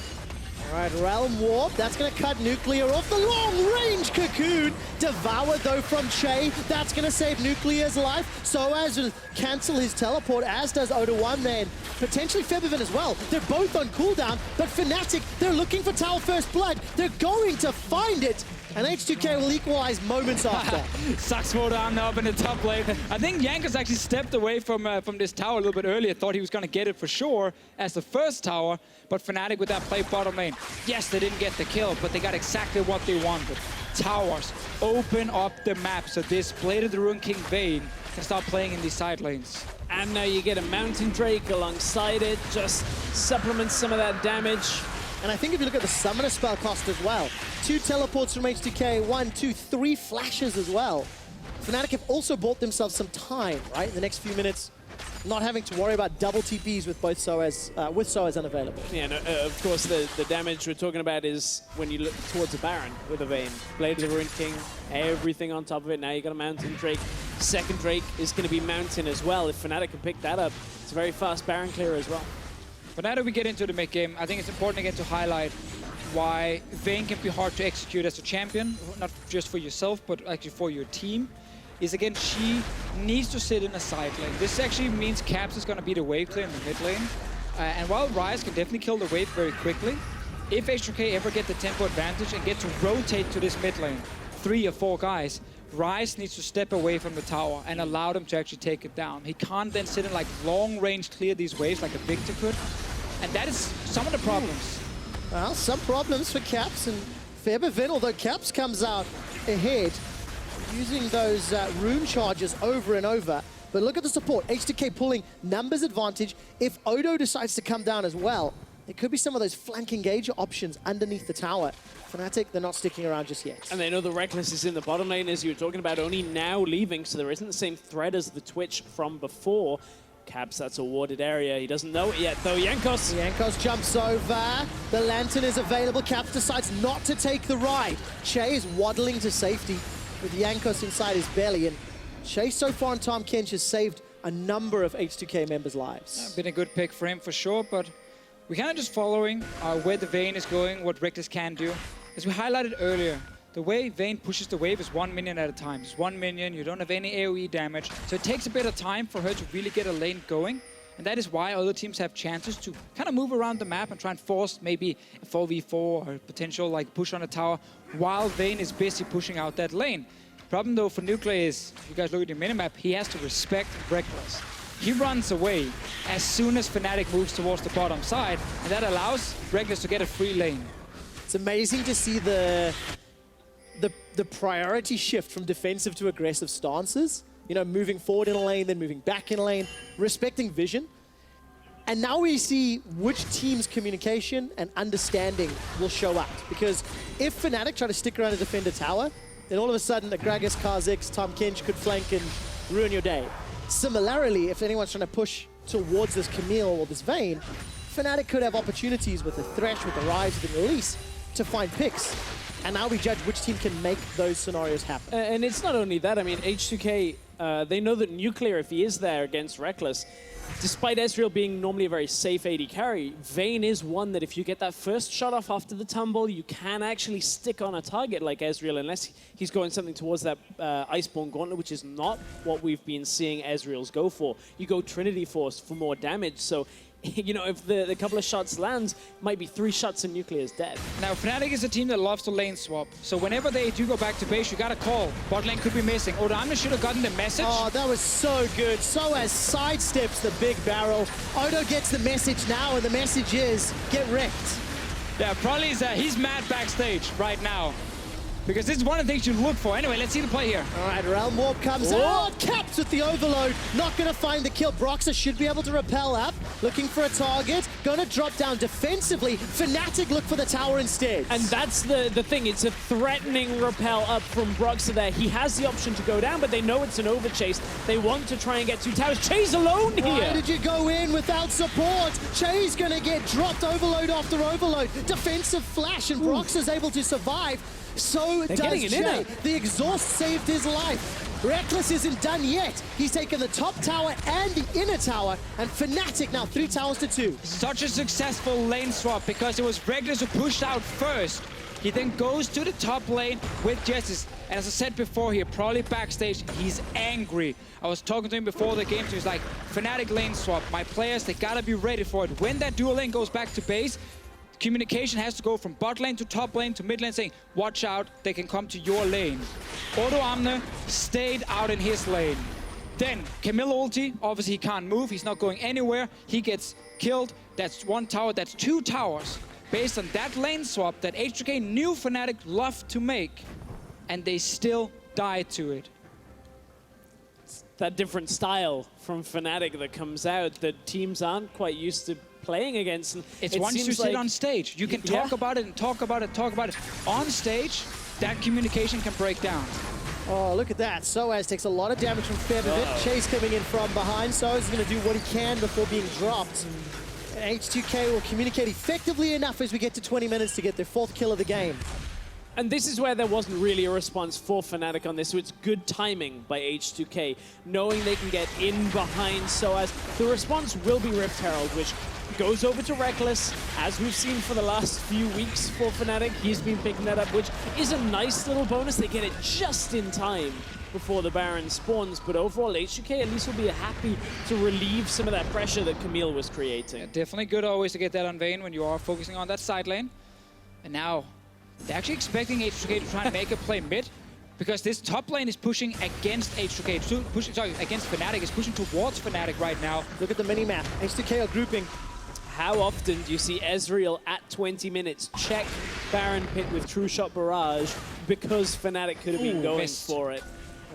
All right, Realm Warp, that's going to cut Nuclear off. The long-range Cocoon, devoured though from Che. That's going to save Nuclear's life. Soaz will cancel his teleport, as does Odo One, and potentially Febiven as well. They're both on cooldown, but Fnatic, they're looking for Tower First Blood. They're going to find it, and H2K will equalize moments after. Sucks for down up in the top lane. I think Jankos actually stepped away from this tower a little bit earlier. Thought he was going to get it for sure as the first tower, but Fnatic with that play bottom lane. Yes, they didn't get the kill, but they got exactly what they wanted. Towers, open up the map so this Blade of the Ruined King Vayne can start playing in these side lanes. And now you get a Mountain Drake alongside it, just supplements some of that damage. And I think if you look at the Summoner spell cost as well, 2 teleports from H2K, 1, 2, 3 flashes as well. Fnatic have also bought themselves some time, right? In the next few minutes, not having to worry about double TPs with both Soaz unavailable. Yeah, no, of course, the damage we're talking about is when you look towards a Baron with a Vayne. Blade of the Ruined King, everything on top of it. Now you got a Mountain Drake. Second Drake is going to be Mountain as well. If Fnatic can pick that up, it's a very fast Baron clear as well. But now that we get into the mid-game, I think it's important again to highlight why Vayne can be hard to execute as a champion, not just for yourself, but actually for your team, is again, she needs to sit in a side lane. This actually means Caps is going to be the wave clear in the mid lane. And while Ryze can definitely kill the wave very quickly, if H2K ever get the tempo advantage and get to rotate to this mid lane, 3 or 4 guys, Ryze needs to step away from the tower and allow them to actually take it down. He can't then sit in like long range clear these waves like a Victor could. And that is some of the problems. Well, some problems for Caps and Febiven, although Caps comes out ahead using those rune charges over and over. But look at the support. H2K pulling numbers advantage. If Odo decides to come down as well, it could be some of those flank engager options underneath the tower. Fnatic, they're not sticking around just yet. And they know the Reckless is in the bottom lane, as you were talking about, only now leaving, so there isn't the same threat as the Twitch from before. Caps, that's a warded area. He doesn't know it yet, though. Jankos jumps over. The Lantern is available. Caps decides not to take the ride. Che is waddling to safety with Jankos inside his belly. And Che, so far on Tahm Kench, has saved a number of H2K members' lives. Been a good pick for him for sure, but we're kind of just following where the Vayne is going, what Reckless can do. As we highlighted earlier, the way Vayne pushes the wave is 1 minion at a time. It's 1 minion, you don't have any AoE damage, so it takes a bit of time for her to really get a lane going. And that is why other teams have chances to kind of move around the map and try and force maybe a 4v4 or a potential like push on a tower while Vayne is busy pushing out that lane. Problem though for Nuclear is, if you guys look at the minimap, he has to respect Reckless. He runs away as soon as Fnatic moves towards the bottom side, and that allows Reckless to get a free lane. It's amazing to see the priority shift from defensive to aggressive stances. You know, moving forward in a lane, then moving back in a lane, respecting vision. And now we see which team's communication and understanding will show up. Because if Fnatic try to stick around and defend a tower, then all of a sudden, Agragas, Kha'Zix, Tahm Kench could flank and ruin your day. Similarly, if anyone's trying to push towards this Camille or this Vayne, Fnatic could have opportunities with the Thresh, with the Rise, with the Release to find picks. And now we judge which team can make those scenarios happen. And it's not only that, I mean, H2K, they know that Nuclear, if he is there against Reckless, despite Ezreal being normally a very safe AD carry, Vayne is one that if you get that first shot off after the tumble, you can actually stick on a target like Ezreal, unless he's going something towards that Iceborne Gauntlet, which is not what we've been seeing Ezreal's go for. You go Trinity Force for more damage, so you know, if the couple of shots lands, might be 3 shots and Nuclear's dead. Now, Fnatic is a team that loves to lane swap. So whenever they do go back to base, you got to call. Bot lane could be missing. Odoamne should have gotten the message. Oh, that was so good. Soaz sidesteps the big barrel. Odo gets the message now, and the message is, get wrecked. Yeah, probably he's mad backstage right now. Because this is one of the things you look for. Anyway, let's see the play here. All right, Realm Warp comes out. Caps with the overload. Not going to find the kill. Broxah should be able to rappel up. Looking for a target. Going to drop down defensively. Fnatic look for the tower instead. And that's the thing. It's a threatening rappel up from Broxah there. He has the option to go down, but they know it's an overchase. They want to try and get 2 towers. Che's alone here. Why did you go in without support? Che's going to get dropped overload after overload. Defensive flash, and Broxah's able to survive. So They're does getting it in Che. there. The exhaust saved his life. Reckless isn't done yet. He's taken the top tower and the inner tower, and Fnatic now 3 towers to 2. Such a successful lane swap because it was Reckless who pushed out first. He then goes to the top lane with Justice. And as I said before here, probably backstage, he's angry. I was talking to him before the game, so he's like, Fnatic lane swap. My players, they gotta be ready for it. When that dual lane goes back to base, communication has to go from bot lane to top lane to mid lane saying, watch out, they can come to your lane. Odoamne stayed out in his lane. Then Camille ulti, obviously he can't move, he's not going anywhere. He gets killed, that's 1 tower, that's 2 towers. Based on that lane swap that H2K knew Fnatic loved to make, and they still died to it. It's that different style from Fnatic that comes out that teams aren't quite used to playing against. And it's once you sit on stage, you can talk about it and talk about it, talk about it. On stage, that communication can break down. Oh, look at that. Soaz takes a lot of damage from Feathervit. Chase coming in from behind. Soaz is going to do what he can before being dropped. And H2K will communicate effectively enough as we get to 20 minutes to get their 4th kill of the game. And this is where there wasn't really a response for Fnatic on this, so it's good timing by H2K, knowing they can get in behind Soaz. The response will be Rift Herald, which goes over to Reckless, as we've seen for the last few weeks for Fnatic. He's been picking that up, which is a nice little bonus. They get it just in time before the Baron spawns, but overall, H2K at least will be happy to relieve some of that pressure that Camille was creating. Yeah, definitely good always to get that on Vayne when you are focusing on that side lane. And now, they're actually expecting H2K to try and make a play mid, because this top lane is pushing against H2K. Against Fnatic. Is pushing towards Fnatic right now. Look at the mini-map. H2K are grouping. How often do you see Ezreal at 20 minutes check Baron pit with True Shot Barrage because Fnatic could have been going for it?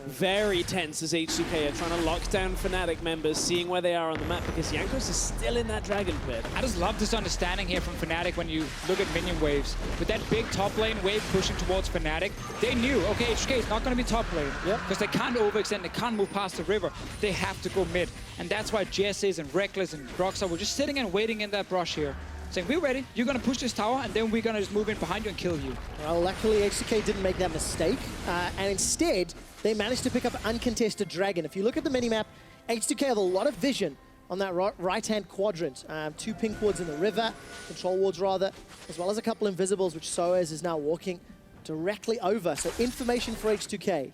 Very tense as H2K are trying to lock down Fnatic members, seeing where they are on the map, because Jankos is still in that Dragon Pit. I just love this understanding here from Fnatic when you look at minion waves. With that big top lane wave pushing towards Fnatic, they knew, okay, H2K is not going to be top lane, because they can't overextend, they can't move past the river. They have to go mid. And that's why Jesses and Reckless and Broxah were just sitting and waiting in that brush here, saying, we're ready, you're going to push this tower, and then we're going to just move in behind you and kill you. Well, luckily H2K didn't make that mistake, and instead, they managed to pick up an uncontested dragon. If you look at the minimap, H2K have a lot of vision on that right-hand quadrant. 2 pink wards in the river, control wards rather, as well as a couple invisibles, which Soaz is now walking directly over. So information for H2K.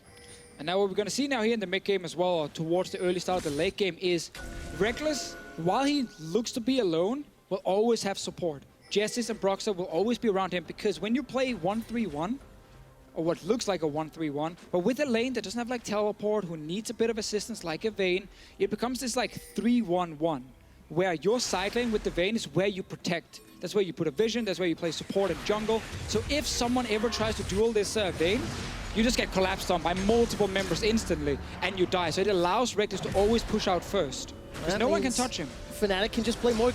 And now what we're going to see now here in the mid game as well, or towards the early start of the late game, is Reckless, while he looks to be alone, will always have support. Jesses and Broxah will always be around him, because when you play 1-3-1, or what looks like a 1-3-1, but with a lane that doesn't have like teleport, who needs a bit of assistance like a Vayne, it becomes this like 3-1-1, where your side lane with the Vayne is where you protect. That's where you put a vision, that's where you play support and jungle. So if someone ever tries to duel this Vayne, you just get collapsed on by multiple members instantly, and you die. So it allows Reckless to always push out first, because no one can touch him. Fnatic can just play more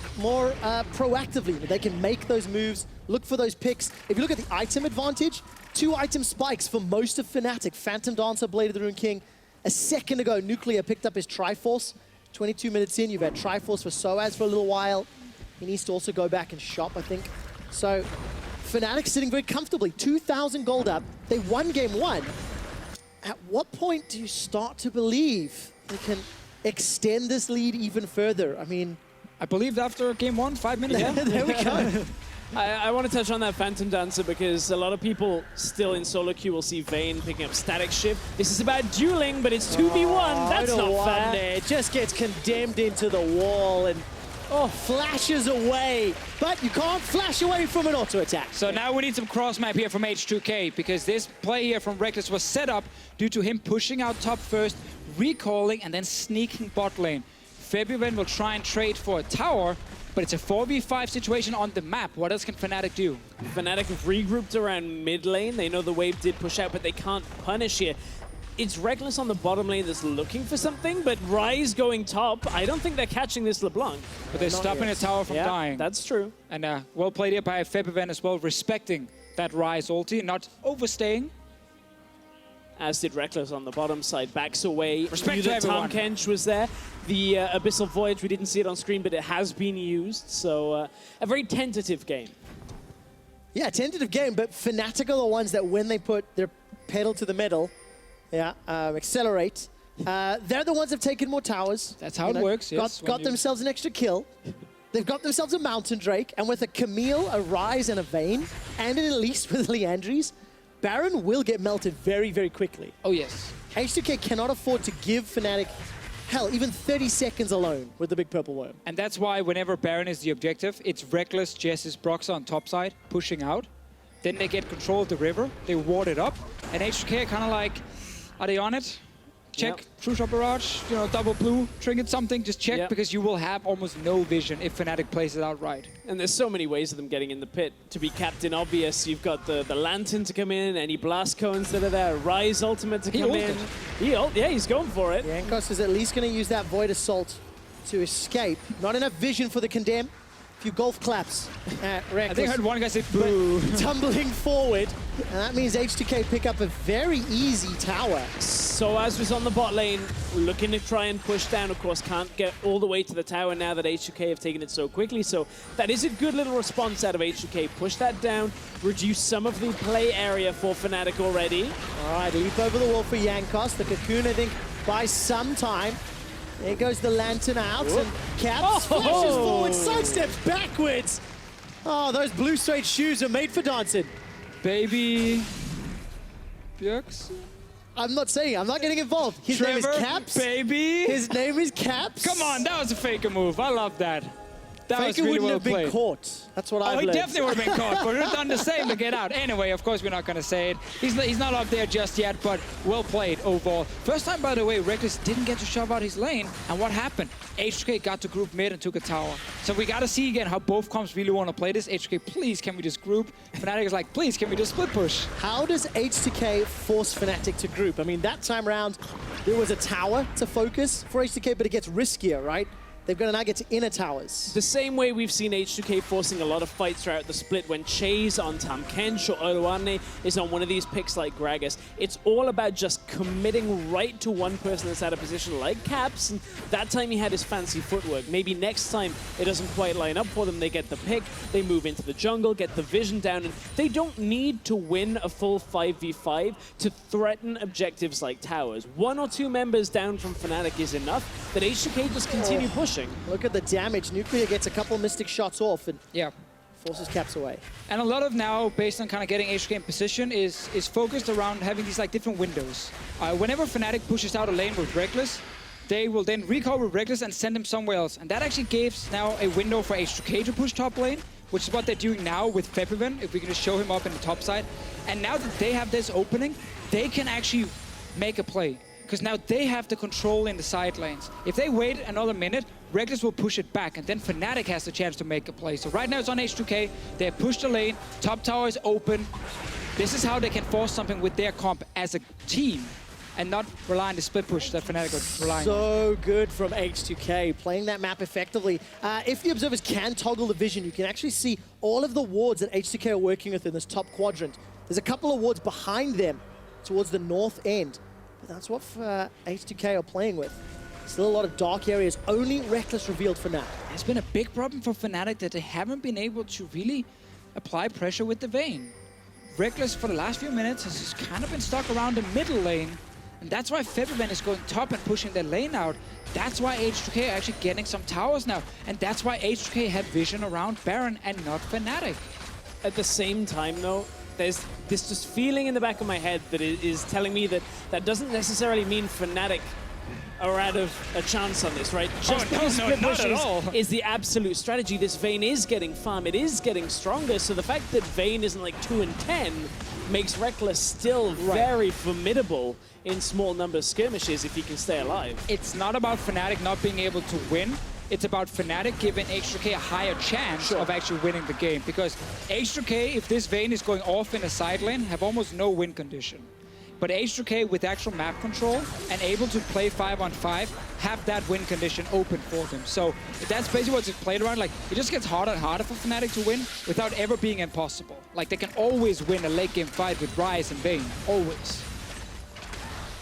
proactively. They can make those moves, look for those picks. If you look at the item advantage, 2 item spikes for most of Fnatic. Phantom Dancer, Blade of the Rune King. A second ago, Nuclear picked up his Triforce. 22 minutes in, you've had Triforce for Soaz for a little while. He needs to also go back and shop, I think. So Fnatic sitting very comfortably, 2,000 gold up. They won game 1. At what point do you start to believe they can extend this lead even further? I mean... I believed after game 1, 5 minutes. Yeah, there we go. I want to touch on that Phantom Dancer because a lot of people still in solo queue will see Vayne picking up Static Shift. This is about dueling, but it's 2v1. That's not fair. It just gets condemned into the wall and flashes away. But you can't flash away from an auto attack. So now we need some cross map here from H2K because this play here from Reckless was set up due to him pushing out top first, recalling, and then sneaking bot lane. February will try and trade for a tower, but it's a 4v5 situation on the map. What else can Fnatic do? Fnatic have regrouped around mid lane. They know the wave did push out, but they can't punish here. It's Reckless on the bottom lane that's looking for something, but Ryze going top, I don't think they're catching this LeBlanc. But they're stopping the tower from dying. That's true. And well played here by February as well, respecting that Ryze ulti, not overstaying. As did Reckless on the bottom side. Backs away. Respect to everyone. Tom Kench was there. The Abyssal Voyage, we didn't see it on screen, but it has been used. So a very tentative game. Yeah, tentative game, but Fnatic are the ones that when they put their pedal to the metal, accelerate, they're the ones that have taken more towers. That's how it works, yes. Got themselves an extra kill. They've got themselves a Mountain Drake, and with a Camille, a Ryze, and a Vayne, and an Elise with Leandries, Baron will get melted very, very quickly. Oh, yes. H2K cannot afford to give Fnatic, hell, even 30 seconds alone with the big purple worm. And that's why whenever Baron is the objective, it's Reckless, Jessis, Broxah on top side, pushing out. Then they get control of the river, they ward it up, and H2K kind of like, are they on it? Check, True Shot Barrage, double blue, trinket something, just check, because you will have almost no vision if Fnatic plays it out right. And there's so many ways of them getting in the pit. To be Captain Obvious, you've got the Lantern to come in, any blast cones that are there, Ryze ultimate to come in. He's going for it. Jankos is at least going to use that Void Assault to escape. Not enough vision for the Condemn. A few golf claps at Reckless. I think I heard one guy say boo. Tumbling forward, and that means H2K pick up a very easy tower. So as was on the bot lane, looking to try and push down, of course, can't get all the way to the tower now that H2K have taken it so quickly. So that is a good little response out of H2K. Push that down, reduce some of the play area for Fnatic already. All right, leap over the wall for Jankos. The Cocoon, I think, buys some time. There goes the Lantern out, and Caps flashes forward, sidesteps backwards. Oh, those blue suede shoes are made for dancing. Baby Bjergs? I'm not saying, I'm not getting involved. His name is Caps. Baby. His name is Caps. Come on, that was a Faker move. I love that. That was really well played. Wouldn't have been caught. That's what I've learned. He definitely would have been caught, but would have done the same to get out. Anyway, of course, we're not going to say it. He's not up there just yet, but well played overall. First time, by the way, Reckless didn't get to shove out his lane. And what happened? H2K got to group mid and took a tower. So we got to see again how both comps really want to play this. H2K, please, can we just group? Fnatic is like, please, can we just split push? How does H2K force Fnatic to group? I mean, that time round, there was a tower to focus for H2K, but it gets riskier, right? They've got to now get to inner towers. The same way we've seen H2K forcing a lot of fights throughout the split when Chase on Tam Kench or Oloane is on one of these picks like Gragas. It's all about just committing right to one person that's out of position like Caps, and that time he had his fancy footwork. Maybe next time it doesn't quite line up for them, they get the pick, they move into the jungle, get the vision down, and they don't need to win a full 5v5 to threaten objectives like towers. 1 or 2 members down from Fnatic is enough, that H2K just continue pushing. Look at the damage. Nuclear gets a couple Mystic shots off and forces Caps away. And a lot of now, based on kind of getting H2K in position, is focused around having these like different windows. Whenever Fnatic pushes out a lane with Reckless, they will then recall with Reckless and send him somewhere else. And that actually gives now a window for H2K to push top lane, which is what they're doing now with February, if we can just show him up in the top side. And now that they have this opening, they can actually make a play. Because now they have the control in the side lanes. If they wait another minute, Reckless will push it back, and then Fnatic has the chance to make a play. So right now it's on H2K. They have pushed the lane. Top tower is open. This is how they can force something with their comp as a team and not rely on the split push that Fnatic are relying on. So good from H2K, playing that map effectively. If the observers can toggle the vision, you can actually see all of the wards that H2K are working with in this top quadrant. There's a couple of wards behind them towards the north end. But that's what H2K are playing with. Still a lot of dark areas, only Reckless revealed for now. It's been a big problem for Fnatic that they haven't been able to really apply pressure with the Vayne. Reckless for the last few minutes has just kind of been stuck around the middle lane, and that's why FEBVN is going top and pushing their lane out. That's why H2K are actually getting some towers now, and that's why H2K had vision around Baron and not Fnatic. At the same time, though, there's this just feeling in the back of my head that is telling me that that doesn't necessarily mean Fnatic are out of a chance on this, right? Just because split push is the absolute strategy. This Vayne is getting farm, it is getting stronger, so the fact that Vayne isn't like 2 and 10 makes Reckless still very formidable in small number skirmishes if he can stay alive. It's not about Fnatic not being able to win. It's about Fnatic giving H2K a higher chance of actually winning the game. Because H2K, if this Vayne is going off in a side lane, have almost no win condition. But H2K with actual map control and able to play 5-on-5 have that win condition open for them. So that's basically what's played around. Like, it just gets harder and harder for Fnatic to win without ever being impossible. Like, they can always win a late game fight with Ryze and Vayne, always.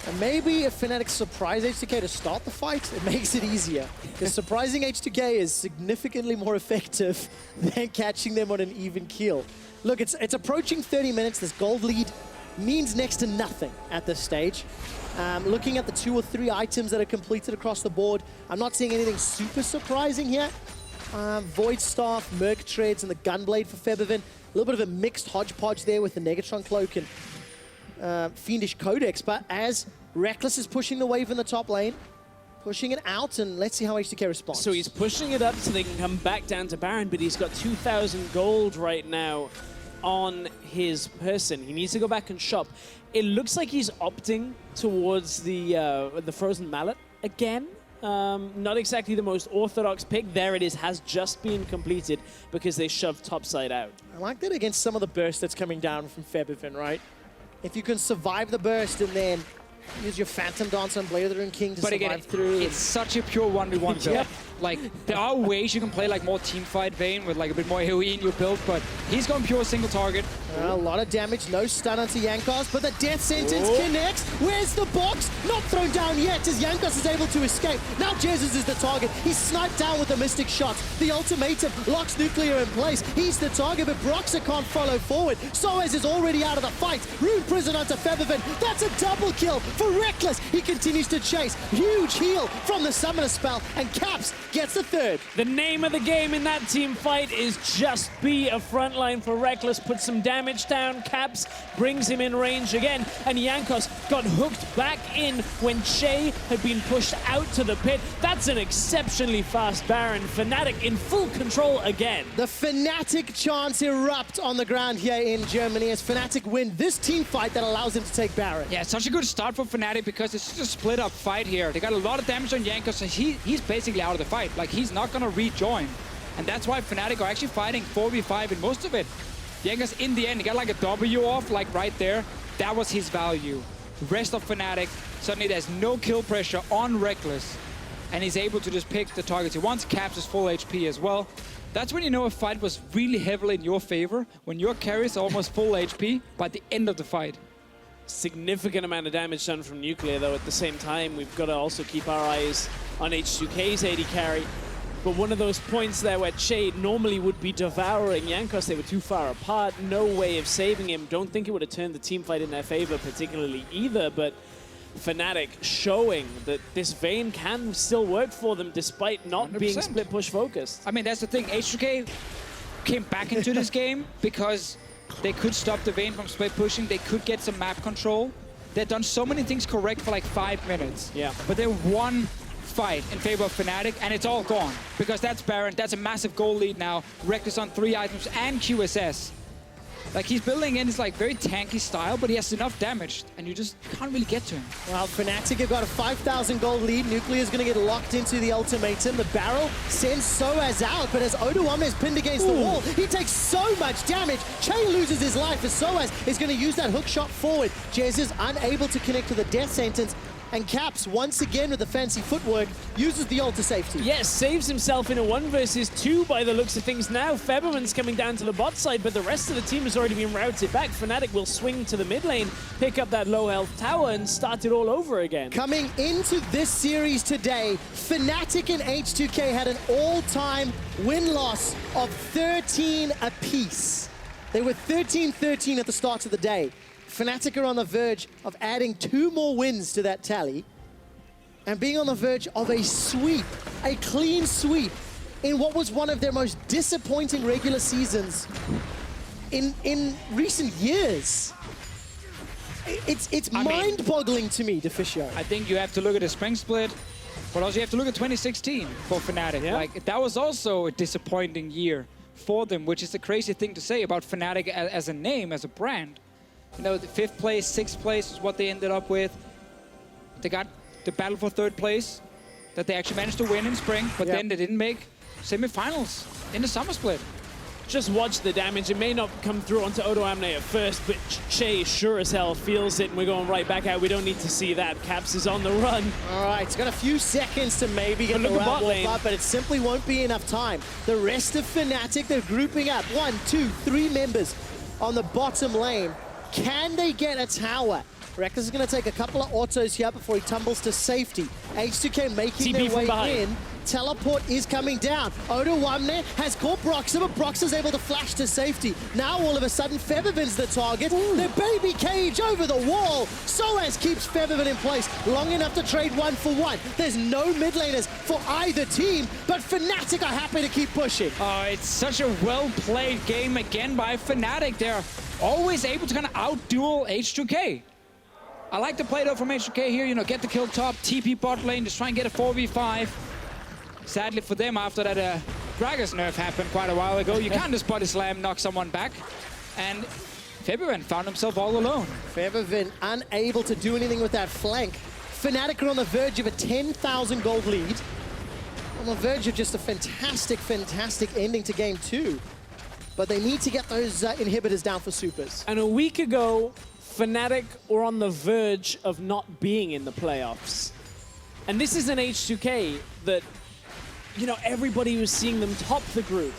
And maybe if Fnatic surprise H2K to start the fight, it makes it easier. Because surprising H2K is significantly more effective than catching them on an even keel. Look, it's approaching 30 minutes. This gold lead means next to nothing at this stage. Looking at the 2 or 3 items that are completed across the board, I'm not seeing anything super surprising here. Void Staff, Merc Treads, and the Gunblade for FEBVN. A little bit of a mixed hodgepodge there with the Negatron Cloak and Fiendish Codex, but as Reckless is pushing the wave in the top lane, pushing it out, and let's see how H2K responds. So he's pushing it up so they can come back down to Baron, but he's got 2,000 gold right now on his person. He needs to go back and shop. It looks like he's opting towards the Frozen Mallet again. Not exactly the most orthodox pick. There it is, has just been completed because they shoved topside out. I like that against some of the burst that's coming down from FEBVN, right? If you can survive the burst and then use your Phantom Dancer and Blade of the Rune King to survive through. It's such a pure 1v1 build. Yep. Like, there are ways you can play like more teamfight Vayne with like a bit more AoE in your build, but he's going pure single target. A lot of damage, no stun onto Jankos, but the Death Sentence connects. Where's the box? Not thrown down yet as Jankos is able to escape. Now Jesus is the target. He's sniped down with the Mystic Shots. The ultimatum locks Nuclear in place. He's the target, but Broxah can't follow forward. Soaz is already out of the fight. Rune Prison onto FEBVN. That's a double kill for Reckless. He continues to chase. Huge heal from the Summoner spell, and Caps gets the third. The name of the game in that team fight is just be a frontline for Reckless. Put some damage down. Caps brings him in range again, and Jankos got hooked back in when Che had been pushed out to the pit. That's an exceptionally fast Baron. Fnatic in full control again. The Fnatic chants erupt on the ground here in Germany as Fnatic win this team fight that allows them to take Baron. Yeah, it's such a good start for Fnatic because it's just a split up fight here. They got a lot of damage on Jankos, so he's basically out of the fight. Like, he's not gonna rejoin. And that's why Fnatic are actually fighting 4v5 in most of it. Jankos, in the end, he got like a W off, like right there. That was his value. The rest of Fnatic, suddenly there's no kill pressure on Reckless, and he's able to just pick the targets he wants. Caps is full HP as well. That's when you know a fight was really heavily in your favor, when your carries are almost full HP by the end of the fight. Significant amount of damage done from Nuclear, though. At the same time, we've got to also keep our eyes on H2K's AD carry. But one of those points there where Che normally would be devouring Jankos, they were too far apart, no way of saving him. Don't think it would have turned the team fight in their favor particularly either, but Fnatic showing that this Vayne can still work for them despite not 100%. being split push focused. I mean, that's the thing. H2K came back into this game because they could stop the Vayne from split pushing. They could get some map control. They've done so many things correct for like 5 minutes. Yeah. But they won fight in favor of Fnatic, and it's all gone because that's Baron. That's a massive goal lead now. Reckless on 3 items and QSS. Like, he's building in his like very tanky style, but he has enough damage, and you just can't really get to him. Well, Fnatic have got a 5,000 gold lead. Nuclear is going to get locked into the ultimatum. The barrel sends Soaz out, but as Odoame is pinned against the wall, he takes so much damage. Che loses his life as Soaz is going to use that hook shot forward. Jez is unable to connect to the Death Sentence, And Caps, once again with the fancy footwork, uses the ult to safety. Yes, saves himself in a 1 versus 2 by the looks of things now. Feberman's coming down to the bot side, but the rest of the team has already been routed back. Fnatic will swing to the mid lane, pick up that low health tower, and start it all over again. Coming into this series today, Fnatic and H2K had an all-time win-loss of 13 apiece. They were 13-13 at the start of the day. Fnatic are on the verge of adding 2 more wins to that tally and being on the verge of a sweep, a clean sweep in what was one of their most disappointing regular seasons in recent years. It's mind-boggling to me, Deficio. I think you have to look at the spring split, but also you have to look at 2016 for Fnatic. Yeah. Like, that was also a disappointing year for them, which is a crazy thing to say about Fnatic as a name, as a brand. You know, the 5th place, 6th place is what they ended up with. They got the battle for 3rd place that they actually managed to win in spring, but then they didn't make semifinals in the summer split. Just watch the damage. It may not come through onto Odo Amne at first, but Che sure as hell feels it, and we're going right back out. We don't need to see that. Caps is on the run. All right, it's got a few seconds to maybe get the look at round bot lane. up, but it simply won't be enough time. The rest of Fnatic, they're grouping up. 1, 2, 3 members on the bottom lane. Can they get a tower? Reckless is going to take a couple of autos here before he tumbles to safety. H2K making TP their way from behind. in. Teleport is coming down. Odo Wamne has caught Broxer, but Broxer's able to flash to safety. Now all of a sudden, Feathervin's the target. The baby cage over the wall. Soaz keeps Feathervin in place long enough to trade 1 for 1. There's no mid laners for either team, but Fnatic are happy to keep pushing. It's such a well-played game again by Fnatic. They're always able to kind of out-duel H2K. I like the play though from H2K here, you know, get the kill top, TP bot lane, just try and get a 4v5. Sadly for them, after that Gragas nerf happened quite a while ago, you can't just body slam, knock someone back. And Febervin found himself all alone. Feathervin unable to do anything with that flank. Fnatic are on the verge of a 10,000 gold lead. On the verge of just a fantastic, fantastic ending to game 2. But they need to get those inhibitors down for supers. And a week ago, Fnatic were on the verge of not being in the playoffs. And this is an H2K that, you know, everybody was seeing them top the group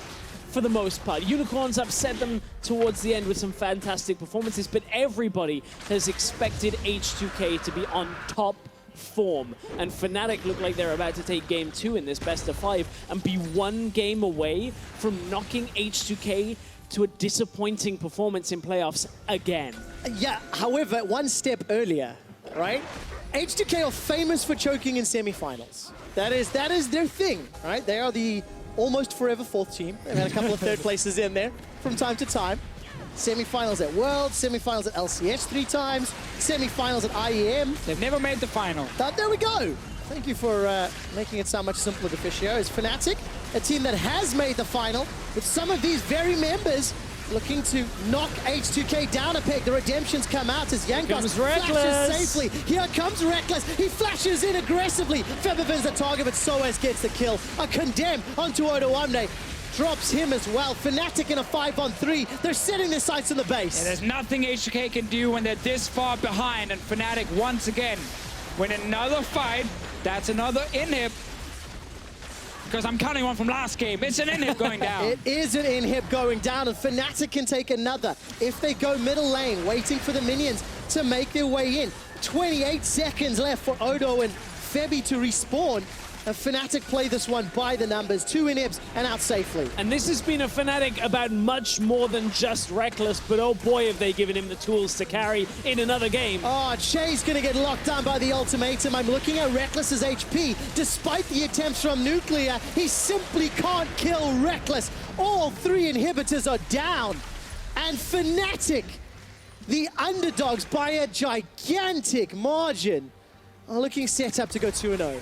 for the most part. Unicorns upset them towards the end with some fantastic performances, but everybody has expected H2K to be on top form. And Fnatic look like they're about to take game 2 in this best of 5 and be 1 game away from knocking H2K to a disappointing performance in playoffs again. Yeah, however, 1 step earlier, right? H2K are famous for choking in semifinals. That is their thing, right? They are the almost forever 4th team. They've had a couple of 3rd places in there from time to time. Semifinals at Worlds, semifinals at LCS 3 times, semifinals at IEM. They've never made the final. There we go. Thank you for making it sound much simpler, Deficio. It's Fnatic, a team that has made the final, with some of these very members looking to knock H2K down a peg. The redemptions come out as Jankos flashes safely. Here comes Reckless. He flashes in aggressively. Feathervin's the target, but Soaz gets the kill. A condemn onto Odo Amne. Drops him as well. Fnatic in a 5-on-3. They're setting their sights on the base. Yeah, there's nothing H2K can do when they're this far behind, and Fnatic once again win another fight. That's another inhib. Because I'm counting one from last game. It's an inhib going down. It is an inhib going down, and Fnatic can take another if they go middle lane, waiting for the minions to make their way in. 28 seconds left for Odo and Febby to respawn. And Fnatic play this one by the numbers. 2 inhibs and out safely. And this has been a Fnatic about much more than just Reckless, but oh boy have they given him the tools to carry in another game. Oh, Che's gonna get locked down by the ultimatum. I'm looking at Reckless's HP. Despite the attempts from Nuclear, he simply can't kill Reckless. All 3 inhibitors are down. And Fnatic, the underdogs by a gigantic margin, are looking set up to go 2-0.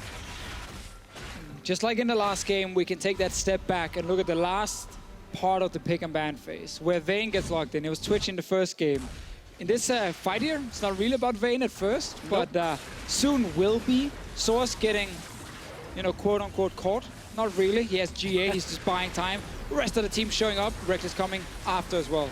Just like in the last game, we can take that step back and look at the last part of the pick and ban phase, where Vayne gets locked in. It was Twitch in the first game. In this fight here, it's not really about Vayne at first, but soon will be. Source getting, you know, quote-unquote caught. Not really. He has GA, he's just buying time. The rest of the team showing up. Reckless coming after as well.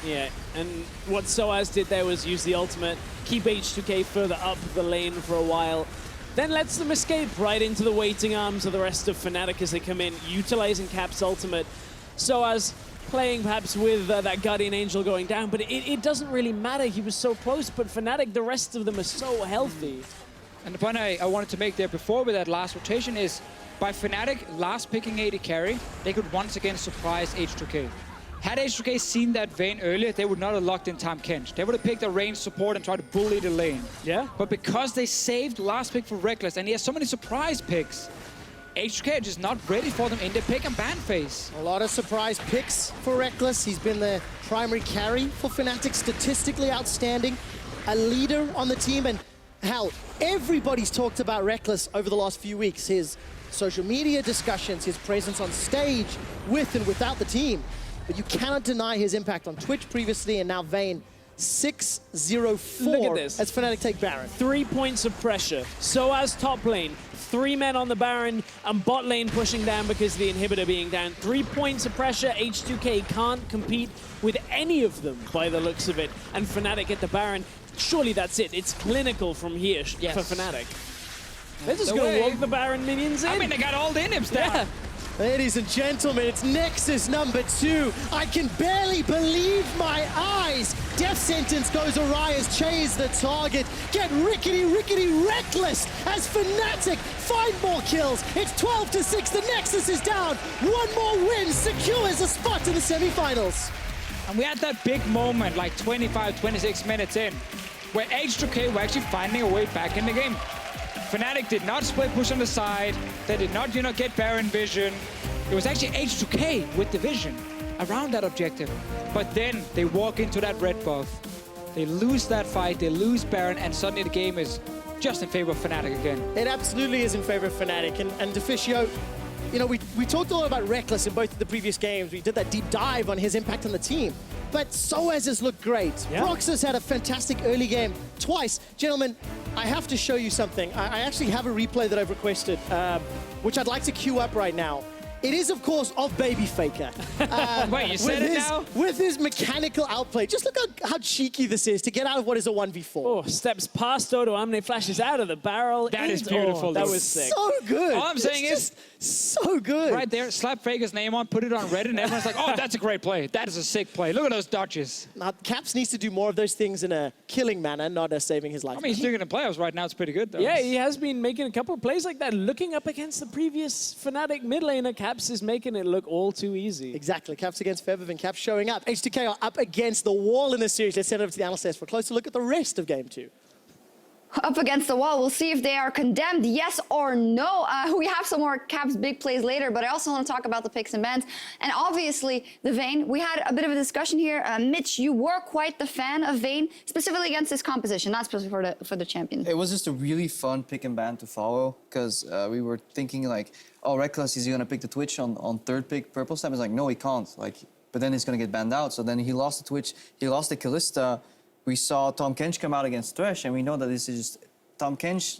Yeah, and what Soaz did there was use the ultimate, keep H2K further up the lane for a while, then lets them escape right into the waiting arms of the rest of Fnatic as they come in, utilizing Cap's ultimate. Soaz playing perhaps with that Guardian Angel going down, but it doesn't really matter. He was so close, but Fnatic, the rest of them are so healthy. And the point I wanted to make there before with that last rotation is, by Fnatic last picking AD carry, they could once again surprise H2K. Had H2K seen that Vayne earlier, they would not have locked in Tahm Kench. They would have picked a range support and tried to bully the lane. Yeah. But because they saved last pick for Reckless, and he has so many surprise picks, H2K are just not ready for them in the pick and ban phase. A lot of surprise picks for Reckless. He's been the primary carry for Fnatic, statistically outstanding, a leader on the team, and hell, everybody's talked about Reckless over the last few weeks. His social media discussions, his presence on stage with and without the team. But you cannot deny his impact on Twitch previously, and now Vayne 6-0-4 Look at this. as Fnatic take Baron. 3 points of pressure. Soaz top lane, 3 men on the Baron, and bot lane pushing down because of the inhibitor being down. 3 points of pressure. H2K can't compete with any of them by the looks of it. And Fnatic at the Baron, surely that's it. It's clinical from here for Fnatic. They're just going to walk the Baron minions in. I mean, they got all the inhibs down. Yeah. Ladies and gentlemen, it's Nexus number 2. I can barely believe my eyes. Death sentence goes awry as Che is the target. Get rickety reckless as Fnatic find more kills. It's 12-6. The Nexus is down. One more win secures a spot in the semifinals. And we had that big moment, like 25, 26 minutes in, where H2K were actually finding a way back in the game. Fnatic did not split push on the side. They did not, get Baron vision. It was actually H2K with the vision around that objective. But then they walk into that red buff. They lose that fight, they lose Baron, and suddenly the game is just in favor of Fnatic again. It absolutely is in favor of Fnatic. And Deficio, we talked a lot about Reckless in both of the previous games. We did that deep dive on his impact on the team. But Soaz has looked great. Yeah. Proxus had a fantastic early game twice. Gentlemen, I have to show you something. I actually have a replay that I've requested, which I'd like to queue up right now. It is, of course, of Baby Faker. Wait, you said it now? With his mechanical outplay. Just look how cheeky this is to get out of what is a 1v4. Oh, steps past Odo Amne, flashes out of the barrel. That is beautiful. Oh, that was sick. So good. All I'm saying is, so good. right there, slap Faker's name on, put it on Reddit, and everyone's like, oh, that's a great play. That is a sick play. Look at those dodges. Now, Caps needs to do more of those things in a killing manner, not a saving his life. I mean, he's doing it in playoffs right now. It's pretty good, though. Yeah, he has been making a couple of plays like that. Looking up against the previous Fnatic mid laner, Caps is making it look all too easy. Exactly. Caps against Fev and Caps showing up. H2K are up against the wall in this series. Let's head over to the LCS for a closer look at the rest of Game 2. Up against the wall. We'll see if they are condemned, yes or no. We have some more Caps big plays later, but I also want to talk about the picks and bans. And obviously, the Vayne. We had a bit of a discussion here. Mitch, you were quite the fan of Vayne, specifically against this composition, not specifically for the champion. It was just a really fun pick and ban to follow, because we were thinking like, oh, Reckless, is he going to pick the Twitch on third pick Purple Stem? It's like, no, he can't. But then he's going to get banned out. So then he lost the Twitch, he lost the Kalista. We saw Tahm Kench come out against Thresh, and we know that this is just Tahm Kench,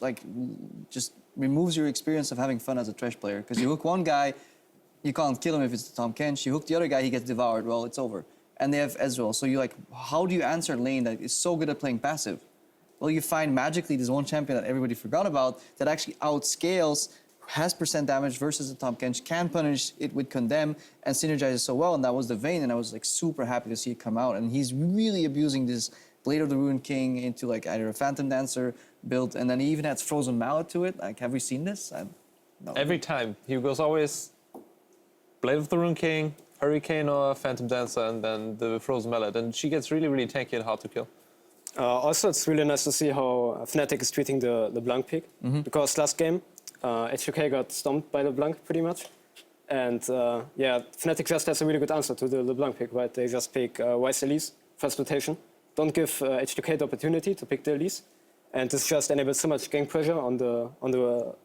just removes your experience of having fun as a Thresh player. Because you hook one guy, you can't kill him if it's Tahm Kench. You hook the other guy, he gets devoured. Well, it's over. And they have Ezreal. So you're like, how do you answer a lane that is so good at playing passive? Well, you find magically this one champion that everybody forgot about that actually outscales, has % damage versus the Tahm Kench, can punish it with Condemn, and synergizes so well. And that was the Vayne, and I was super happy to see it come out. And he's really abusing this Blade of the Ruined King into either a Phantom Dancer build, and then he even adds Frozen Mallet to it. Have we seen this? No. Every time. He goes always Blade of the Ruined King, Hurricane or Phantom Dancer, and then the Frozen Mallet. And she gets really, really tanky and hard to kill. Also, it's really nice to see how Fnatic is treating the Blanc pick. Because last game, H2K got stomped by LeBlanc pretty much. And Fnatic just has a really good answer to the LeBlanc pick, right? They just pick Wise Elise, first rotation. Don't give H2K the opportunity to pick the Elise. And this just enables so much gank pressure on the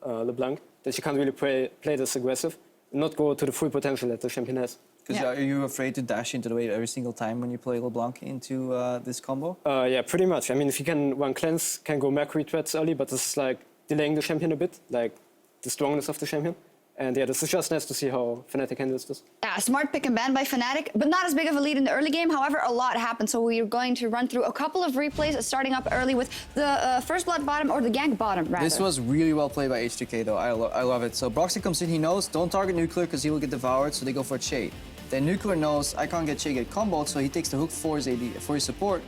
LeBlanc that you can't really play this aggressive and not go to the full potential that the champion has. Because are you afraid to dash into the wave every single time when you play LeBlanc into this combo? Yeah, pretty much. I mean, if you can one cleanse, can go Mercury threats early, but this is like delaying the champion a bit, like the strongness of the champion. And yeah, this is just nice to see how Fnatic handles this. Yeah, smart pick and ban by Fnatic, but not as big of a lead in the early game. However, a lot happened, so we're going to run through a couple of replays, starting up early with the first blood bottom, or the gank bottom, rather. This was really well played by H2K, though. I love it. So Broxy comes in, he knows, don't target Nuclear because he will get devoured, so they go for Che. Then Nuclear knows, I can't get Che get comboed, so he takes the hook for his AD, for his support.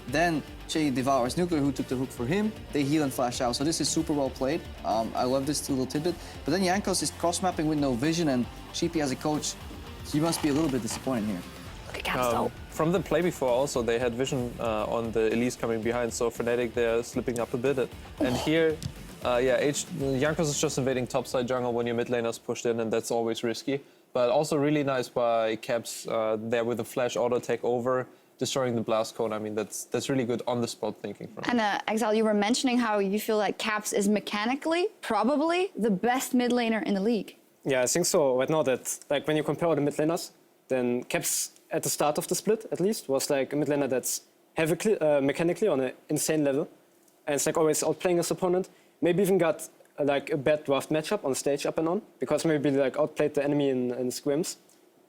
Then Che devours Nuclear, who took the hook for him. They heal and flash out, so this is super well played. I love this little tidbit. But then NALCS is cross-mapping with no vision, and Sheepy as a coach, he must be a little bit disappointed here. Look at Caps, from the play before also, they had vision on the Elise coming behind, so Fnatic, they're slipping up a bit. And here, NALCS is just invading topside jungle when your mid laner's pushed in, and that's always risky. But also really nice by Caps there with the flash auto take over, destroying the blast cone. I mean, that's really good on-the-spot thinking from him. And Exile, you were mentioning how you feel like Caps is mechanically probably the best mid laner in the league. Yeah, I think so. Right now, that like when you compare all the mid laners, then Caps at the start of the split, at least, was like a mid laner that's heavily mechanically on an insane level, and it's like always outplaying his opponent. Maybe even got like a bad draft matchup on stage up and on, because maybe like outplayed the enemy in scrims.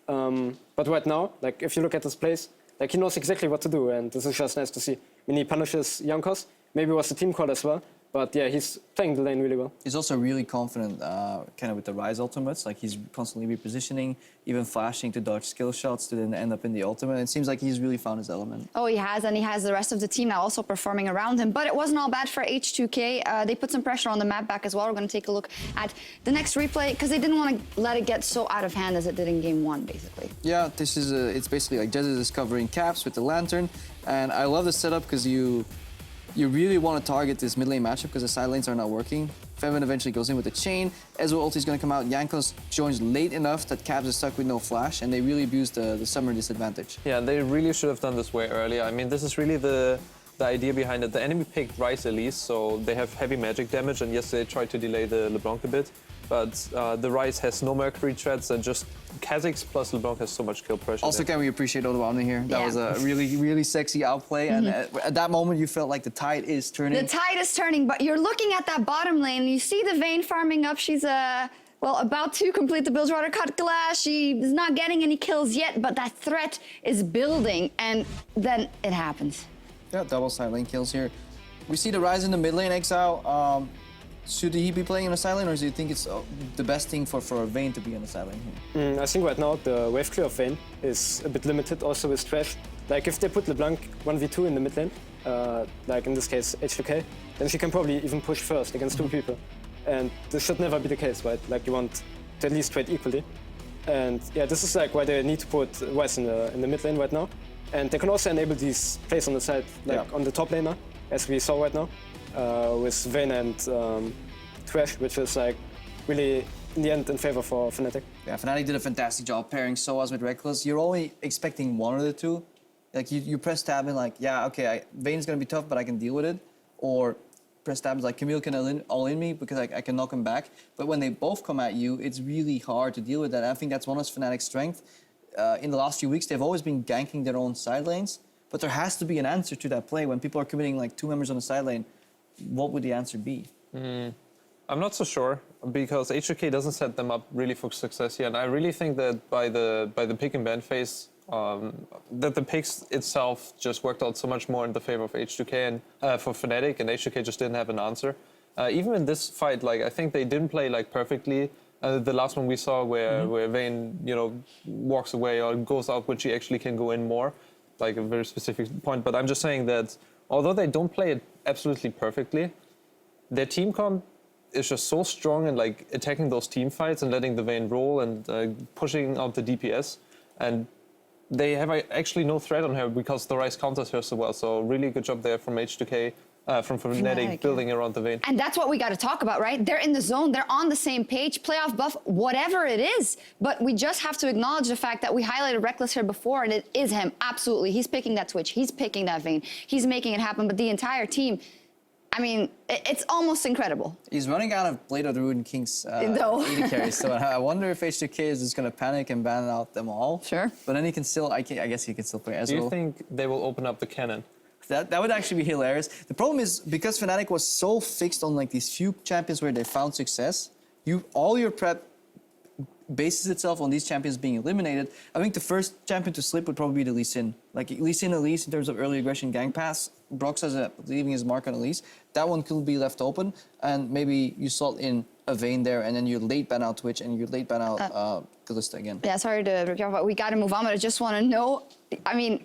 But right now, like if you look at his plays, like he knows exactly what to do, and this is just nice to see. When he punishes NALCS, maybe it was the team call as well, but yeah, he's playing the lane really well. He's also really confident kind of with the Rise ultimates, like he's constantly repositioning, even flashing to dodge skill shots to then end up in the ultimate. It seems like he's really found his element. Oh, he has, and he has the rest of the team now also performing around him. But it wasn't all bad for H2K. They put some pressure on the map back as well. We're going to take a look at the next replay, because they didn't want to let it get so out of hand as it did in game one, basically. Yeah, this is it's basically like Jez is covering Caps with the Lantern, and I love the setup because you really want to target this mid lane matchup because the side lanes are not working. Fevin eventually goes in with the chain. Ezreal ulti is going to come out. NALCS joins late enough that Caps is stuck with no flash, and they really abuse the summer disadvantage. Yeah, they really should have done this way earlier. I mean, this is really the idea behind it. The enemy picked Ryze Elise, so they have heavy magic damage, and yes, they tried to delay the LeBlanc a bit. But the Ryze has no Mercury threats, and just Kha'Zix plus LeBlanc has so much kill pressure. Also, can we appreciate Odoamne here? That was a really, really sexy outplay, and at that moment you felt like the tide is turning. The tide is turning, but you're looking at that bottom lane, and you see the Vayne farming up. She's well, about to complete the Bilgewater Cut Glass. She is not getting any kills yet, but that threat is building, and then it happens. Yeah, double side lane kills here. We see the Rise in the mid lane, Exile. Should he be playing on the side lane, or do you think it's the best thing for Vayne to be on the side lane here? I think right now the wave clear of Vayne is a bit limited also with Trash. Like if they put LeBlanc 1v2 in the mid lane, like in this case H2K, then she can probably even push first against two people. And this should never be the case, right? Like you want to at least trade equally. And yeah, this is like why they need to put Wes in the mid lane right now. And they can also enable these plays on the side, like on the top laner, as we saw right now. With Vayne and Trash, which is like really in the end in favor for Fnatic. Yeah, Fnatic did a fantastic job pairing Soaz with Reckless. You're only expecting one of the two. Like you press tab and like, yeah, okay, Vayne's gonna be tough, but I can deal with it. Or press tab is like, Camille can all in me because I can knock him back. But when they both come at you, it's really hard to deal with that. I think that's one of Fnatic's strengths. In the last few weeks, they've always been ganking their own side lanes, but there has to be an answer to that play. When people are committing like two members on the side lane, what would the answer be? I'm not so sure, because H2K doesn't set them up really for success here, and I really think that by the pick and ban phase, that the picks itself just worked out so much more in the favor of H2K and for Fnatic, and H2K just didn't have an answer. Even in this fight, like I think they didn't play like perfectly. The last one we saw where Vayne, walks away or goes out when she actually can go in more, like a very specific point. But I'm just saying that although they don't play it absolutely perfectly, their team comp is just so strong in like attacking those team fights and letting the Vayne roll and pushing out the DPS. And they have actually no threat on her because the Ryze counters her so well. So really good job there from H2K. From Fnatic building around the Vayne. And that's what we got to talk about, right? They're in the zone, they're on the same page, playoff buff, whatever it is. But we just have to acknowledge the fact that we highlighted Reckless here before, and it is him, absolutely. He's picking that switch, he's picking that Vayne, he's making it happen. But the entire team, I mean, it's almost incredible. He's running out of Blade of the Ruined King's AD carries, so I wonder if H2K is just going to panic and ban out them all. Sure. But then he can still, I guess he can still play Ezreal. Do you think they will open up the cannon? That would actually be hilarious. The problem is, because Fnatic was so fixed on like these few champions where they found success, all your prep bases itself on these champions being eliminated, I think the first champion to slip would probably be the Lee Sin. Like Lee Sin Elise in terms of early aggression gang pass, Brox has leaving his mark on Elise. That one could be left open, and maybe you slot in a Vayne there, and then you late ban out Twitch, and you late ban out Kalista again. Yeah, sorry to break you off, but we got to move on. But I just want to know, I mean,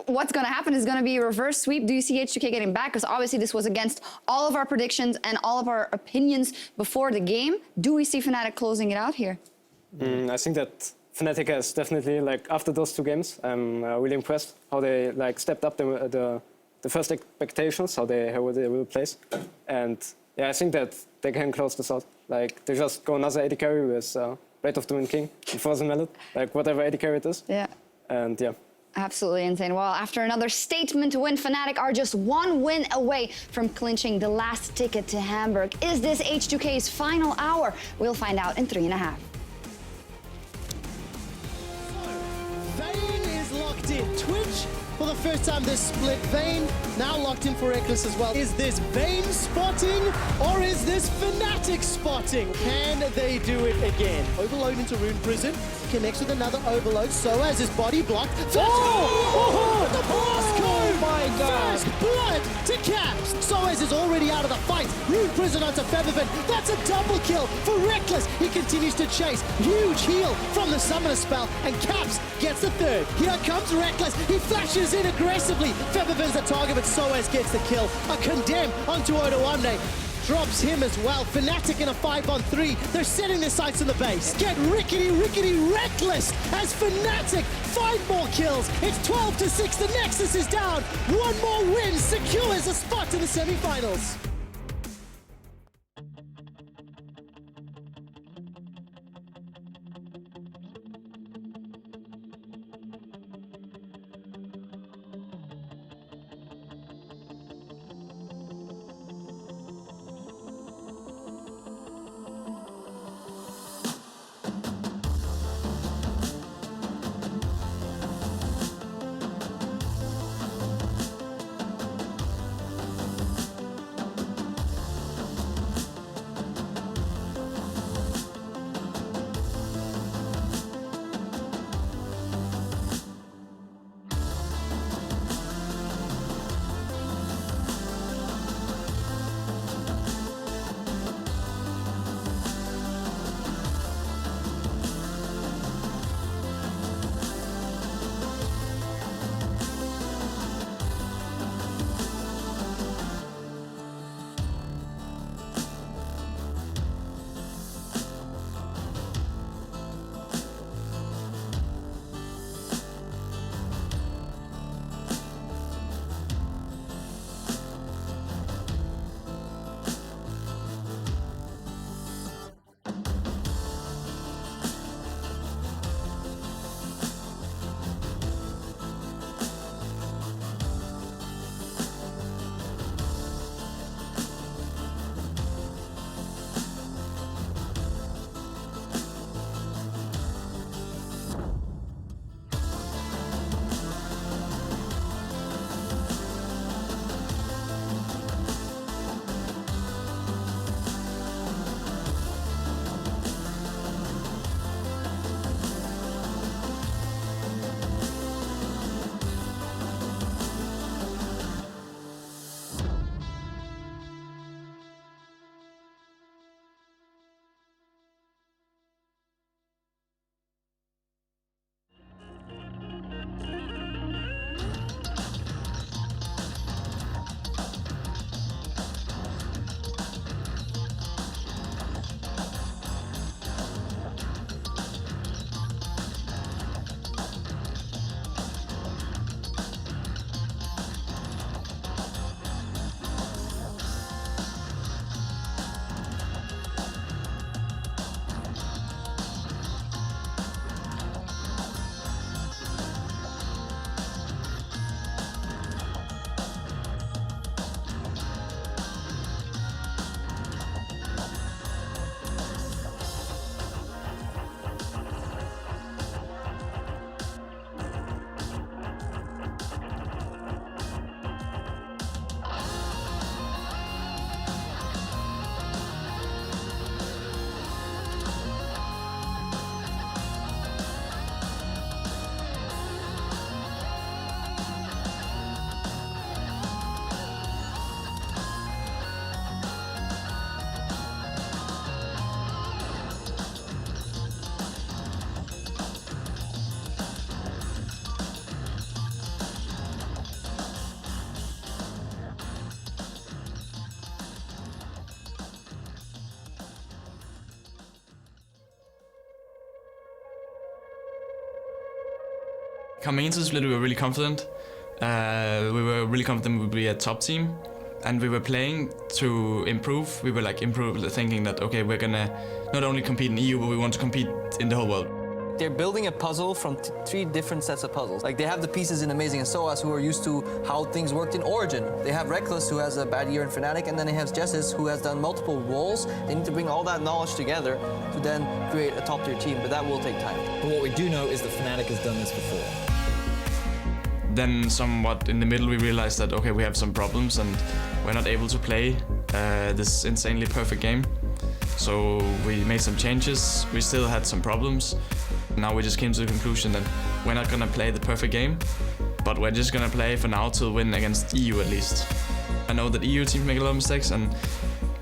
what's going to happen is going to be a reverse sweep. Do you see H2K getting back? Because obviously this was against all of our predictions and all of our opinions before the game. Do we see Fnatic closing it out here? I think that Fnatic has definitely, like, after those 2 games, I'm really impressed how they, like, stepped up the first expectations, how they will place. And yeah, I think that they can close this out. Like, they just go another AD carry with Blade of Doom King, Frozen Mallet, like whatever AD carry it is. Yeah. And yeah. Absolutely insane. Well, after another statement win, Fnatic are just 1 win away from clinching the last ticket to Hamburg. Is this H2K's final hour? We'll find out in 3.5. Vayne is locked in. Twitch, for the first time this split. Vayne now locked in for Reckless as well. Is this Vayne spotting or is this Fnatic spotting? Can they do it again? Overload into Rune Prison. Connects with another overload. Soaz is body blocked. First the blast code! Oh my god! First blood to Caps. Soaz is already out of the fight. Rune Prison onto Featherfin. That's a double kill for Reckless. He continues to chase. Huge heal from the summoner spell, and Caps gets the third. Here comes Reckless. He flashes in aggressively. Featherfin's the target, but Soaz gets the kill. A condemn onto Odoamne. Drops him as well. Fnatic in a 5-on-3. They're setting their sights on the base. Get rickety Reckless as Fnatic 5 more kills. It's 12-6. The Nexus is down. 1 more win secures a spot in the semi-finals. Coming into the split, we were really confident. We were really confident we'd be a top team, and we were playing to improve. We were like thinking that okay, we're gonna not only compete in EU, but we want to compete in the whole world. They're building a puzzle from 3 different sets of puzzles. Like they have the pieces in Amazing and SOAS who are used to how things worked in Origin. They have Reckless who has a bad year in Fnatic, and then they have Jessis who has done multiple roles. They need to bring all that knowledge together to then create a top tier team, but that will take time. But what we do know is that Fnatic has done this before. Then somewhat in the middle, we realized that okay, we have some problems and we're not able to play this insanely perfect game. So we made some changes. We still had some problems. Now we just came to the conclusion that we're not gonna play the perfect game, but we're just gonna play for now to win against EU at least. I know that EU teams make a lot of mistakes, and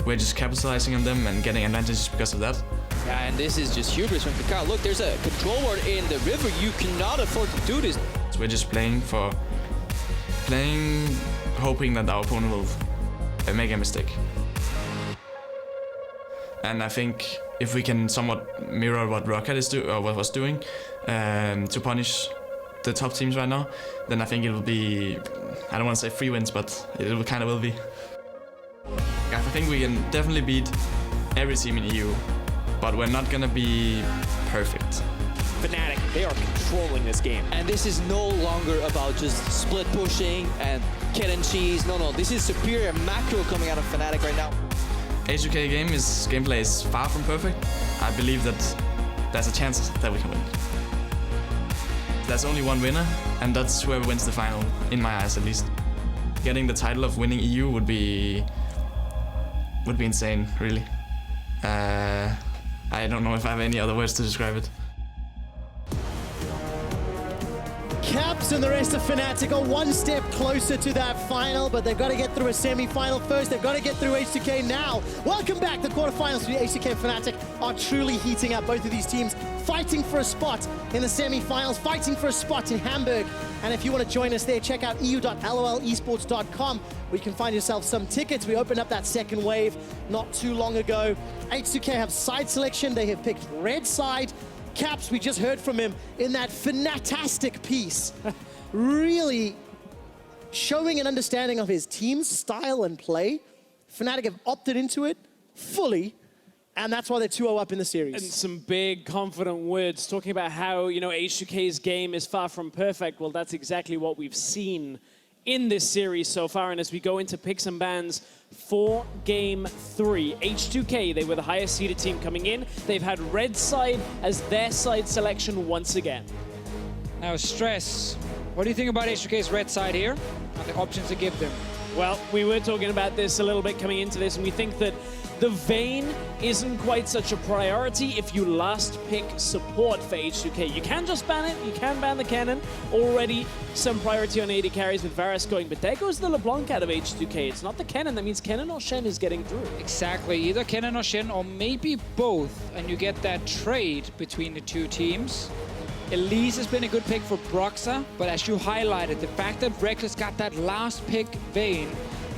we're just capitalizing on them and getting advantages because of that. Yeah, and this is just hubris from FLICKR. Look, there's a control ward in the river. You cannot afford to do this. So we're just playing, hoping that our opponent will make a mistake. And I think if we can somewhat mirror what Rocket is what was doing to punish the top teams right now, then I think it will be, I don't want to say 3 wins, but it will kind of will be. I think we can definitely beat every team in EU, but we're not gonna be perfect. Fnatic, they are controlling this game. And this is no longer about just split pushing and kid and cheese. No, this is superior macro coming out of Fnatic right now. H2K gameplay is far from perfect. I believe that there's a chance that we can win. There's only one winner, and that's whoever wins the final, in my eyes at least. Getting the title of winning EU would be insane, really. I don't know if I have any other words to describe it. Caps and the rest of Fnatic are one step closer to that final, but they've got to get through a semi-final first. They've got to get through H2K now. Welcome back. The quarterfinals for the H2K and Fnatic are truly heating up. Both of these teams fighting for a spot in the semi-finals, fighting for a spot in Hamburg. And if you want to join us there, check out eu.lolesports.com, where you can find yourself some tickets. We opened up that second wave not too long ago. H2K have side selection. They have picked red side. Caps, we just heard from him in that Fnatastic piece, really showing an understanding of his team's style and play. Fnatic have opted into it fully, and that's why they're 2-0 up in the series. And some big, confident words, talking about how, H2K's game is far from perfect. Well, that's exactly what we've seen in this series so far. And as we go into picks and bans for Game 3, H2K, they were the highest seeded team coming in. They've had red side as their side selection once again. Now, Stress, what do you think about H2K's red side here and the options to give them? Well, we were talking about this a little bit coming into this, and we think that the Vayne isn't quite such a priority if you last pick support for H2K. You can just ban it, you can ban the cannon. Already some priority on AD carries with Varus going, but there goes the LeBlanc out of H2K. It's not the cannon, that means cannon or Shen is getting through. Exactly, either cannon or Shen, or maybe both, and you get that trade between the two teams. Elise has been a good pick for Broxah, but as you highlighted, the fact that Reckless got that last pick Vayne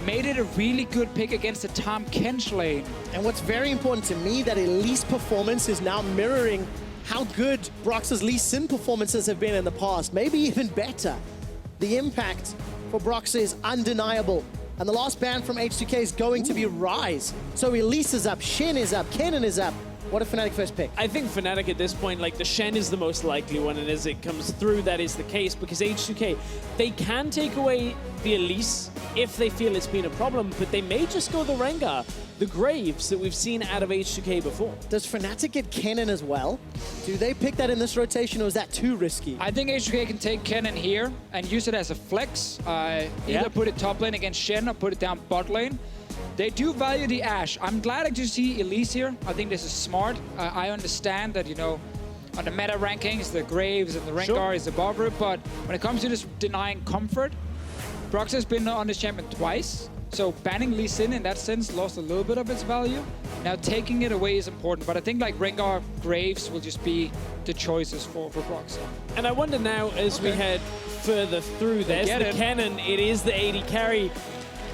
made it a really good pick against the Tahm Kench lane. And what's very important to me, that Elise performance is now mirroring how good Broxah's Lee Sin performances have been in the past, maybe even better. The impact for Broxah is undeniable. And the last ban from H2K is going to be Rise. So Elise is up, Shen is up, Kennen is up. What a Fnatic first pick? I think Fnatic at this point, the Shen is the most likely one, and as it comes through, that is the case, because H2K, they can take away the Elise if they feel it's been a problem, but they may just go the Rengar, the Graves that we've seen out of H2K before. Does Fnatic get Kennen as well? Do they pick that in this rotation, or is that too risky? I think H2K can take Kennen here and use it as a flex. Either put it top lane against Shen or put it down bot lane. They do value the Ashe. I'm glad to see Elise here. I think this is smart. I understand that, on the meta rankings, the Graves and the Rengar is above it, but when it comes to this denying comfort, Broxah has been on this champion twice, so banning Lee Sin in that sense lost a little bit of its value. Now taking it away is important, but I think Rengar, Graves will just be the choices for Broxah. And I wonder now, as we head further through, there's the cannon, it is the AD carry.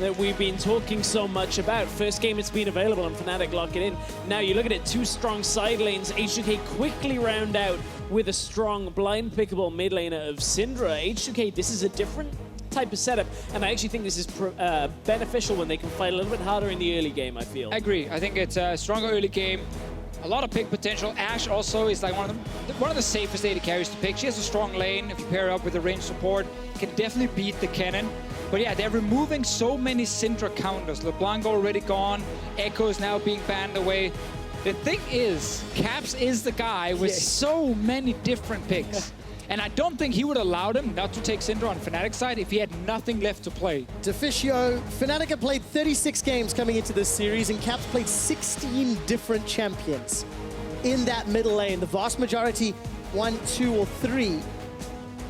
that we've been talking so much about. First game it's been available and Fnatic lock it in. Now you look at it, two strong side lanes. H2K quickly round out with a strong blind pickable mid laner of Syndra. H2K, this is a different type of setup, and I actually think this is beneficial when they can fight a little bit harder in the early game, I feel. I agree. I think it's a stronger early game. A lot of pick potential. Ashe also is like one of the safest AD carries to pick. She has a strong lane. If you pair her up with a range support, can definitely beat the cannon. But yeah, they're removing so many Syndra counters. LeBlanc already gone. Echo is now being banned away. The thing is, Caps is the guy with so many different picks. And I don't think he would allow them not to take Syndra on Fnatic's side if he had nothing left to play. Deficio, Fnatic have played 36 games coming into this series, and Caps played 16 different champions in that middle lane. The vast majority, 1, 2, or 3.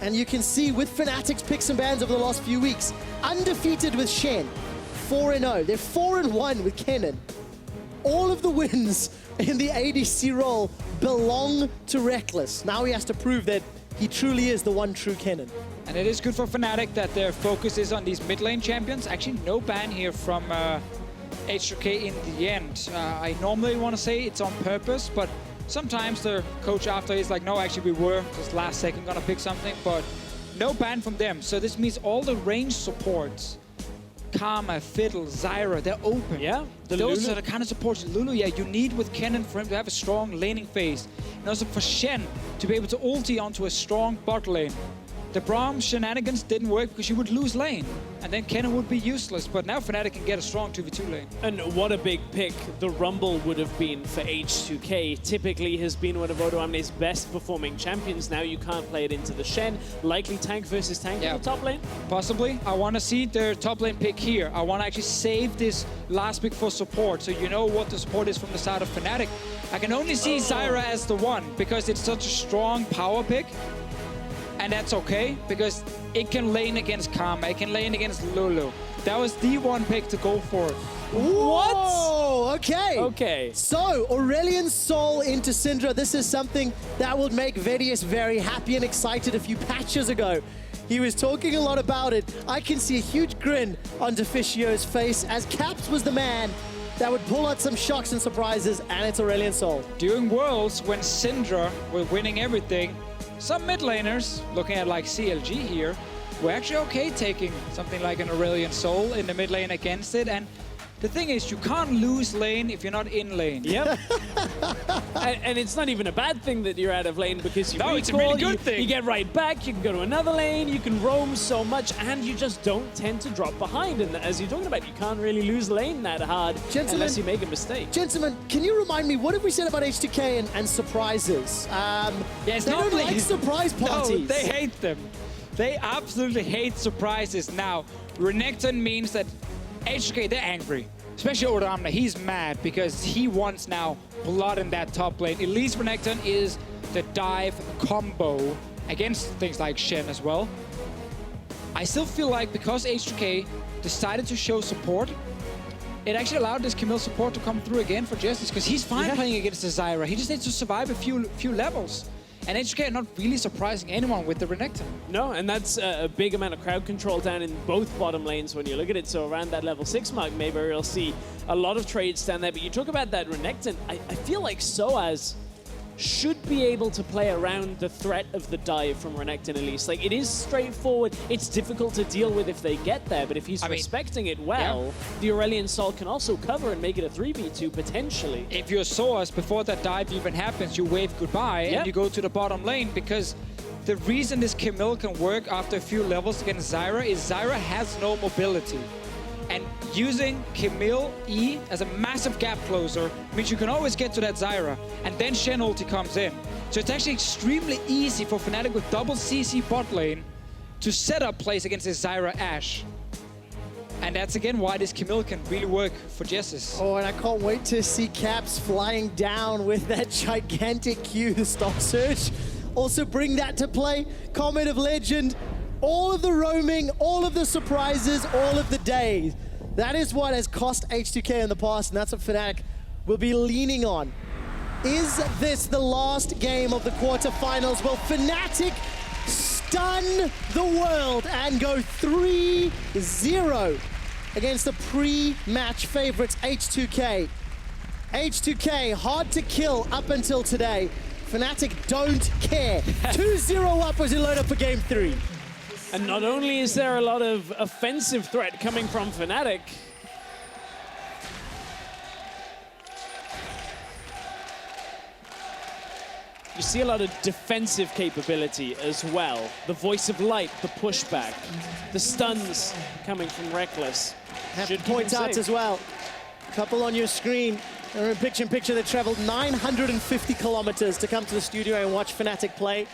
And you can see with Fnatic's picks and bans over the last few weeks, undefeated with Shen, 4-0. They're 4-1 with Kennen. All of the wins in the ADC role belong to Reckless. Now he has to prove that he truly is the one true Kennen. And it is good for Fnatic that their focus is on these mid lane champions. Actually, no ban here from H2K in the end. I normally want to say it's on purpose, but sometimes the coach after is like, no, actually we were just last second gonna pick something, but no ban from them. So this means all the range supports, Karma, Fiddle, Zyra, they're open. Yeah, those Lulu. are the kind of supports Lulu, yeah, you need with Kennen for him to have a strong laning phase. And also for Shen to be able to ulti onto a strong bot lane. The Braum shenanigans didn't work because you would lose lane, and then Kennen would be useless. But now Fnatic can get a strong 2v2 lane. And what a big pick the Rumble would have been for H2K. Typically has been one of Odoamne's best performing champions. Now you can't play it into the Shen. Likely tank versus tank in the top lane. Possibly. I want to see their top lane pick here. I want to actually save this last pick for support, so you know what the support is from the side of Fnatic. I can only see Zyra as the one because it's such a strong power pick. And that's okay, because it can lane against Karma, it can lane against Lulu. That was the one pick to go for. What? Okay. Okay. So, Aurelion Sol into Syndra. This is something that would make Vedius very happy and excited a few patches ago. He was talking a lot about it. I can see a huge grin on Deficio's face as Caps was the man that would pull out some shocks and surprises, and it's Aurelion Sol. During Worlds, when Syndra were winning everything, some mid laners, looking at like CLG here, were actually okay taking something like an Aurelion Sol in the mid lane against it. And the thing is, you can't lose lane if you're not in lane. Yep. and it's not even a bad thing that you're out of lane, because you No, it's a really good thing. You get right back, you can go to another lane, you can roam so much, and you just don't tend to drop behind. And as you're talking about, you can't really lose lane that hard unless you make a mistake. Gentlemen, can you remind me, what have we said about H2K and surprises? They don't like surprise parties. No, they hate them. They absolutely hate surprises. Now, Renekton means that H2K, they're angry. Especially Odoamne, he's mad because he wants now blood in that top lane. At least Renekton is the dive combo against things like Shen as well. I still feel like because H2K decided to show support, it actually allowed this Camille support to come through again for Justice, because he's fine playing against the Zyra. He just needs to survive a few levels. And H2K are not really surprising anyone with the Renekton. No, and that's a big amount of crowd control down in both bottom lanes when you look at it. So around that level 6 mark, maybe we'll see a lot of trades down there. But you talk about that Renekton, I feel like Soaz should be able to play around the threat of the dive from Renekton at least. Like, it is straightforward. It's difficult to deal with if they get there, but if he's respecting it well, the Aurelion Sol can also cover and make it a 3v2 potentially. If you're Soaz, before that dive even happens, you wave goodbye and you go to the bottom lane, because the reason this Camille can work after a few levels against Zyra is Zyra has no mobility. And using Camille E as a massive gap closer means you can always get to that Zyra, and then Shen ulti comes in. So it's actually extremely easy for Fnatic with double CC bot lane to set up plays against this Zyra Ashe. And that's again why this Camille can really work for Jessis. Oh, and I can't wait to see Caps flying down with that gigantic Q, the stock surge. Also bring that to play. Comment of Legend. All of the roaming, all of the surprises, all of the days. That is what has cost H2K in the past, and that's what Fnatic will be leaning on. Is this the last game of the quarterfinals? Will Fnatic stun the world and go 3-0 against the pre-match favorites, H2K. H2K, hard to kill up until today. Fnatic don't care. 2-0 up as we load up for game 3. And not only is there a lot of offensive threat coming from Fnatic, you see a lot of defensive capability as well. The voice of light, the pushback, the stuns coming from Reckless. Have to point out as well, couple on your screen. They're in picture-in-picture. They traveled 950 kilometers to come to the studio and watch Fnatic play.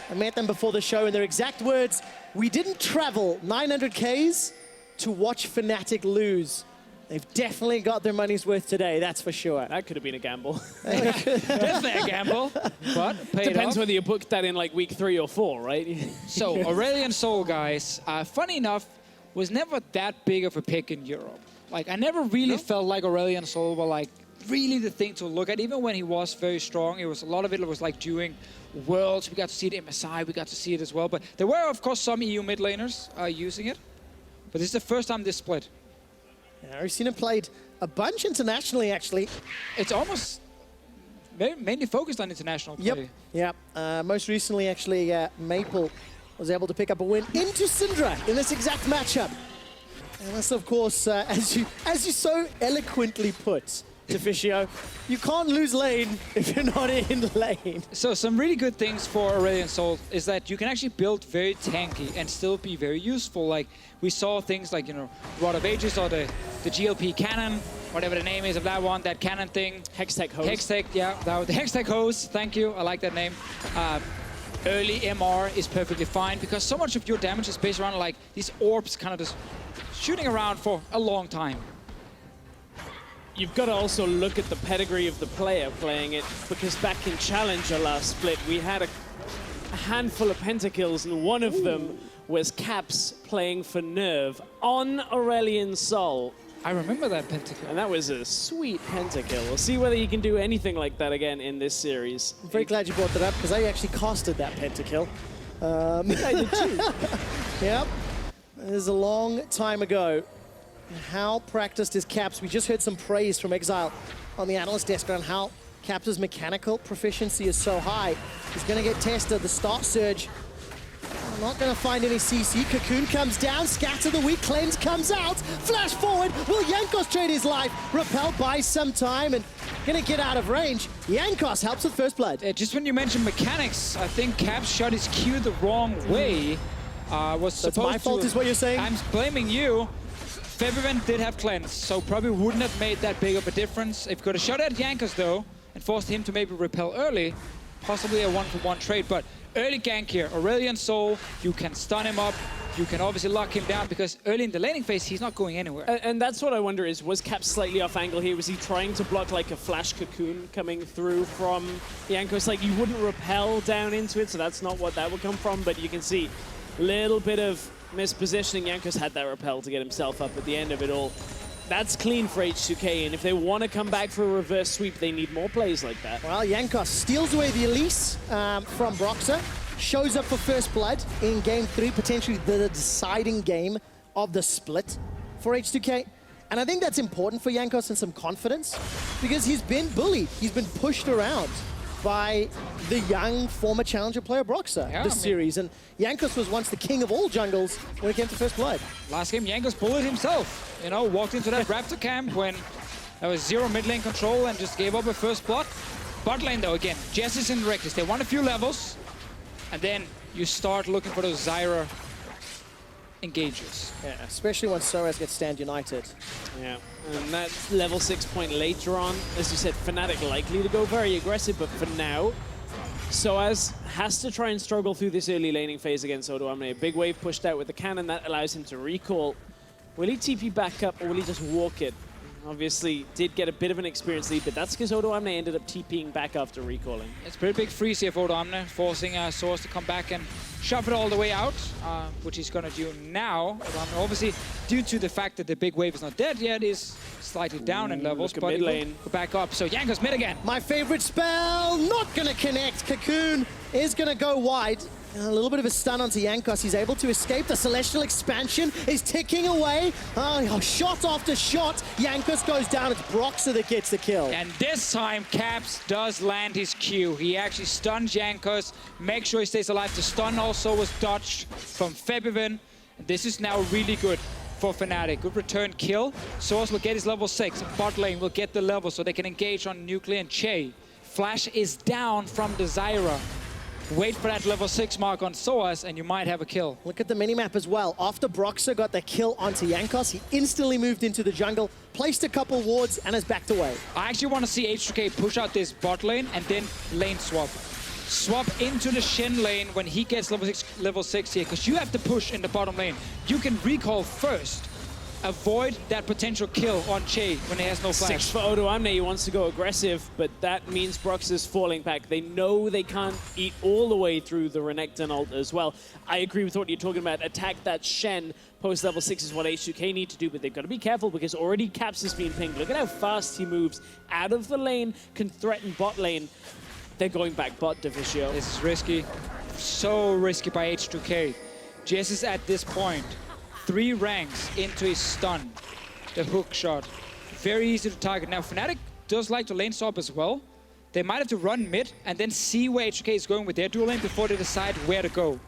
I met them before the show, and their exact words, we didn't travel 900 Ks to watch Fnatic lose. They've definitely got their money's worth today, that's for sure. That could have been a gamble. Definitely a gamble, but paid Depends off. whether you booked that in like week 3 or 4, right? So Aurelion Sol, guys, funny enough, was never that big of a pick in Europe. Like, I never really felt like Aurelion Sol were like really the thing to look at. Even when he was very strong, it was a lot of it was like during Worlds. We got to see it in MSI, we got to see it as well. But there were, of course, some EU mid laners using it. But this is the first time this split. Yeah, we've seen him played a bunch internationally, actually. It's almost mainly focused on international play. Yep. Most recently, actually, Maple was able to pick up a win into Syndra in this exact matchup. And that's, of course, as you so eloquently put, Deficio, you can't lose lane if you're not in lane. So some really good things for Aurelion Sol is that you can actually build very tanky and still be very useful. Like we saw things like, you know, Rod of Ages or the GLP cannon, whatever the name is of that one, that cannon thing. Hextech hose. Hextech, yeah, that was the Hextech hose. Thank you, I like that name. Early MR is perfectly fine because so much of your damage is based around like these orbs kind of just shooting around for a long time. You've got to also look at the pedigree of the player playing it, because back in Challenger last split, we had a handful of pentakills, and one of them was Caps playing for Nerve on Aurelion Sol. I remember that pentakill. And that was a sweet pentakill. We'll see whether you can do anything like that again in this series. I'm very glad you brought that up, because I actually casted that pentakill. I did too. Yep. It was a long time ago. How practiced is Caps? We just heard some praise from Exile on the analyst desk on how Caps' mechanical proficiency is so high. He's going to get tested. The start surge. I'm not going to find any CC. Cocoon comes down. Scatter the weak. Cleanse comes out. Flash forward. Will Jankos trade his life? Repel buys some time and going to get out of range. Jankos helps with first blood. Just when you mentioned mechanics, I think Caps shot his Q the wrong way. That's my fault is what you're saying? I'm blaming you. Febiven did have cleanse, so probably wouldn't have made that big of a difference. If you could have shot at Jankos though, and forced him to maybe repel early, possibly a one-for-one trade, but early gank here. Aurelion Sol, you can stun him up, you can obviously lock him down, because early in the laning phase, he's not going anywhere. And that's what I wonder is, was Cap slightly off angle here? Was he trying to block like a flash cocoon coming through from Jankos? Like you wouldn't repel down into it, so that's not what that would come from, but you can see a little bit of mispositioning. Jankos had that repel to get himself up at the end of it all. That's clean for H2K, and if they want to come back for a reverse sweep, they need more plays like that. Well, Jankos steals away the Elise from Broxer, shows up for first blood in game 3, potentially the deciding game of the split for H2K. And I think that's important for Jankos and some confidence, because he's been bullied. He's been pushed around by the young former challenger player Broxer this series. And Jankos was once the king of all jungles when it came to first blood. Last game, Jankos bullied himself. You know, walked into that Raptor camp when there was 0 mid lane control and just gave up a first blood. Bot lane though, again, Jesse's and Reckless, they won a few levels, and then you start looking for those Zyra engages. Yeah, especially when Soaz gets stand united. Yeah, and that level 6 point later on, as you said, Fnatic likely to go very aggressive, but for now, Soaz has to try and struggle through this early laning phase against Odoamne. A big wave pushed out with the cannon, that allows him to recall. Will he TP back up, or will he just walk it? Obviously, did get a bit of an experience lead, but that's because Odoamne ended up TPing back after recalling. It's a pretty big freeze here for Odoamne, forcing Soaz to come back and shove it all the way out, which he's going to do now. Odoamne, obviously, due to the fact that the big wave is not dead yet, is slightly down in levels, but mid lane. Go back up. So Jankos mid again. My favorite spell, not going to connect. Cocoon is going to go wide. A little bit of a stun onto Jankos. He's able to escape. The Celestial Expansion is ticking away. Shot after shot. Jankos goes down. It's Broxer that gets the kill. And this time, Caps does land his Q. He actually stuns Jankos, make sure he stays alive. The stun also was dodged from Febivin. This is now really good for Fnatic. Good return kill. Source will get his level 6. Bot lane will get the level so they can engage on Nuclear and Che. Flash is down from the Zyra. Wait for that level 6 mark on Soas and you might have a kill. Look at the minimap as well. After Broxer got the kill onto Jankos, he instantly moved into the jungle, placed a couple wards, and has backed away. I actually want to see H2K push out this bot lane and then lane swap. Swap into the Shen lane when he gets level 6 here, because you have to push in the bottom lane. You can recall first. Avoid that potential kill on Che when he has no flash. 6 for Odoamne. He wants to go aggressive, but that means Brox is falling back. They know they can't eat all the way through the Renekton ult as well. I agree with what you're talking about. Attack that Shen post level 6 is what H2K need to do, but they've got to be careful because already Caps has been pinged. Look at how fast he moves out of the lane, can threaten bot lane. They're going back bot, Divicio. This is risky. So risky by H2K. Jess is at this point 3 ranks into his stun. The hook shot. Very easy to target. Now, Fnatic does like to lane swap as well. They might have to run mid and then see where H2K is going with their dual lane before they decide where to go.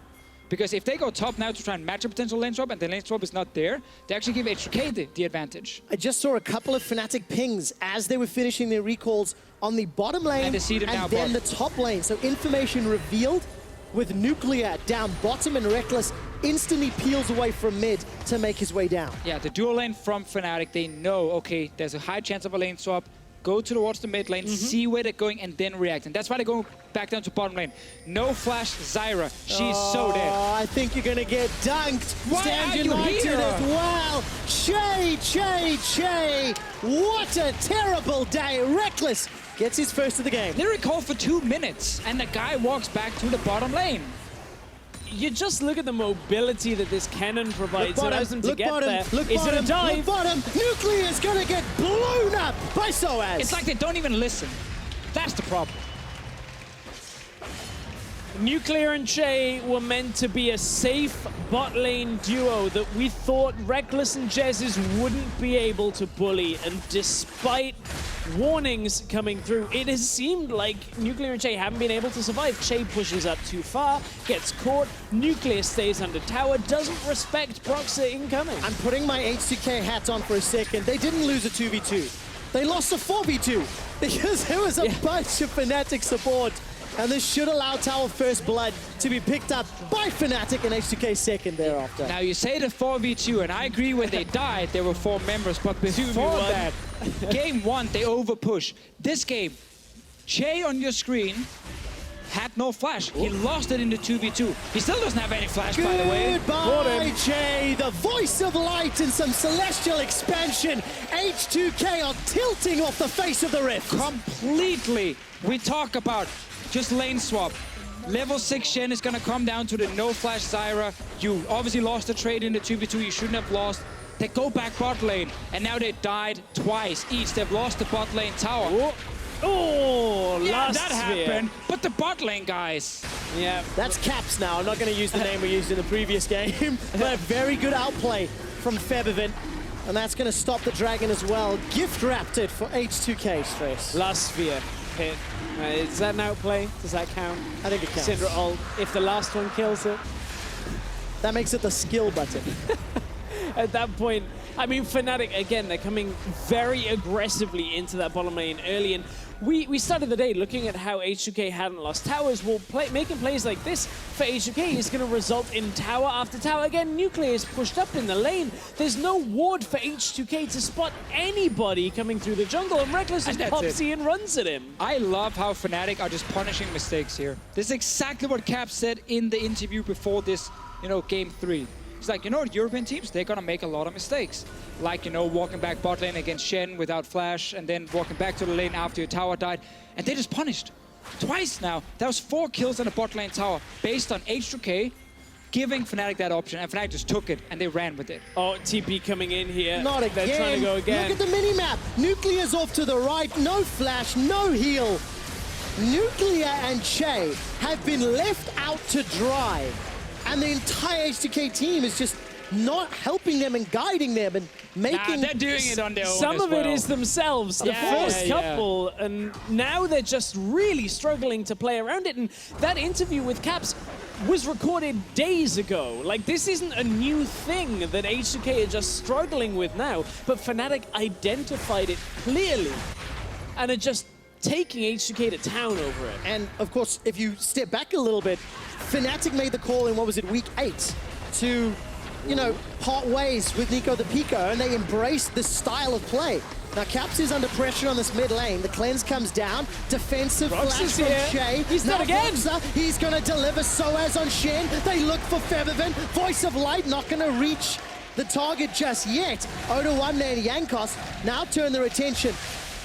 Because if they go top now to try and match a potential lane swap and the lane swap is not there, they actually give H2K the advantage. I just saw a couple of Fnatic pings as they were finishing their recalls on the bottom lane and then the top lane. So information revealed with Nuclear down bottom and Reckless instantly peels away from mid to make his way down. Yeah, the dual lane from Fnatic, they know, okay, there's a high chance of a lane swap. Go towards the mid lane, see where they're going, and then react. And that's why they're going back down to bottom lane. No flash, Zyra. She's so dead. I think you're going to get dunked. Why Stand are you United here? as well. Che. What a terrible day. Reckless gets his first of the game. They recall for 2 minutes, and the guy walks back to the bottom lane. You just look at the mobility that this cannon provides. It allows them to get there. Look Is it a dive? Look bottom. Nuclear is going to get blown up by Soaz. It's like they don't even listen. That's the problem. Nuclear and Che were meant to be a safe bot lane duo that we thought Reckless and Jez's wouldn't be able to bully, and despite warnings coming through, it has seemed like Nuclear and Che haven't been able to survive. Che pushes up too far, gets caught, Nuclear stays under tower, doesn't respect Broxer incoming. I'm putting my H2K hat on for a second. They didn't lose a 2v2. They lost a 4v2 because there was a bunch of Fnatic support. And this should allow Tower First Blood to be picked up by Fnatic and H2K second thereafter. Now you say the 4v2, and I agree when they died, there were 4 members, but before that, game 1, they overpush. This game, Che on your screen had no flash. He lost it in the 2v2. He still doesn't have any flash, by the way. Goodbye, Che, the voice of light and some celestial expansion. H2K are tilting off the face of the rift. Completely. We talk about just lane swap. Level 6 Shen is gonna come down to the no flash Zyra. You obviously lost the trade in the 2v2 you shouldn't have lost. They go back bot lane, and now they died twice each. They've lost the bot lane tower. Oh, yeah, last that happened. But the bot lane guys. Yeah. That's Caps now. I'm not going to use the name we used in the previous game. But a very good outplay from Febivin. And that's going to stop the Dragon as well. Gift wrapped it for H2K, Stress. Last sphere hit. Is that an outplay? Does that count? I think it counts. Syndra ult, if the last one kills it. That makes it the skill button. At that point, I mean, Fnatic, again, they're coming very aggressively into that bottom lane early, and we started the day looking at how H2K hadn't lost towers. Well, making plays like this for H2K is going to result in tower after tower. Again, Nuclear is pushed up in the lane. There's no ward for H2K to spot anybody coming through the jungle, and Reckless just pops in and runs at him. I love how Fnatic are just punishing mistakes here. This is exactly what Cap said in the interview before this, game 3. It's like, European teams, they're gonna make a lot of mistakes. Like, walking back bot lane against Shen without flash, and then walking back to the lane after your tower died. And they just punished. Twice now. That was 4 kills on the bot lane tower based on H2K giving Fnatic that option, and Fnatic just took it, and they ran with it. Oh, TP coming in here. Not again. They're trying to go again. Look at the minimap. Nuclear's off to the right. No flash, no heal. Nuclear and Che have been left out to dry, and the entire H2K team is just not helping them and guiding them and making... they're doing it on their own Some as of it well. is themselves, the first couple, and now they're just really struggling to play around it. And that interview with Caps was recorded days ago. Like, this isn't a new thing that H2K are just struggling with now, but Fnatic identified it clearly and are just taking H2K to town over it. And of course, if you step back a little bit, Fnatic made the call in, what was it, week 8 to, you know, part ways with Nico the Pico, and they embraced this style of play. Now Caps is under pressure on this mid lane. The cleanse comes down. Defensive Rox flash is from here. Che. He's now not again. Roxa, he's gonna deliver Soaz on Shen. They look for Feathervin. Voice of Light not gonna reach the target just yet. Odo1 and Yankos now turn their attention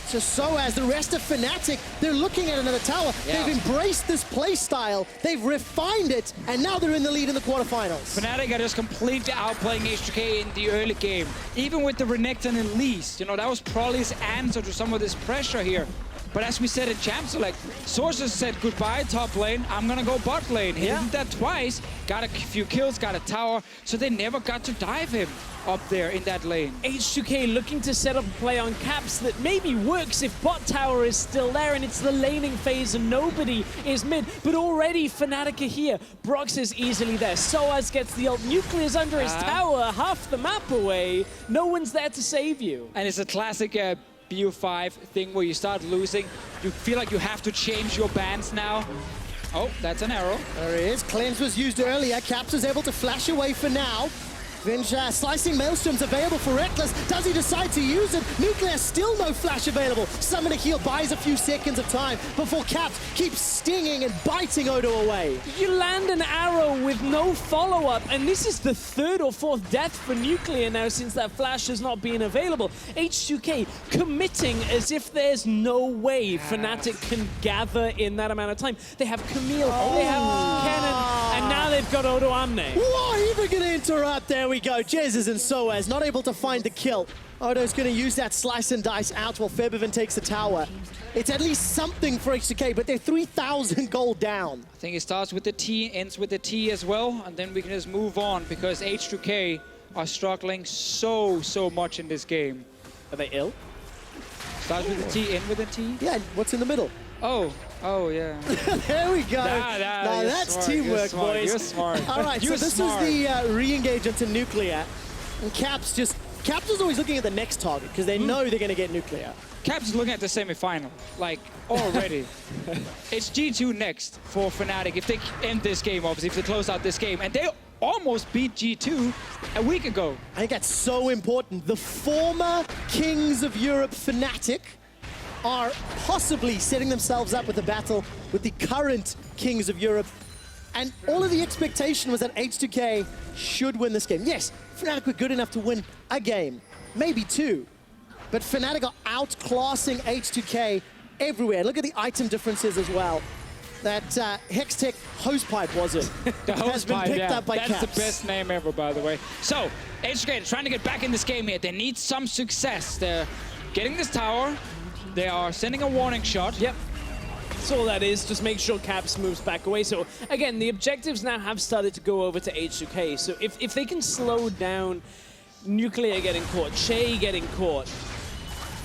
to Soaz. The rest of Fnatic, they're looking at another tower. Yeah. They've embraced this play style. They've refined it, and now they're in the lead in the quarterfinals. Fnatic are just completely outplaying H2K in the early game. Even with the Renekton in least, you know, that was Prolly's answer to some of this pressure here. But as we said in Champ Select, Sources said goodbye top lane, I'm gonna go bot lane. He did that twice, got a few kills, got a tower, so they never got to dive him up there in that lane. H2K looking to set up a play on Caps that maybe works if bot tower is still there and it's the laning phase and nobody is mid. But already Fnatic are here. Brox is easily there. Soaz gets the ult. Nuclear's under his tower, half the map away. No one's there to save you. And it's a classic BU5 thing where you start losing. You feel like you have to change your bans now. Oh, that's an arrow. There he is. Cleanse was used earlier. Caps is able to flash away for now. Vinja, slicing Maelstrom's available for Reckless. Does he decide to use it? Nuclear, still no flash available. Summon a heal buys a few seconds of time before Caps keeps stinging and biting Odo away. You land an arrow with no follow-up, and this is the 3rd or 4th death for Nuclear now since that flash has not been available. H2K committing as if there's no way Fnatic can gather in that amount of time. They have Camille, they have Cannon, and now they've got Odo Amne. Whoa, even gonna interrupt. There we go. Jezz and Soaz not able to find the kill. Odo's gonna use that slice and dice out while Feathervin takes the tower. It's at least something for H2K, but they're 3,000 gold down. I think it starts with the T, ends with the T as well, and then we can just move on because H2K are struggling so much in this game. Are they ill? Starts with the T, end with the T? Yeah, what's in the middle? Oh, yeah. There we go. Now that's smart, teamwork, boys. You're smart. All right, so this was the re-engage into Nuclear. And Caps is always looking at the next target because they know they're going to get Nuclear. Caps is looking at the semi-final, like, already. It's G2 next for Fnatic if they end this game, obviously, if they close out this game. And they almost beat G2 a week ago. I think that's so important. The former Kings of Europe Fnatic are possibly setting themselves up with a battle with the current Kings of Europe. And all of the expectation was that H2K should win this game. Yes, Fnatic were good enough to win a game, maybe 2. But Fnatic are outclassing H2K everywhere. Look at the item differences as well. That Hextech Hosepipe, was it? The has been picked up by That's Caps. the best name ever, by the way. So, H2K are trying to get back in this game here. They need some success. They're getting this tower. They are sending a warning shot. Yep. That's all that is. Just make sure Caps moves back away. So, again, the objectives now have started to go over to H2K. So if they can slow down Nuclear getting caught, Che getting caught,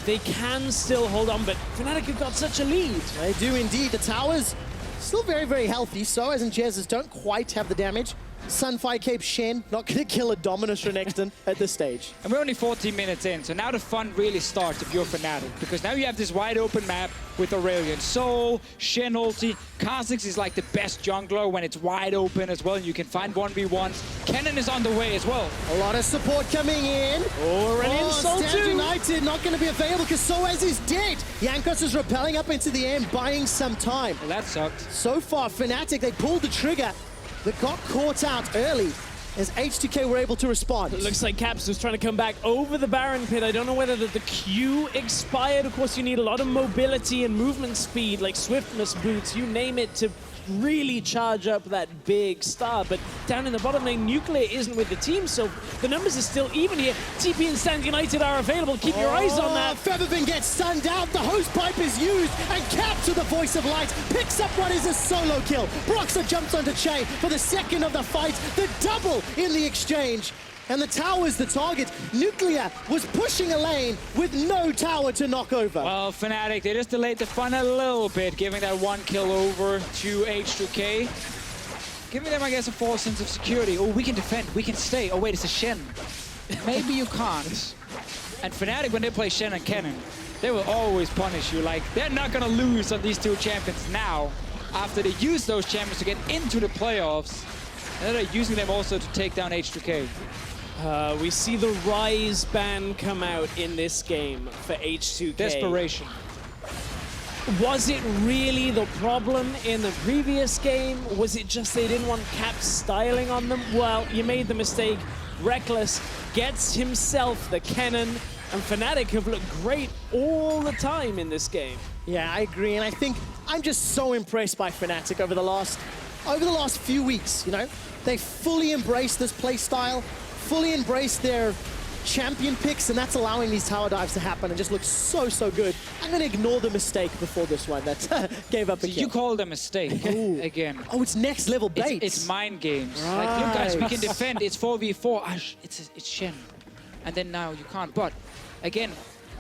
they can still hold on. But Fnatic have got such a lead. They do indeed. The towers still very healthy. Soaz and Jezz don't quite have the damage. Sunfire Cape Shen not going to kill a Dominus Renekton at this stage. And we're only 14 minutes in, so now the fun really starts if you're Fnatic, because now you have this wide open map with Aurelion Sol, Shen ulti. Kha'Zix is like the best jungler when it's wide open as well, and you can find 1v1s. Kennen is on the way as well. A lot of support coming in. Aurelion Sol Stand too. United not going to be available because Soaz is dead. Yankos is rappelling up into the air, buying some time. Well, that sucked. So far, Fnatic, they pulled the trigger, but got caught out early as H2K were able to respond. It looks like Caps was trying to come back over the Baron pit. I don't know whether the Q expired. Of course, you need a lot of mobility and movement speed, like swiftness boots, you name it, to really charge up that big star. But down in the bottom lane, Nuclear isn't with the team, so the numbers are still even here. TP and Stand United are available. Keep your eyes on that. Feathervin gets stunned out. The hose pipe is used, and Caps with the voice of light picks up what is a solo kill. Broxah jumps onto Che for the second of the fight. The double in the exchange. And the tower's the target. Nuclear was pushing a lane with no tower to knock over. Well, Fnatic, they just delayed the fun a little bit, giving that one kill over to H2K. Giving them, I guess, a false sense of security. Oh, we can defend, we can stay. Oh, wait, it's a Shen. Maybe you can't. And Fnatic, when they play Shen and Kennen, they will always punish you. Like, they're not gonna lose on these two champions now, after they use those champions to get into the playoffs. And they're using them also to take down H2K. We see the Rise ban come out in this game for H2K. Desperation. Was it really the problem in the previous game? Was it just they didn't want Caps styling on them? Well, you made the mistake. Reckless gets himself the Kennen, and Fnatic have looked great all the time in this game. Yeah, I agree, and I think I'm just so impressed by Fnatic over the last few weeks, you know? They fully embraced this play style, fully embraced their champion picks, and that's allowing these tower dives to happen and just looks so, so good. I'm going to ignore the mistake before this one that gave up a kill. You called a mistake again. Oh, it's next level bait. It's mind games. Right. Like, look guys, we can defend. It's 4v4. It's Shen. And then now you can't. But again,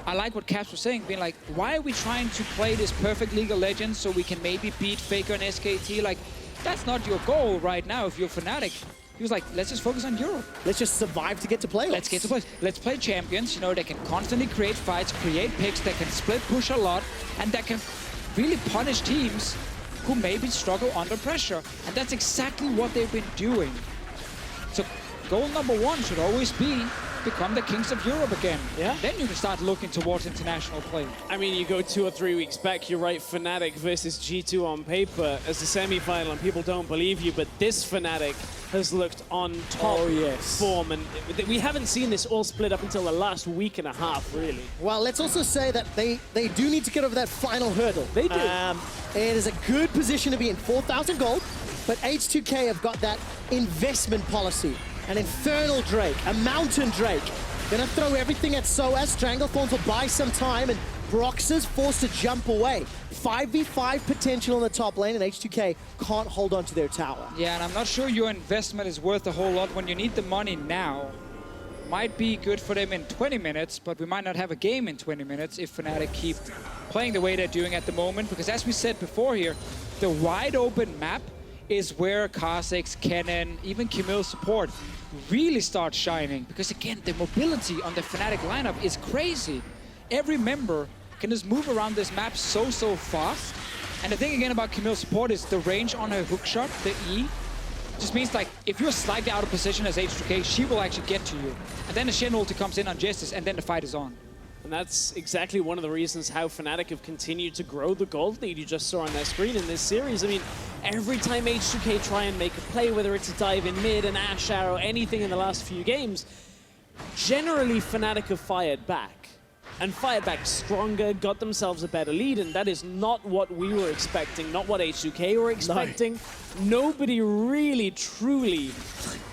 I like what Caps was saying, being like, why are we trying to play this perfect League of Legends so we can maybe beat FLICKR and SKT? Like, that's not your goal right now if you're Fnatic. He was like, let's just focus on Europe. Let's just survive to get to playoffs. Let's get to playoffs. Let's play champions, you know, that can constantly create fights, create picks, that can split push a lot, and that can really punish teams who maybe struggle under pressure. And that's exactly what they've been doing. So goal number one should always be become the kings of Europe again. Yeah. Then you can start looking towards international play. I mean, you go 2 or 3 weeks back, you're right, Fnatic versus G2 on paper as the semi-final, and people don't believe you, but this Fnatic has looked on top form, and we haven't seen this all split up until the last week and a half, really. Well, let's also say that they do need to get over that final hurdle. They do. It is a good position to be in, 4,000 gold, but H2K have got that investment policy. An Infernal Drake, a Mountain Drake. Gonna throw everything at SOAS. Stranglethorns will buy some time, and Broxah's forced to jump away. 5v5 potential in the top lane, and H2K can't hold on to their tower. Yeah, and I'm not sure your investment is worth a whole lot when you need the money now. Might be good for them in 20 minutes, but we might not have a game in 20 minutes if Fnatic keep playing the way they're doing at the moment. Because as we said before here, the wide open map is where Kha'Zix, Kennen, even Camille's support really start shining. Because again, the mobility on the Fnatic lineup is crazy. Every member can just move around this map so fast. And the thing again about Camille's support is the range on her hookshot, the E, just means like if you're slightly out of position as H2K, she will actually get to you. And then the Shen ulti comes in on Justice, and then the fight is on. And that's exactly one of the reasons how Fnatic have continued to grow the gold lead you just saw on their screen in this series. I mean, every time H2K try and make a play, whether it's a dive in mid, an Ash Arrow, anything in the last few games, generally Fnatic have fired back. And fired back stronger, got themselves a better lead, and that is not what we were expecting, not what H2K were expecting. No. Nobody really, truly,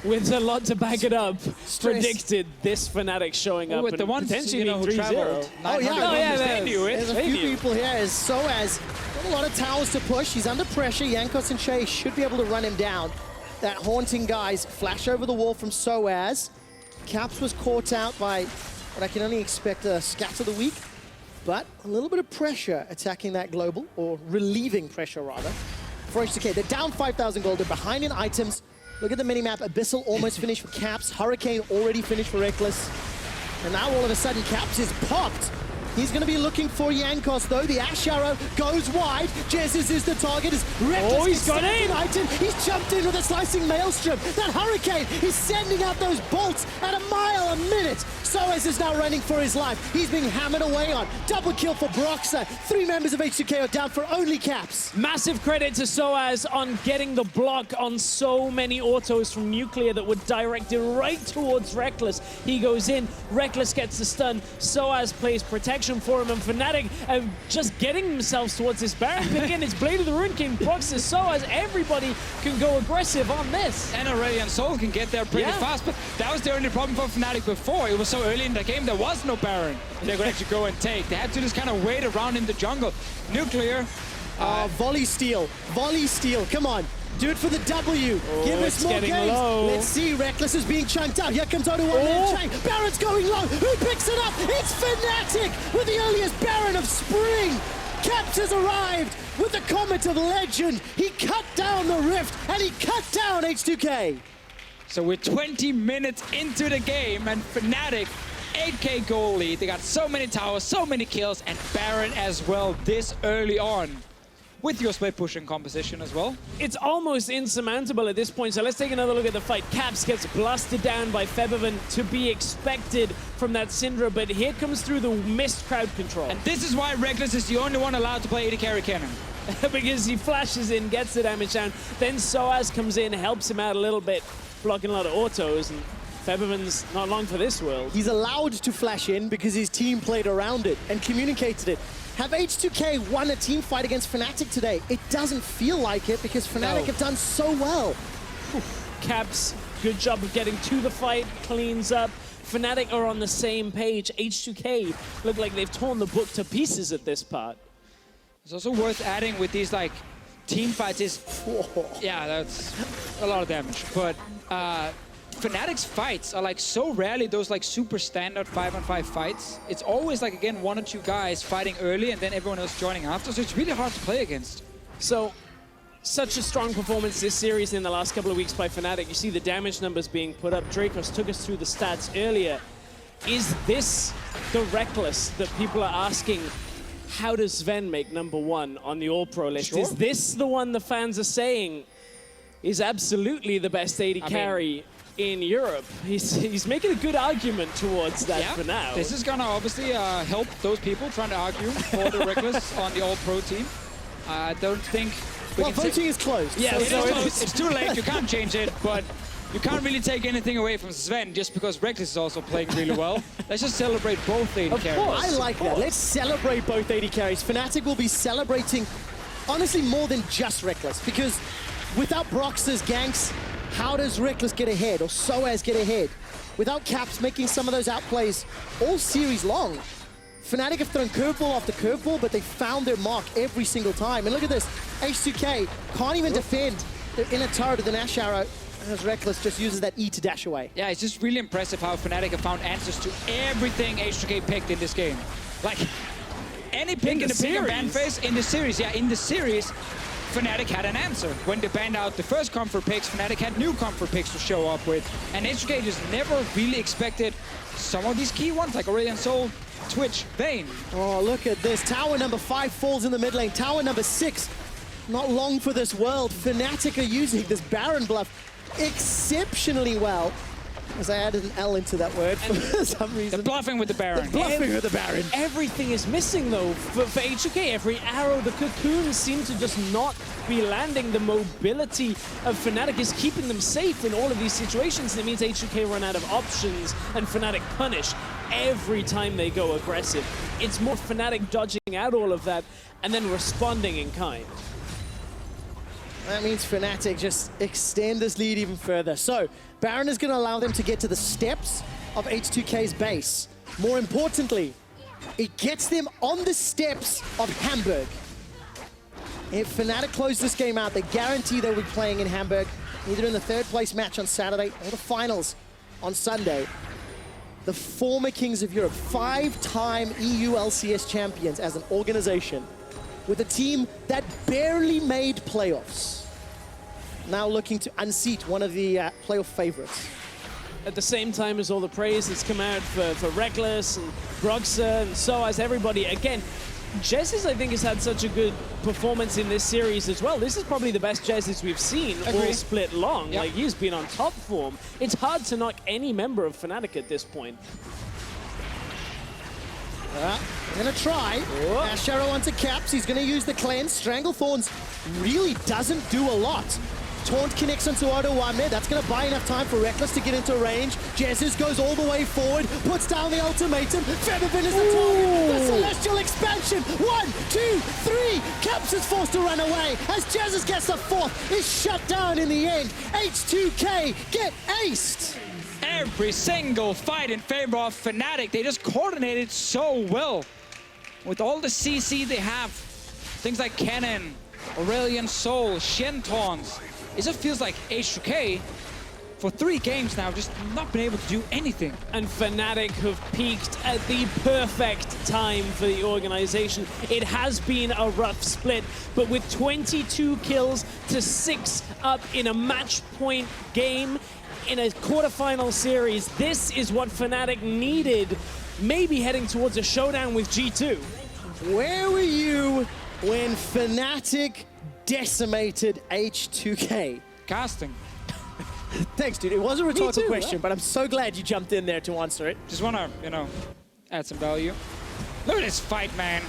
with a lot to back it up, predicted this Fnatic showing up and the ones, potentially who traveled. Oh yeah, they knew it. There's a few people here. As SOAS got a lot of towers to push. He's under pressure. Jankos and Che should be able to run him down. That haunting guys flash over the wall from SOAS. Caps was caught out by what I can only expect a scat of the week, but a little bit of pressure attacking that global, or relieving pressure rather, for H2K. They're down 5,000 gold, they're behind in items. Look at the minimap, Abyssal almost finished for Caps, Hurricane already finished for Reckless, and now all of a sudden Caps is popped. He's going to be looking for Jankos, though. The Ash Arrow goes wide. Jesus is the target. Reckless he's got in! Item. He's jumped in with a slicing maelstrom. That Hurricane is sending out those bolts at a mile a minute. SOAS is now running for his life. He's being hammered away on. Double kill for Broxah. 3 members of H2K are down for only Caps. Massive credit to SOAS on getting the block on so many autos from Nuclear that were directed right towards Reckless. He goes in. Reckless gets the stun. SOAS plays protection. direction for him, and Fnatic just getting themselves towards this Baron. But again, it's Blade of the Ruined King, Proxys, so as everybody can go aggressive on this. And Aurelion Sol can get there pretty fast, but that was the only problem for Fnatic before. It was so early in the game, there was no Baron they could actually go and take. They had to just kind of wait around in the jungle. Nuclear. Volley steal, come on. Do it for the W. Give us more games. Low. Let's see. Reckless is being chunked out. Here comes Odo one chain. Baron's going low. Who picks it up? It's Fnatic with the earliest Baron of spring. Caps has arrived with the Comet of Legend. He cut down the Rift and he cut down H2K. So we're 20 minutes into the game and Fnatic 8K goal lead. They got so many towers, so many kills, and Baron as well this early on. With your split pushing composition as well. It's almost insurmountable at this point, so let's take another look at the fight. Caps gets blasted down by Febiven, to be expected from that Syndra, but here comes through the missed crowd control. And this is why Reckless is the only one allowed to play AD carry cannon. Because he flashes in, gets the damage down, then Soaz comes in, helps him out a little bit, blocking a lot of autos, and Febiven's not long for this world. He's allowed to flash in because his team played around it and communicated it. Have H2K won a team fight against Fnatic today? It doesn't feel like it because Fnatic have done so well. Caps, good job of getting to the fight, cleans up. Fnatic are on the same page. H2K look like they've torn the book to pieces at this part. It's also worth adding with these like team fights is, yeah, that's a lot of damage. But Fnatic's fights are like so rarely those like super standard 5-on-5 fights. It's always like, again, 1 or 2 guys fighting early and then everyone else joining after, so it's really hard to play against. So, such a strong performance this series in the last couple of weeks by Fnatic. You see the damage numbers being put up. Dracos took us through the stats earlier. Is this the Reckless that people are asking? How does Sven make #1 on the All-Pro list? Sure. Is this the one the fans are saying is absolutely the best AD carry in Europe? He's making a good argument towards that for now. This is gonna obviously help those people trying to argue for the Reckless on the All-Pro team. I don't think... voting is closed. Yeah, it's too late, you can't change it, but you can't really take anything away from Sven just because Reckless is also playing really well. Let's just celebrate both AD carries. I like that. Let's celebrate both AD carries. Fnatic will be celebrating, honestly, more than just Reckless, because without Brox's ganks, how does Reckless get ahead, or Soaz get ahead? Without Caps making some of those outplays all series long. Fnatic have thrown curveball after curveball, but they found their mark every single time. And look at this, H2K can't even defend the inner turret of the Nash Arrow, as Reckless just uses that E to dash away. Yeah, it's just really impressive how Fnatic have found answers to everything H2K picked in this game. Like, any pick in the pick and ban phase in the series, Fnatic had an answer. When they banned out the first comfort picks, Fnatic had new comfort picks to show up with. And H2K just never really expected some of these key ones, like Aurelion Sol, Twitch, Vayne. Oh, look at this. Tower number 5 falls in the mid lane. Tower number 6, not long for this world. Fnatic are using this Baron bluff exceptionally well. As I added an L into that word for some reason. They're bluffing with the Baron. Bluffing with the Baron. Everything is missing, though, for H2K. Every arrow, the cocoons seem to just not be landing. The mobility of Fnatic is keeping them safe in all of these situations. And it means H2K run out of options, and Fnatic punish every time they go aggressive. It's more Fnatic dodging out all of that and then responding in kind. That means Fnatic just extend this lead even further. So, Baron is going to allow them to get to the steps of H2K's base. More importantly, it gets them on the steps of Hamburg. If Fnatic close this game out, they guarantee they'll be playing in Hamburg, either in the 3rd place match on Saturday or the finals on Sunday. The former Kings of Europe, 5-time EU LCS champions as an organization, with a team that barely made playoffs, now looking to unseat one of the playoff favorites. At the same time as all the praise that's come out for Reckless and Broxa and Soaz, everybody, again, Jezz, I think, has had such a good performance in this series as well. This is probably the best Jezz we've seen all split long. Like, he's been on top form. It's hard to knock any member of Fnatic at this point. Gonna try. Asharo onto Caps. He's gonna use the cleanse. Stranglethorns really doesn't do a lot. Taunt connects onto Ottawa mid. That's going to buy enough time for Reckless to get into range. Jesus goes all the way forward, puts down the ultimatum. Featherfin is the target. The Celestial expansion. 1, 2, 3. Caps is forced to run away as Jesus gets the fourth. Is shut down in the end. H2K get aced. Every single fight in favor of Fnatic, they just coordinated so well. With all the CC they have, things like Cannon, Aurelion Sol, Shen taunts. It just feels like H2K, for 3 games now, just not been able to do anything. And Fnatic have peaked at the perfect time for the organization. It has been a rough split, but with 22 kills to 6 up in a match point game, in a quarterfinal series, this is what Fnatic needed, maybe heading towards a showdown with G2. Where were you when Fnatic decimated H2K? Casting. Thanks, dude. It was a rhetorical question, but I'm so glad you jumped in there to answer it. Just want to, you know, add some value. Look at this fight, man.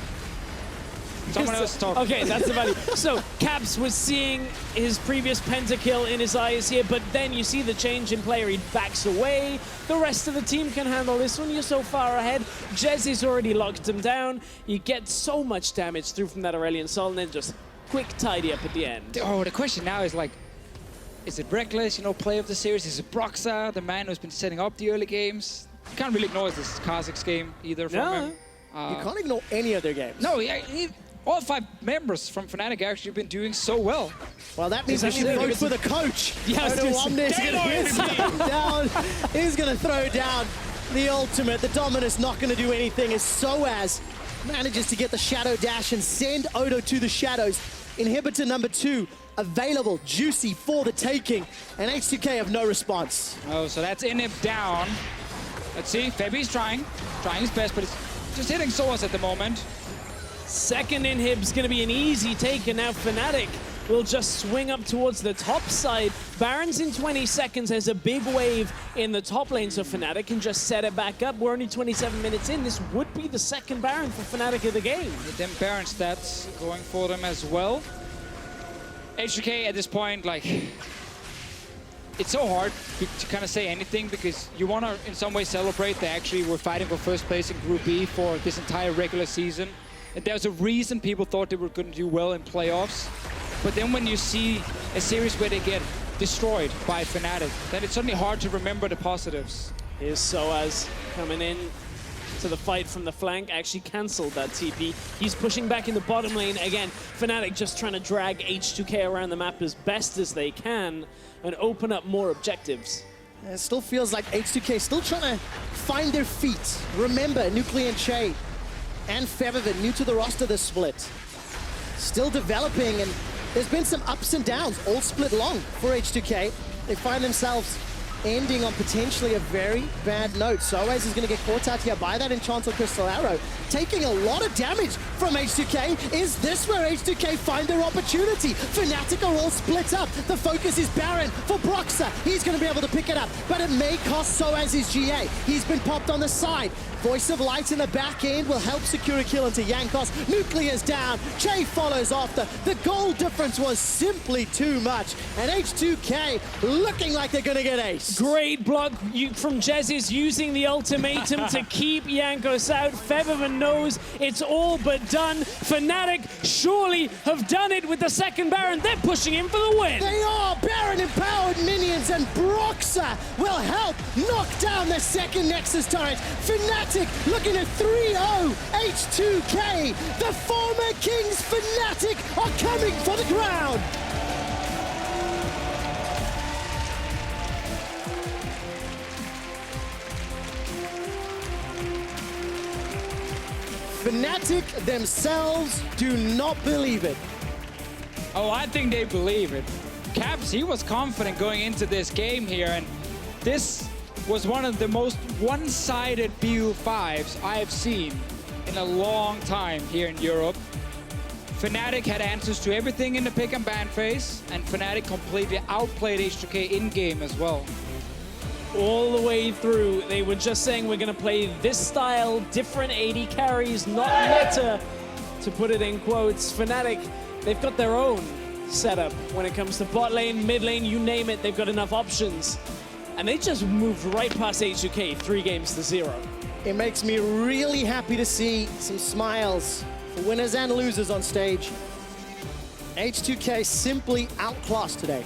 Someone else talk. Okay, that's the value. So Caps was seeing his previous pentakill in his eyes here, but then you see the change in player. He backs away. The rest of the team can handle this one. You're so far ahead. Jez has already locked him down. You get so much damage through from that Aurelion Sol, and then just quick tidy up at the end. Oh, the question now is like, is it Reckless, you know, play of the series? Is it Broxa, the man who's been setting up the early games? You can't really ignore this Kazakh's game either from him. You can't ignore any of their games. No, all 5 members from Fnatic actually have been doing so well. Well, that means we should vote for the coach. Yes, He's going to throw down the ultimate. The Dominus not going to do anything as Soaz manages to get the Shadow Dash and send Odo to the Shadows. Inhibitor number 2 available, juicy for the taking, and H2K have no response. Oh, so that's Inhib down. Let's see, Febi's trying his best, but it's just hitting Soaz at the moment. Second Inhib's going to be an easy take, and now Fnatic will just swing up towards the top side. Baron's in 20 seconds. There's a big wave in the top lane, so Fnatic can just set it back up. We're only 27 minutes in. This would be the second Baron for Fnatic of the game. With them Baron stats going for them as well. H2K at this point, like, it's so hard to kind of say anything because you want to in some way celebrate. They actually were fighting for first place in Group B for this entire regular season. And there's a reason people thought they were going to do well in playoffs. But then when you see a series where they get destroyed by Fnatic, then it's suddenly hard to remember the positives. Here's Soaz coming in to the fight from the flank, actually cancelled that TP. He's pushing back in the bottom lane again. Fnatic just trying to drag H2K around the map as best as they can and open up more objectives. It still feels like H2K still trying to find their feet. Remember, Nuclear and Che and Featherfin, new to the roster this split. Still developing, and there's been some ups and downs, all split long for H2K. They find themselves ending on potentially a very bad note. Soaz is going to get caught out here by that Enchanted Crystal Arrow, taking a lot of damage from H2K. Is this where H2K find their opportunity? Fnatic are all split up. The focus is Baron for Broxa. He's going to be able to pick it up, but it may cost Soaz his GA. He's been popped on the side. Voice of Light in the back end will help secure a kill into Yankos. Nuclear's down. Che follows after. The goal difference was simply too much. And H2K looking like they're going to get ace. Great block from Jez using the ultimatum to keep Yankos out. Featherman knows it's all but done. Fnatic surely have done it with the second Baron. They're pushing in for the win. They are. Baron empowered minions, and Broxa will help knock down the second Nexus turret. Fnatic looking at 3-0. H2K, the former Kings Fnatic, are coming for the crown. Fnatic themselves do not believe it. Oh, I think they believe it. Caps, he was confident going into this game here, and this was one of the most one-sided BU5s I have seen in a long time here in Europe. Fnatic had answers to everything in the pick and ban phase, and Fnatic completely outplayed H2K in-game as well. All the way through, they were just saying we're going to play this style, different 80 carries, not meta, to put it in quotes. Fnatic, they've got their own setup when it comes to bot lane, mid lane, you name it, they've got enough options. And they just moved right past H2K, 3 games to 0. It makes me really happy to see some smiles for winners and losers on stage. H2K simply outclassed today.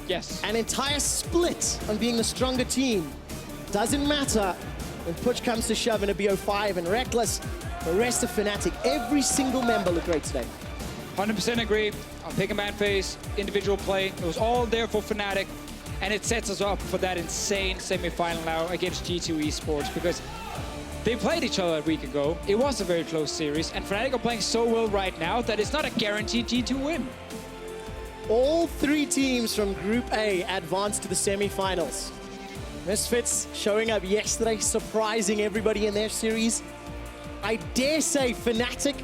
Yes. An entire split on being the stronger team. Doesn't matter when push comes to shove in a BO5 and Reckless, the rest of Fnatic, every single member looked great today. 100% agree. I'll pick a man face, individual play. It was all there for Fnatic, and it sets us up for that insane semi-final now against G2 Esports, because they played each other a week ago. It was a very close series, and Fnatic are playing so well right now that it's not a guaranteed G2 win. All 3 teams from Group A advanced to the semi-finals. Misfits showing up yesterday, surprising everybody in their series. I dare say Fnatic,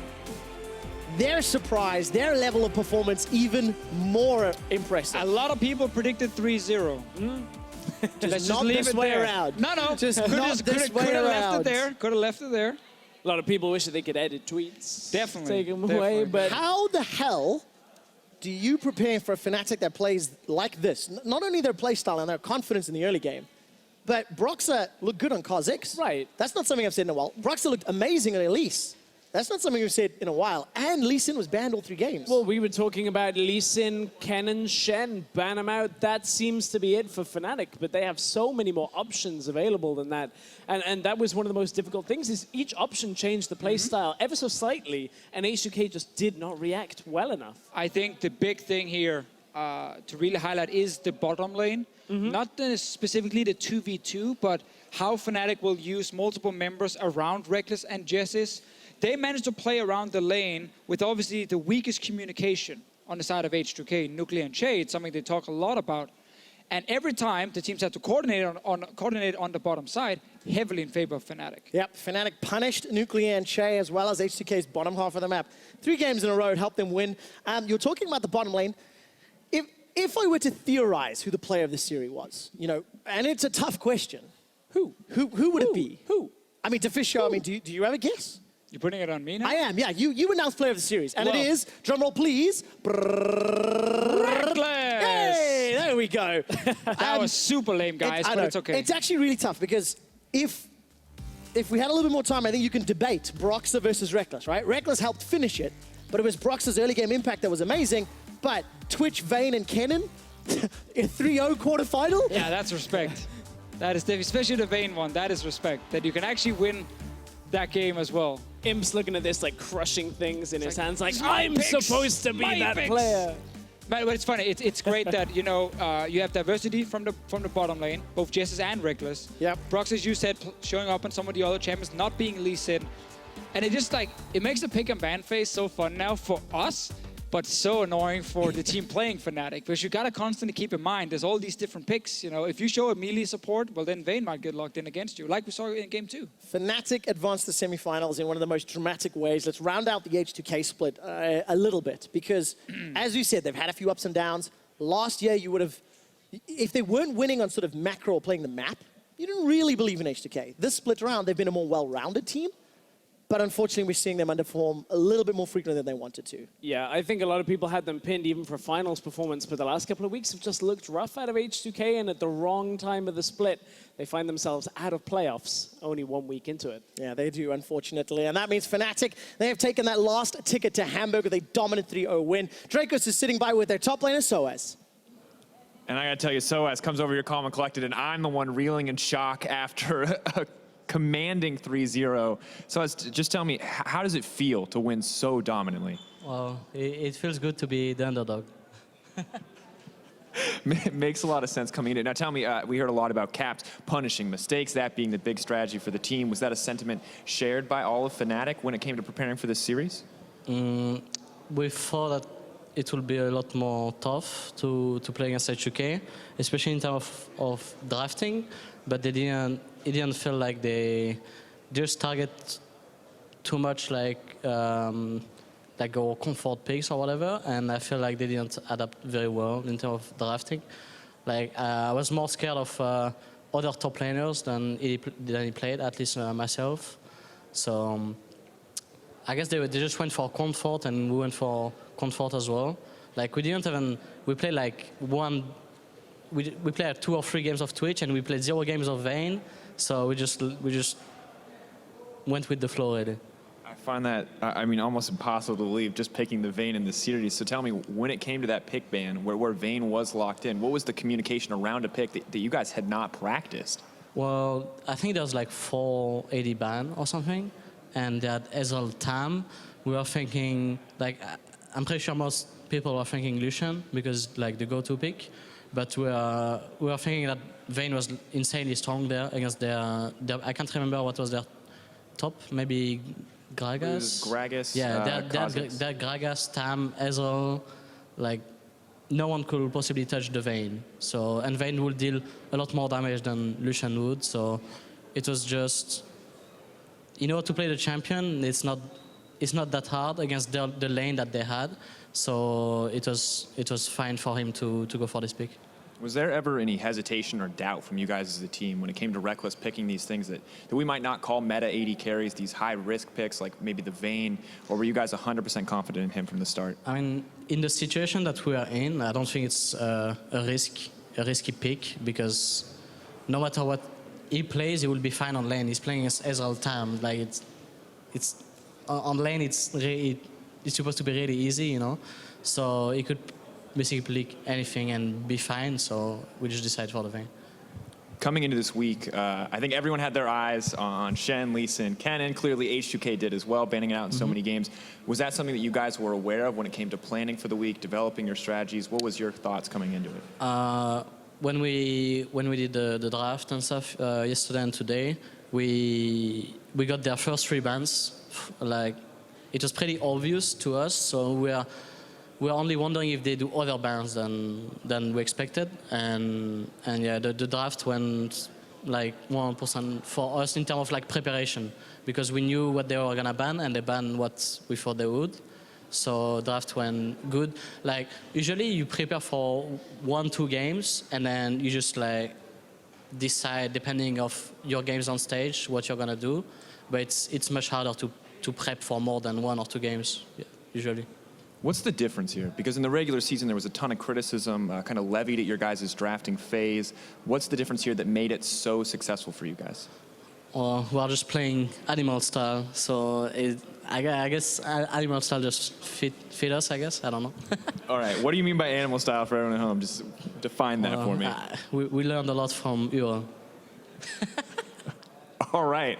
their surprise, their level of performance even more impressive. A lot of people predicted 3-0. Let's just leave it there. Around. No. Just could not have this way left around. it there. Could have left it there. A lot of people wish that they could edit tweets. Definitely. Take them away, but how the hell do you prepare for a Fnatic that plays like this? Not only their play style and their confidence in the early game, but Broxah looked good on Kha'Zix. Right. That's not something I've said in a while. Broxah looked amazing on Elise. That's not something we've said in a while. And Lee Sin was banned all 3 games. well, we were talking about Lee Sin, Kennen, Shen, ban them out. That seems to be it for Fnatic, but they have so many more options available than that. And that was one of the most difficult things, is each option changed the play style ever so slightly, and H2K just did not react well enough. I think the big thing here to really highlight is the bottom lane. Not specifically the 2v2, but how Fnatic will use multiple members around Reckless and Jessis. They managed to play around the lane with obviously the weakest communication on the side of H2K, Nuclear and Shade, something they talk a lot about. And every time the teams had to coordinate on the bottom side, heavily in favor of Fnatic. Yep, Fnatic punished Nuclear and Che as well as H2K's bottom half of the map. 3 games in a row helped them win. You're talking about the bottom lane. If I were to theorize who the player of the series was, you know, and it's a tough question. Who would it be? Who? I mean, Defisho, I mean, do you have a guess? You're putting it on me now? I am, yeah. You announced player of the series. And Well, it is, drumroll please. Reckless! Hey, there we go. That was super lame, guys, but it's okay. It's actually really tough because if we had a little bit more time, I think you can debate Broxah versus Reckless, right? Reckless helped finish it, but it was Broxah's early game impact that was amazing. But Twitch, Vayne, and Kennen, a 3-0 quarterfinal? Yeah, that's respect. That is, especially the Vayne one, that is respect. That you can actually win that game as well. Imp's looking at this, like, crushing things in his hands, like, my I'm picks, supposed to be my that picks." player. But it's funny. It's great that, you know, you have diversity from the bottom lane, both Jessis and Reckless. Yep. Brox, as you said, showing up on some of the other champions, not being Lee Sin. And it just, like, it makes the pick and ban phase so fun now for us, but so annoying for the team playing Fnatic, because you gotta constantly keep in mind there's all these different picks. You know, if you show a melee support, well then Vayne might get locked in against you, like we saw in game 2. Fnatic advanced to semifinals in one of the most dramatic ways. Let's round out the H2K split a little bit, because as you said, they've had a few ups and downs. Last year, you would have, if they weren't winning on sort of macro or playing the map, you didn't really believe in H2K. This split round, they've been a more well-rounded team. But unfortunately, we're seeing them underperform a little bit more frequently than they wanted to. Yeah, I think a lot of people had them pinned even for finals performance, but the last couple of weeks have just looked rough out of H2K, and at the wrong time of the split, they find themselves out of playoffs only 1 week into it. Yeah, they do, unfortunately. And that means Fnatic, they have taken that last ticket to Hamburg with a dominant 3-0 win. Dracos is sitting by with their top laner, Soaz. And I gotta tell you, Soaz comes over here calm and collected, and I'm the one reeling in shock after a commanding 3-0. So just tell me, how does it feel to win so dominantly? Well, it feels good to be the underdog. Makes a lot of sense coming in. Now tell me, we heard a lot about Caps punishing mistakes, that being the big strategy for the team. Was that a sentiment shared by all of Fnatic when it came to preparing for this series? We thought that it will be a lot more tough to play against H2K, especially in terms of drafting, but it didn't feel like they just target too much like our comfort picks or whatever, and I feel like they didn't adapt very well in terms of drafting. Like I was more scared of other top laners than he played, at least myself. So I guess they just went for comfort, and we went for comfort as well. Like we didn't even, we played like we played like 2 or 3 games of Twitch and we played 0 games of Vayne. So we just went with the flow already. I find that, I mean, almost impossible to believe just picking the Vayne in the series. So tell me, when it came to that pick ban, where Vayne was locked in, what was the communication around a pick that you guys had not practiced? Well, I think there was like 4 AD ban or something, and that Ezreal Tam, we were thinking, like, I'm pretty sure most people were thinking Lucian because like the go-to pick, but we were thinking that Vayne was insanely strong there against their I can't remember what was their top, maybe Gragas? Gragas, yeah, their Gragas, Tam, Ezreal, like no one could possibly touch the Vayne. So, and Vayne will deal a lot more damage than Lucian would, so it was just, you know, to play the champion, it's not that hard against the lane that they had, so it was fine for him to go for this pick. Was there ever any hesitation or doubt from you guys as a team when it came to Reckless picking these things that we might not call meta AD carries, these high-risk picks like maybe the Vayne, or were you guys 100% confident in him from the start? I mean, in the situation that we are in, I don't think it's a risky pick because no matter what he plays, he will be fine on lane. He's playing as Ezreal Tam. Like it's on lane, it's supposed to be really easy, you know. So he could basically pick anything and be fine. So we just decided for the Vayne. Coming into this week, I think everyone had their eyes on Shen, Lee Sin, Kennen. Clearly, H2K did as well, banning it out in so many games. Was that something that you guys were aware of when it came to planning for the week, developing your strategies? What was your thoughts coming into it? When we did the draft and stuff yesterday and today, we got their first 3 bans. Like it was pretty obvious to us, so we're only wondering if they do other bans than we expected, and yeah, the draft went like 100% for us in terms of like preparation, because we knew what they were gonna ban and they banned what we thought they would. So draft went good. Like usually you prepare for 1-2 games and then you just like decide depending of your games on stage what you're gonna do, but it's much harder to prep for more than 1 or 2 games usually. What's the difference here? Because in the regular season, there was a ton of criticism kind of levied at your guys' drafting phase. What's the difference here that made it so successful for you guys? We're just playing animal style, so I guess animal style just fit us, I guess. I don't know. All right, what do you mean by animal style for everyone at home? Just define that for me. We learned a lot from Uro. All right.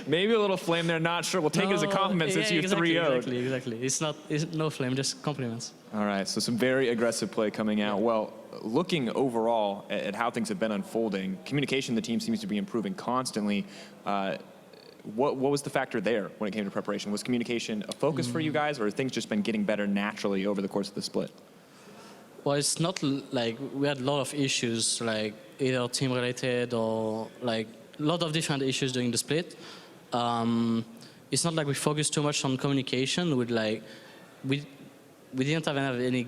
Maybe a little flame there, not sure. We'll take it as a compliment since you 3-0'd. Exactly. It's no flame, just compliments. All right, so some very aggressive play coming out. Well, looking overall at how things have been unfolding, communication in the team seems to be improving constantly. What was the factor there when it came to preparation? Was communication a focus for you guys, or have things just been getting better naturally over the course of the split? Well, it's not like we had a lot of issues, like either team related or like a lot of different issues during the split. It's not like we focused too much on communication. With like, we didn't even have any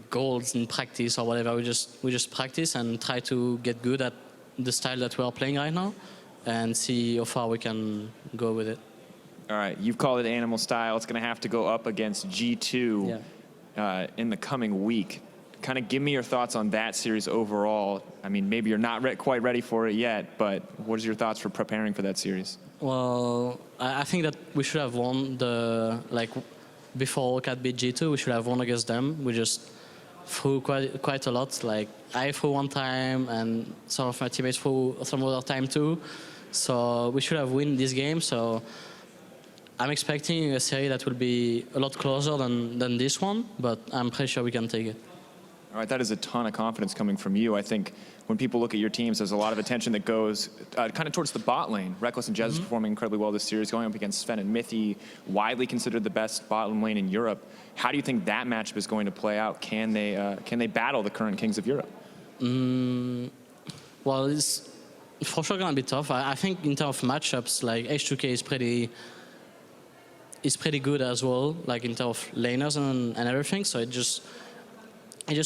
goals in practice or whatever. We just practice and try to get good at the style that we are playing right now, and see how far we can go with it. All right, you've called it animal style. It's going to have to go up against G2 in the coming week. Kind of give me your thoughts on that series overall. I mean, maybe you're not quite ready for it yet, but what is your thoughts for preparing for that series? Well, I think that we should have won before Cat beat G2, we should have won against them. We just threw quite a lot. Like I threw one time and some of my teammates threw some other time too. So we should have won this game. So I'm expecting a series that will be a lot closer than this one, but I'm pretty sure we can take it. All right, that is a ton of confidence coming from you. I think when people look at your teams, there's a lot of attention that goes kind of towards the bot lane. Reckless and Jez is performing incredibly well this series, going up against Sven and Mithy, widely considered the best bottom lane in Europe. How do you think that matchup is going to play out? Can they battle the current kings of Europe? Well, it's for sure going to be tough. I think in terms of matchups, like H2K is pretty good as well, like in terms of laners and everything. So it just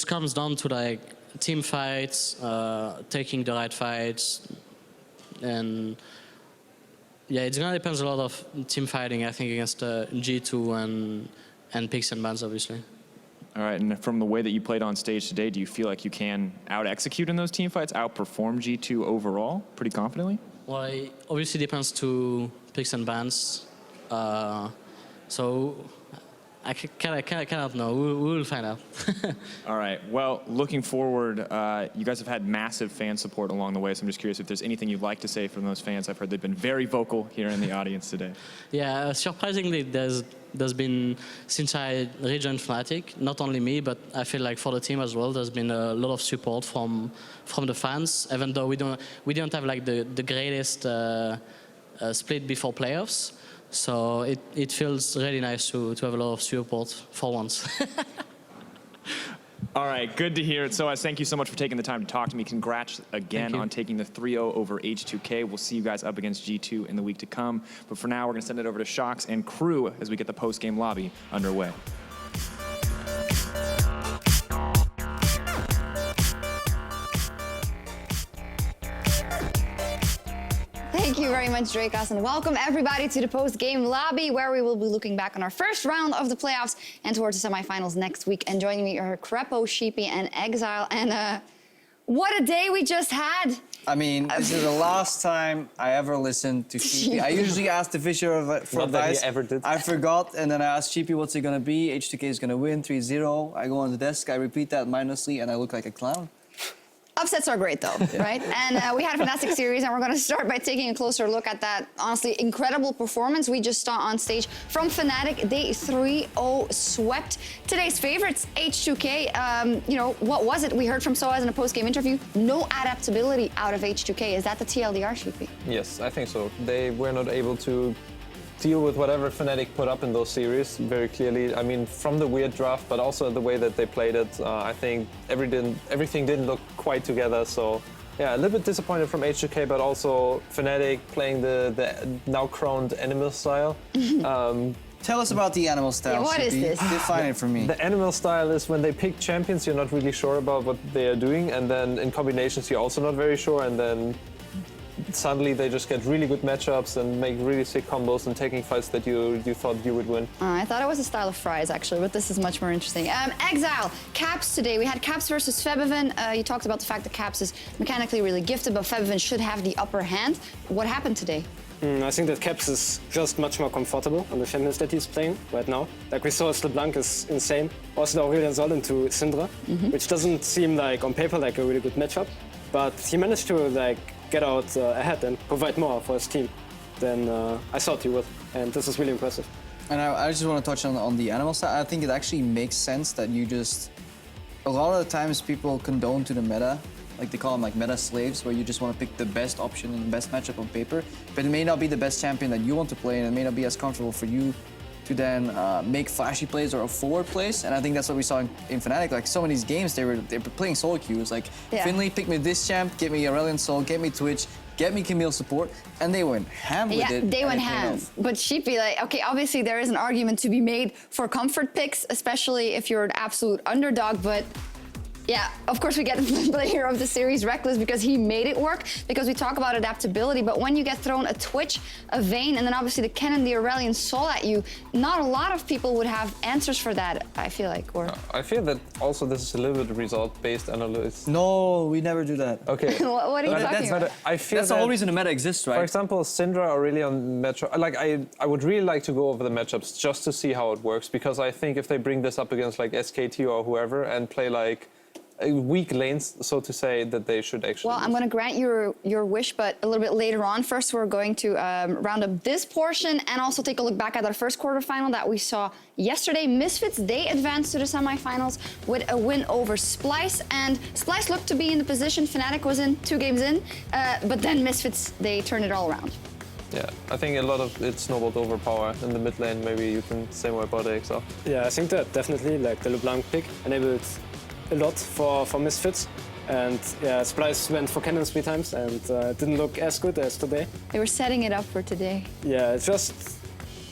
comes down to like team fights, taking the right fights, and yeah, it's gonna depend a lot of team fighting. I think against G2 and picks and bans, obviously. All right, and from the way that you played on stage today, do you feel like you can out-execute in those team fights, outperform G2 overall pretty confidently? Well, it obviously depends to picks and bans. So I cannot know. We will find out. All right. Well, looking forward, you guys have had massive fan support along the way, so I'm just curious if there's anything you'd like to say from those fans. I've heard they've been very vocal here in the audience today. Yeah, surprisingly, there's been, since I rejoined Fnatic, not only me, but I feel like for the team as well, there's been a lot of support from the fans, even though we don't have like the greatest split before playoffs. So it feels really nice to have a lot of support for once. All right, good to hear it. So thank you so much for taking the time to talk to me. Congrats again on taking the 3-0 over H2K. We'll see you guys up against G2 in the week to come. But for now, we're going to send it over to Shocks and crew as we get the post-game lobby underway. Thank you very much, Dracos, and welcome everybody to the post-game lobby, where we will be looking back on our first round of the playoffs and towards the semifinals next week. And joining me are Crepo, Sheepy, and Exile. And what a day we just had! I mean, this is the last time I ever listened to Sheepy. I usually ask the Fisher for advice. Ever did. I forgot, and then I asked Sheepy what's it gonna be. H2K is gonna win 3-0. I go on the desk, I repeat that mindlessly, and I look like a clown. Upsets are great, though, right? And we had a fantastic series, and we're going to start by taking a closer look at that, honestly, incredible performance we just saw on stage from Fnatic. They 3-0 swept today's favorites, H2K. You know, what was it? We heard from Soaz in a post-game interview. No adaptability out of H2K. Is that the TLDR, Sheepy? Yes, I think so. They were not able to deal with whatever Fnatic put up in those series very clearly. I mean, from the weird draft, but also the way that they played it, I think everything didn't look quite together. So yeah, a little bit disappointed from H2K, but also Fnatic playing the now crowned animal style. Tell us about the animal style. Yeah, what is this? Define it for me. The animal style is when they pick champions, you're not really sure about what they are doing, and then in combinations you're also not very sure, and then suddenly they just get really good matchups and make really sick combos and taking fights that you thought you would win. I thought it was a style of fries, actually, but this is much more interesting. Exile, Caps today. We had Caps versus Febiven. You talked about the fact that Caps is mechanically really gifted, but Febiven should have the upper hand. What happened today? I think that Caps is just much more comfortable on the champions that he's playing right now. Like we saw, LeBlanc is insane. Also the Aurelion Sol into Syndra, which doesn't seem like on paper like a really good matchup, but he managed to like get out ahead and provide more for his team than I thought he would, and this is really impressive. And I just want to touch on the animal side. I think it actually makes sense that you just, a lot of the times people condone to the meta, like they call them like meta slaves, where you just want to pick the best option and the best matchup on paper, but it may not be the best champion that you want to play, and it may not be as comfortable for you to then make flashy plays or forward plays. And I think that's what we saw in Fnatic. Like some of these games, they were playing solo queues. Like Finley, pick me this champ, get me Aurelion Sol, get me Twitch, get me Camille support, and they went ham with it. Yeah, they went ham. But Sheepy, like, okay, obviously there is an argument to be made for comfort picks, especially if you're an absolute underdog, but yeah, of course we get the player of the series, Reckless, because he made it work, because we talk about adaptability, but when you get thrown a Twitch, a Vayne, and then obviously the Kennen, the Aurelion Sol at you, not a lot of people would have answers for that, I feel like. Or I feel that also this is a little bit result-based analysis. No, we never do that. Okay. What are you talking about? I feel that's the whole reason the meta exists, right? For example, Syndra Aurelion matchup. Like I would really like to go over the matchups just to see how it works, because I think if they bring this up against like SKT or whoever and play like weak lanes, so to say, that they should actually Well, I'm going to grant your wish, but a little bit later on. First, we're going to round up this portion and also take a look back at our first quarterfinal that we saw yesterday. Misfits, they advanced to the semifinals with a win over Splice, and Splice looked to be in the position Fnatic was in 2 games in, but then Misfits, they turned it all around. Yeah, I think a lot of it snowballed over power in the mid lane. Maybe you can say more about it, XL. Yeah, I think that definitely like the LeBlanc pick enabled a lot for Misfits, and yeah, Splice went for Kennen 3 times and didn't look as good as today. They were setting it up for today. Yeah, it's just,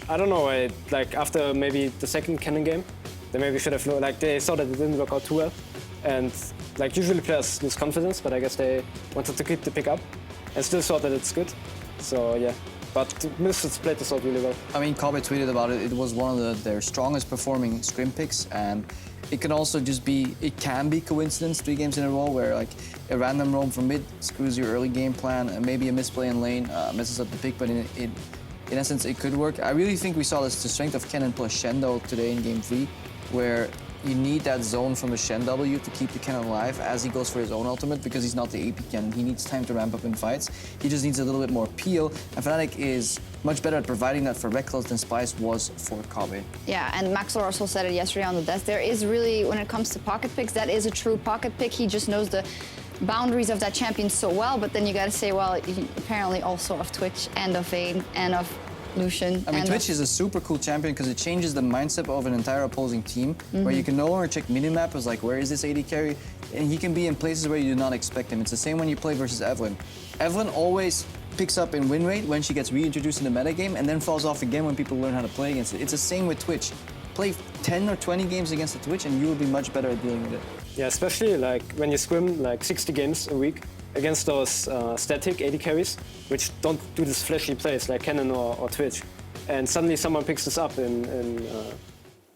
I don't know, like after maybe the second Kennen game, they maybe should have, like they saw that it didn't work out too well, and like usually players lose confidence, but I guess they wanted to keep the pick up and still thought that it's good. So yeah, but Misfits played this out really well. I mean, Kobe tweeted about it. It was one of their strongest performing scrim picks, and it can also just be, it can be coincidence 3 games in a row where like a random roam from mid screws your early game plan, and maybe a misplay in lane messes up the pick, but in essence it could work. I really think we saw this, the strength of Kennen plus Shen though today in game 3, where you need that zone from the Shen W to keep the Kennen alive as he goes for his own ultimate, because he's not the AP Kennen. He needs time to ramp up in fights. He just needs a little bit more peel, and Fnatic is much better at providing that for Reckless than Spice was for Kobbe. Yeah, and Maxwell also said it yesterday on the desk. There is really, when it comes to pocket picks, that is a true pocket pick. He just knows the boundaries of that champion so well, but then you gotta say, well, apparently also of Twitch and of Vayne and of Lucian. I mean, Twitch is a super cool champion because it changes the mindset of an entire opposing team, where you can no longer check minimap as like, where is this AD carry? And he can be in places where you do not expect him. It's the same when you play versus Evelyn. Evelyn always picks up in win rate when she gets reintroduced in the metagame and then falls off again when people learn how to play against it. It's the same with Twitch. Play 10 or 20 games against the Twitch and you will be much better at dealing with it. Yeah, especially like when you scrim like 60 games a week against those static AD carries, which don't do this flashy plays like Kennen or Twitch. And suddenly someone picks this up in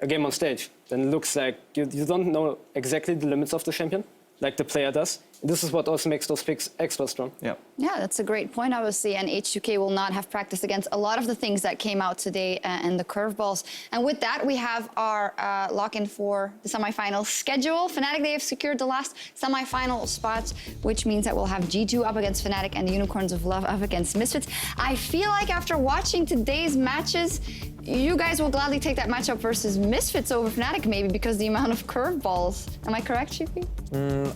a game on stage. Then it looks like you don't know exactly the limits of the champion, like the player does. And this is what also makes those picks extra strong. Yeah. Yeah, that's a great point, obviously. And H2K will not have practiced against a lot of the things that came out today and the curveballs. And with that, we have our lock-in for the semifinal schedule. Fnatic, they have secured the last semifinal spots, which means that we'll have G2 up against Fnatic and the Unicorns of Love up against Misfits. I feel like after watching today's matches, you guys will gladly take that matchup versus Misfits over Fnatic, maybe because the amount of curveballs. Am I correct, Shippy?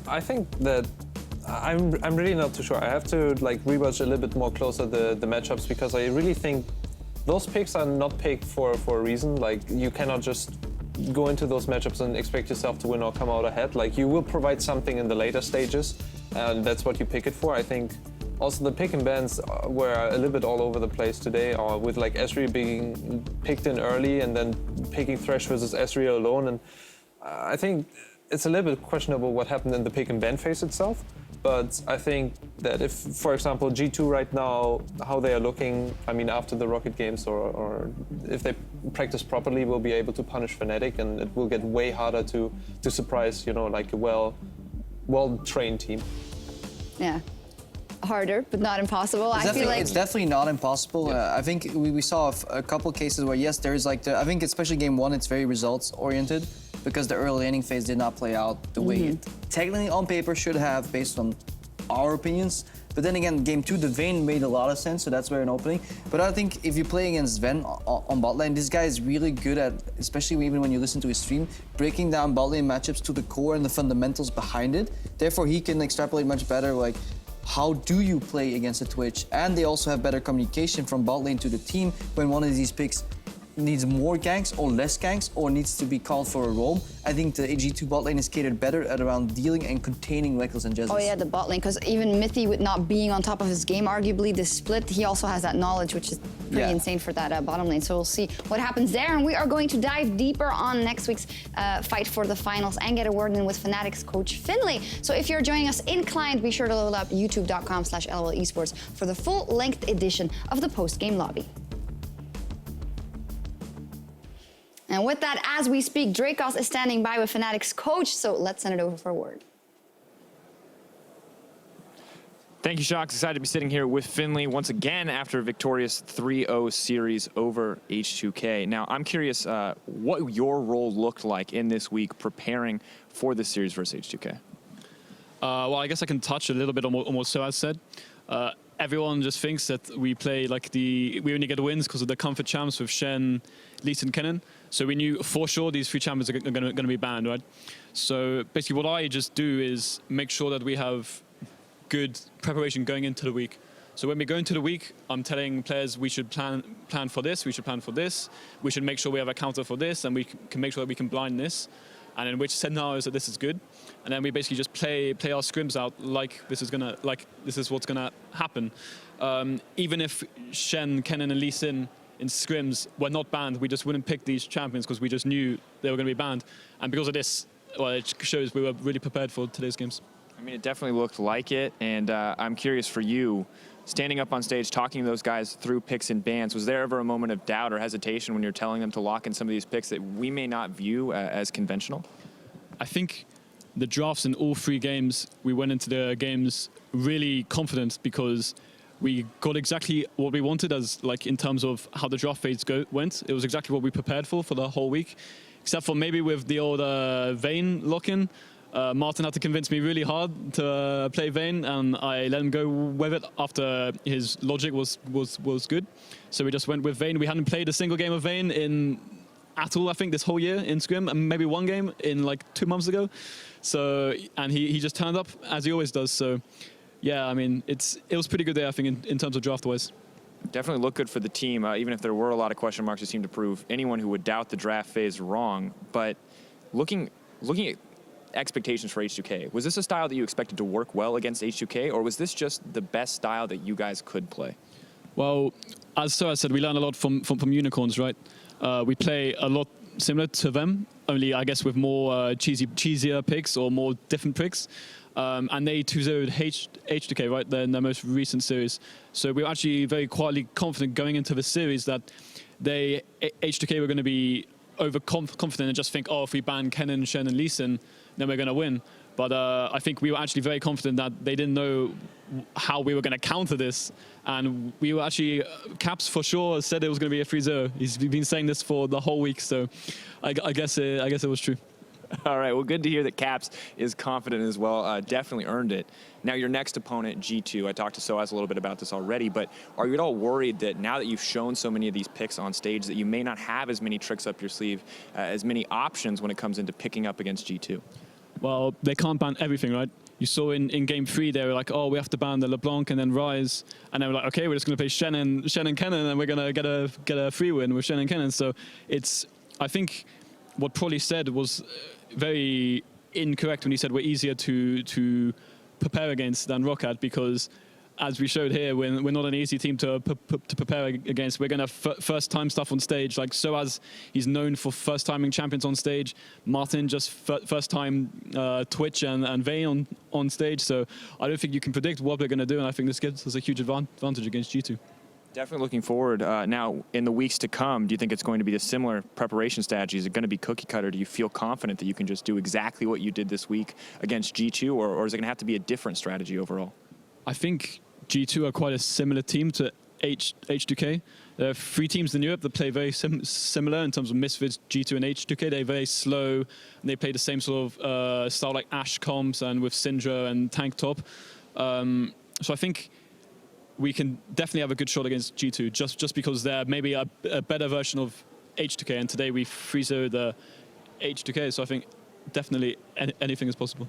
I think that I'm really not too sure. I have to like rewatch a little bit more closer the matchups, because I really think those picks are not picked for a reason. Like, you cannot just go into those matchups and expect yourself to win or come out ahead. Like, you will provide something in the later stages, and that's what you pick it for. I think also the pick and bans were a little bit all over the place today, or with like Esri being picked in early and then picking Thresh versus Esri alone. And I think it's a little bit questionable what happened in the pick and ban phase itself. But I think that if, for example, G2 right now, how they are looking, I mean, after the Rocket games, or if they practice properly, will be able to punish Fnatic, and it will get way harder to surprise, you know, like a well-trained team. Yeah. Harder, but not impossible. I feel like it's definitely not impossible. Yeah. I think we saw a couple cases where, yes, there is like I think especially game 1, it's very results oriented, because the early laning phase did not play out the way it technically on paper should have, based on our opinions. But then again, game 2, the Vayne made a lot of sense, so that's where an opening. But I think if you play against Sven on bot lane, this guy is really good at, especially even when you listen to his stream, breaking down bot lane matchups to the core and the fundamentals behind it. Therefore, he can extrapolate much better, like, how do you play against a Twitch? And they also have better communication from bot lane to the team when one of these picks needs more ganks or less ganks, or needs to be called for a roam. I think the G2 bot lane is catered better at around dealing and containing Reckless and Jesus. Oh yeah, the bot lane, because even Mithy, with not being on top of his game, arguably this split, he also has that knowledge, which is pretty insane for that bottom lane. So we'll see what happens there, and we are going to dive deeper on next week's fight for the finals and get a word in with Fnatic's coach Finlay. So if you're joining us in client, be sure to load up youtube.com/LOL Esports for the full-length edition of the post-game lobby. And with that, as we speak, Dracos is standing by with Fnatic's coach, so let's send it over for a word. Thank you, Shox. Excited to be sitting here with Finlay once again after a victorious 3-0 series over H2K. Now, I'm curious what your role looked like in this week preparing for this series versus H2K. Well, I guess I can touch a little bit on what Soaz said. Everyone just thinks that we play like we only get wins because of the comfort champs with Shen, Lee and Kennen. So we knew for sure these 3 champions are going to be banned, right? So basically what I just do is make sure that we have good preparation going into the week. So when we go into the week, I'm telling players we should plan for this, we should plan for this, we should make sure we have a counter for this, and we can make sure that we can blind this, and in which scenarios that this is good. And then we basically just play our scrims out like this is what's gonna happen. Even if Shen, Kennen, and Lee Sin in scrims were not banned, we just wouldn't pick these champions because we just knew they were going to be banned. And because of this, well, it shows we were really prepared for today's games. I mean, it definitely looked like it, and I'm curious for you, standing up on stage, talking to those guys through picks and bans, was there ever a moment of doubt or hesitation when you're telling them to lock in some of these picks that we may not view as conventional? I think the drafts in all 3 games, we went into the games really confident because we got exactly what we wanted as like in terms of how the draft phase went. It was exactly what we prepared for the whole week, except for maybe with the old Vayne lock-in. Martin had to convince me really hard to play Vayne, and I let him go with it after his logic was good. So we just went with Vayne. We hadn't played a single game of Vayne at all, I think, this whole year in Scrim, and maybe 1 game in like 2 months ago. So, and he just turned up as he always does. So, yeah, I mean, it was pretty good there, I think, in terms of draft-wise. Definitely looked good for the team, even if there were a lot of question marks. It seemed to prove anyone who would doubt the draft phase wrong. But looking at expectations for H2K, was this a style that you expected to work well against H2K, or was this just the best style that you guys could play? Well, as Soaz said, we learned a lot from Unicorns, right? We play a lot similar to them, only I guess with more cheesier picks or more different picks. And they 2-0'd H2K, right, in their most recent series. So we were actually very quietly confident going into the series that H2K were going to be overconfident and just think, oh, if we ban Kennen, Shen, and Lee Sin, then we're going to win. But I think we were actually very confident that they didn't know how we were going to counter this. And we were actually, Caps for sure said it was going to be a 3-0. He's been saying this for the whole week, so I guess it was true. All right, well, good to hear that Caps is confident as well. Definitely earned it. Now, your next opponent, G2, I talked to Soaz a little bit about this already, but are you at all worried that now that you've shown so many of these picks on stage that you may not have as many tricks up your sleeve, as many options when it comes into picking up against G2? Well, they can't ban everything, right? You saw in Game 3, they were like, oh, we have to ban the LeBlanc and then Ryze. And they were like, okay, we're just going to play Shen and Kennen, and we're going to get a free win with Shen and Kennen. So I think what Prolly said was very incorrect when he said we're easier to prepare against than Roccat, because as we showed here, we're not an easy team to prepare against. We're going to first time stuff on stage. Like Soaz, he's known for first timing champions on stage. Martin just first time Twitch and Vayne on stage. So I don't think you can predict what we're going to do, and I think this gives us a huge advantage against G2. Definitely looking forward. Now, in the weeks to come, do you think it's going to be a similar preparation strategy? Is it going to be cookie cutter? Do you feel confident that you can just do exactly what you did this week against G2, or is it going to have to be a different strategy overall? I think G2 are quite a similar team to H2K. There are 3 teams in Europe that play very similar in terms of Misfits, G2 and H2K. They're very slow, and they play the same sort of style like Ashe comps and with Syndra and Tank Top. So I think we can definitely have a good shot against G2 just because they're maybe a better version of H2K, and today we 3-0 the H2K, so I think definitely anything is possible.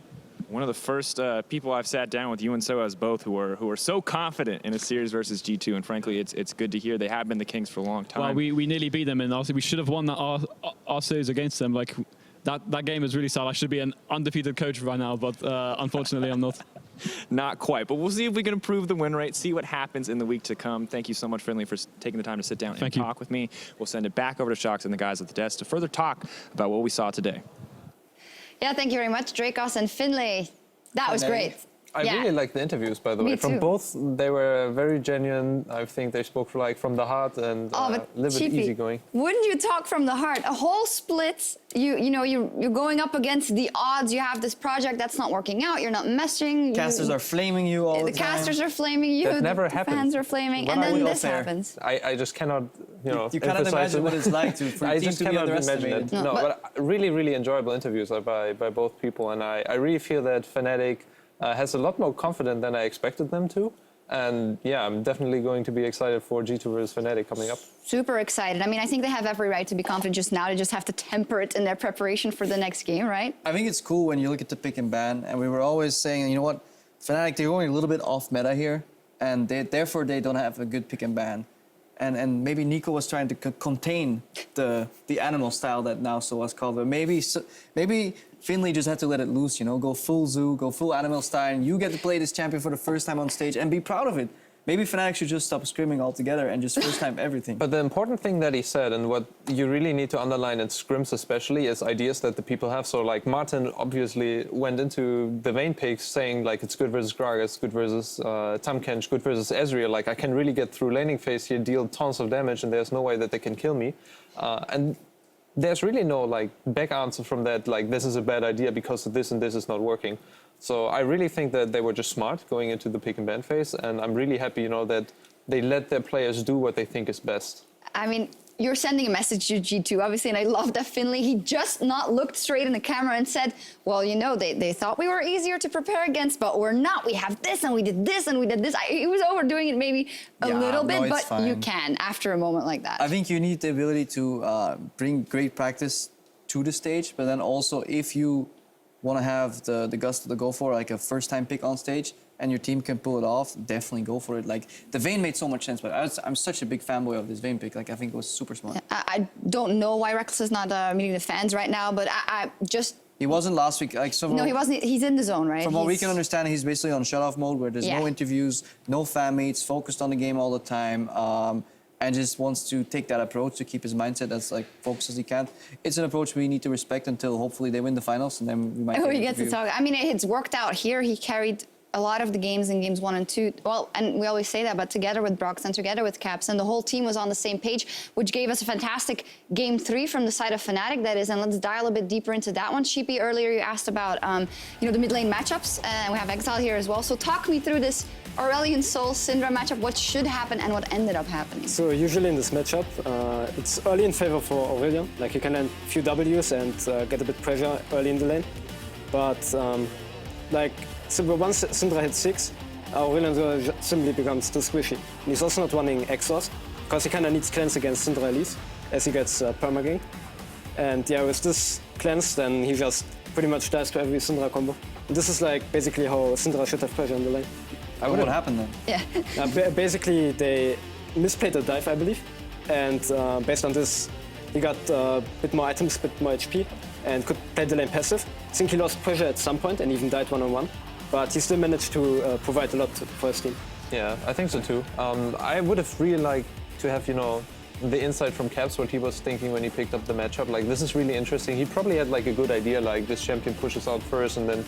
One of the first people I've sat down with, you and Soaz both, who are so confident in a series versus G2, and frankly, it's good to hear. They have been the kings for a long time. Well, we nearly beat them, and also we should have won our series against them. Like that game is really sad. I should be an undefeated coach right now, but unfortunately, I'm not. Not quite, but we'll see if we can improve the win rate, see what happens in the week to come. Thank you so much, Finley, for taking the time to sit down and talk with me. We'll send it back over to Shocks and the guys at the desk to further talk about what we saw today. Yeah, thank you very much, Dracos and Finley. That was great. I really liked the interviews, by the way. From both, they were very genuine. I think they spoke from the heart and a little bit easygoing. Wouldn't you talk from the heart? A whole split. You're going up against the odds. You have this project that's not working out. You're not meshing. Casters are flaming you all the time. The casters are flaming you. That never happens. Fans are flaming, and then this happens. I just cannot, You cannot imagine what it's like for a team to be underestimated. No, but really, really enjoyable interviews by both people, and I really feel that Fnatic has a lot more confidence than I expected them to. And yeah, I'm definitely going to be excited for G2 versus Fnatic coming up. Super excited. I mean, I think they have every right to be confident just now. They just have to temper it in their preparation for the next game, right? I think it's cool when you look at the pick and ban. And we were always saying, you know what, Fnatic, they're going a little bit off meta here. And therefore, they don't have a good pick and ban. And maybe Nico was trying to contain the animal style that now Soaz called. But maybe Finley just had to let it loose, go full zoo, go full animal style, and you get to play this champion for the first time on stage and be proud of it. Maybe Fnatic should just stop screaming altogether and just first time everything. But the important thing that he said, and what you really need to underline in scrims especially, is ideas that the people have. So like Martin obviously went into the Vayne picks saying like it's good versus Gragas, good versus Tahm-Kench, good versus Ezreal. Like I can really get through laning phase here, deal tons of damage, and there's no way that they can kill me. And there's really no like back answer from that, like this is a bad idea because this and this is not working. So I really think that they were just smart going into the pick and ban phase, and I'm really happy, you know, that they let their players do what they think is best. I mean, you're sending a message to G2, obviously, and I love that Finley, he just not looked straight in the camera and said, well, you know, they thought we were easier to prepare against, but we're not. We have this, and we did this, and we did this. He was overdoing it maybe a little bit, but you can after a moment like that. I think you need the ability to bring great practice to the stage, but then also if you want to have the guts to go for like a first-time pick on stage, and your team can pull it off, definitely go for it. Like, the Vayne made so much sense, but I'm such a big fanboy of this Vayne pick. Like, I think it was super smart. I don't know why Reckless is not meeting the fans right now, but I just... He wasn't last week. Like, so no, he wasn't. He's in the zone, right? From what we can understand, he's basically on shut-off mode where there's no interviews, no fan meets, focused on the game all the time, and just wants to take that approach to keep his mindset as like focused as he can. It's an approach we need to respect until hopefully they win the finals, and then we might... Oh, he gets to talk. I mean, it's worked out here. He carried a lot of the games in games 1 and 2. Well, and we always say that, but together with Brox and together with Caps, and the whole team was on the same page, which gave us a fantastic game 3 from the side of Fnatic, that is, and let's dial a bit deeper into that one. Sheepy, earlier you asked about, you know, the mid lane matchups, and we have Exile here as well. So talk me through this Aurelion Sol Syndra matchup, what should happen and what ended up happening. So usually in this matchup, it's early in favor for Aurelion. Like, you can land a few Ws and get a bit pressure early in the lane. But like, so once Syndra hits 6, Aurelion simply becomes too squishy. And he's also not running Exhaust, because he kind of needs cleanse against Syndra Elise, as he gets permagang. And yeah, with this cleanse, then he just pretty much dies to every Syndra combo. And this is like basically how Syndra should have pressure in the lane. What happened then? Yeah. Basically, they misplayed the dive, I believe. And based on this, he got a bit more items, a bit more HP, and could play the lane passive. I think he lost pressure at some point and even died one-on-one. But he still managed to provide a lot for his team. Yeah, I think so too. I would have really liked to have, you know, the insight from Caps, what he was thinking when he picked up the matchup. Like, this is really interesting. He probably had like a good idea, like this champion pushes out first and then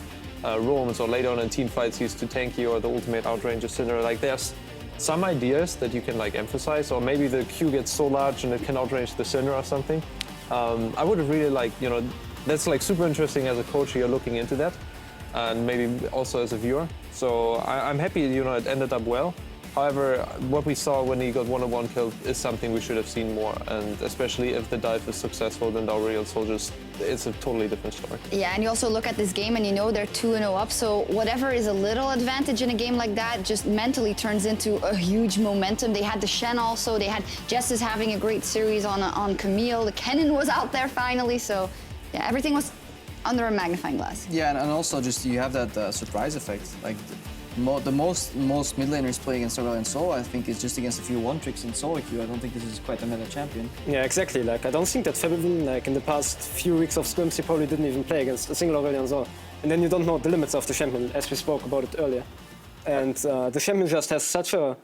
roams, or later on in team fights he's too tanky, or the ultimate outrange of Syndra. Like, there's some ideas that you can like emphasize, or maybe the Q gets so large and it can outrange the Syndra or something. I would have really liked, you know, that's like super interesting as a coach. You're looking into that, and maybe also as a viewer. So I'm happy, you know, it ended up well. However, what we saw when he got one-on-one killed is something we should have seen more, and especially if the dive is successful, then the Aurelion soldiers, it's a totally different story. Yeah, and you also look at this game and you know they're 2-0 up, so whatever is a little advantage in a game like that just mentally turns into a huge momentum. They had the Shen also, they had Jess is having a great series on Camille, the Kennen was out there finally, so yeah, everything was under a magnifying glass. Yeah, and also just you have that surprise effect. Like, the most mid laners play against Aurelion Sol, I think, is just against a few one-tricks in solo queue. I don't think this is quite a meta champion. Yeah, exactly. Like, I don't think that Fabivin, like in the past few weeks of scrims, he probably didn't even play against a single Aurelion Sol. And then you don't know the limits of the champion, as we spoke about it earlier. And the champion just has such a...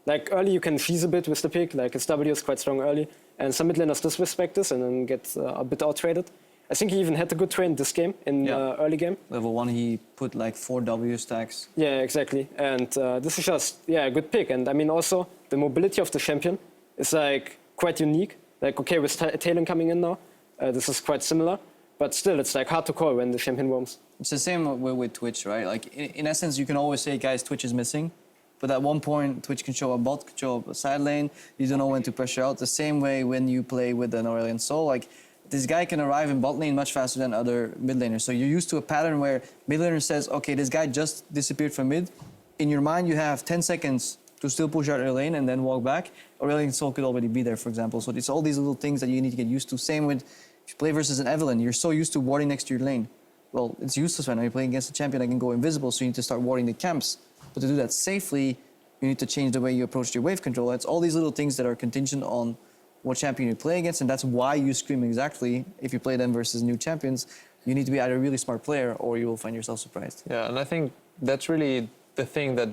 Like, early you can freeze a bit with the pick, like his W is quite strong early, and some mid laners disrespect this and then get a bit out-traded. I think he even had a good trade this game, in early game. Level 1, he put like 4 W stacks. Yeah, exactly. And this is just, yeah, a good pick. And I mean, also, the mobility of the champion is like quite unique. Like, okay, with Talon coming in now, this is quite similar. But still, it's like hard to call when the champion roams. It's the same with Twitch, right? Like, in essence, you can always say, guys, Twitch is missing. But at one point, Twitch can show up bot, can show up a side lane. You don't know when to pressure out. The same way when you play with an Aurelion Sol, like, this guy can arrive in bot lane much faster than other mid laners. So you're used to a pattern where mid laner says, okay, this guy just disappeared from mid. In your mind, you have 10 seconds to still push out your lane and then walk back. Aurelion Sol could already be there, for example. So it's all these little things that you need to get used to. Same with if you play versus an Evelynn. You're so used to warding next to your lane. Well, it's useless right now. You're playing against a champion that can go invisible, so you need to start warding the camps. But to do that safely, you need to change the way you approach your wave control. It's all these little things that are contingent on what champion you play against, and that's why you scream exactly. If you play them versus new champions, you need to be either a really smart player or you will find yourself surprised. Yeah, and I think that's really the thing that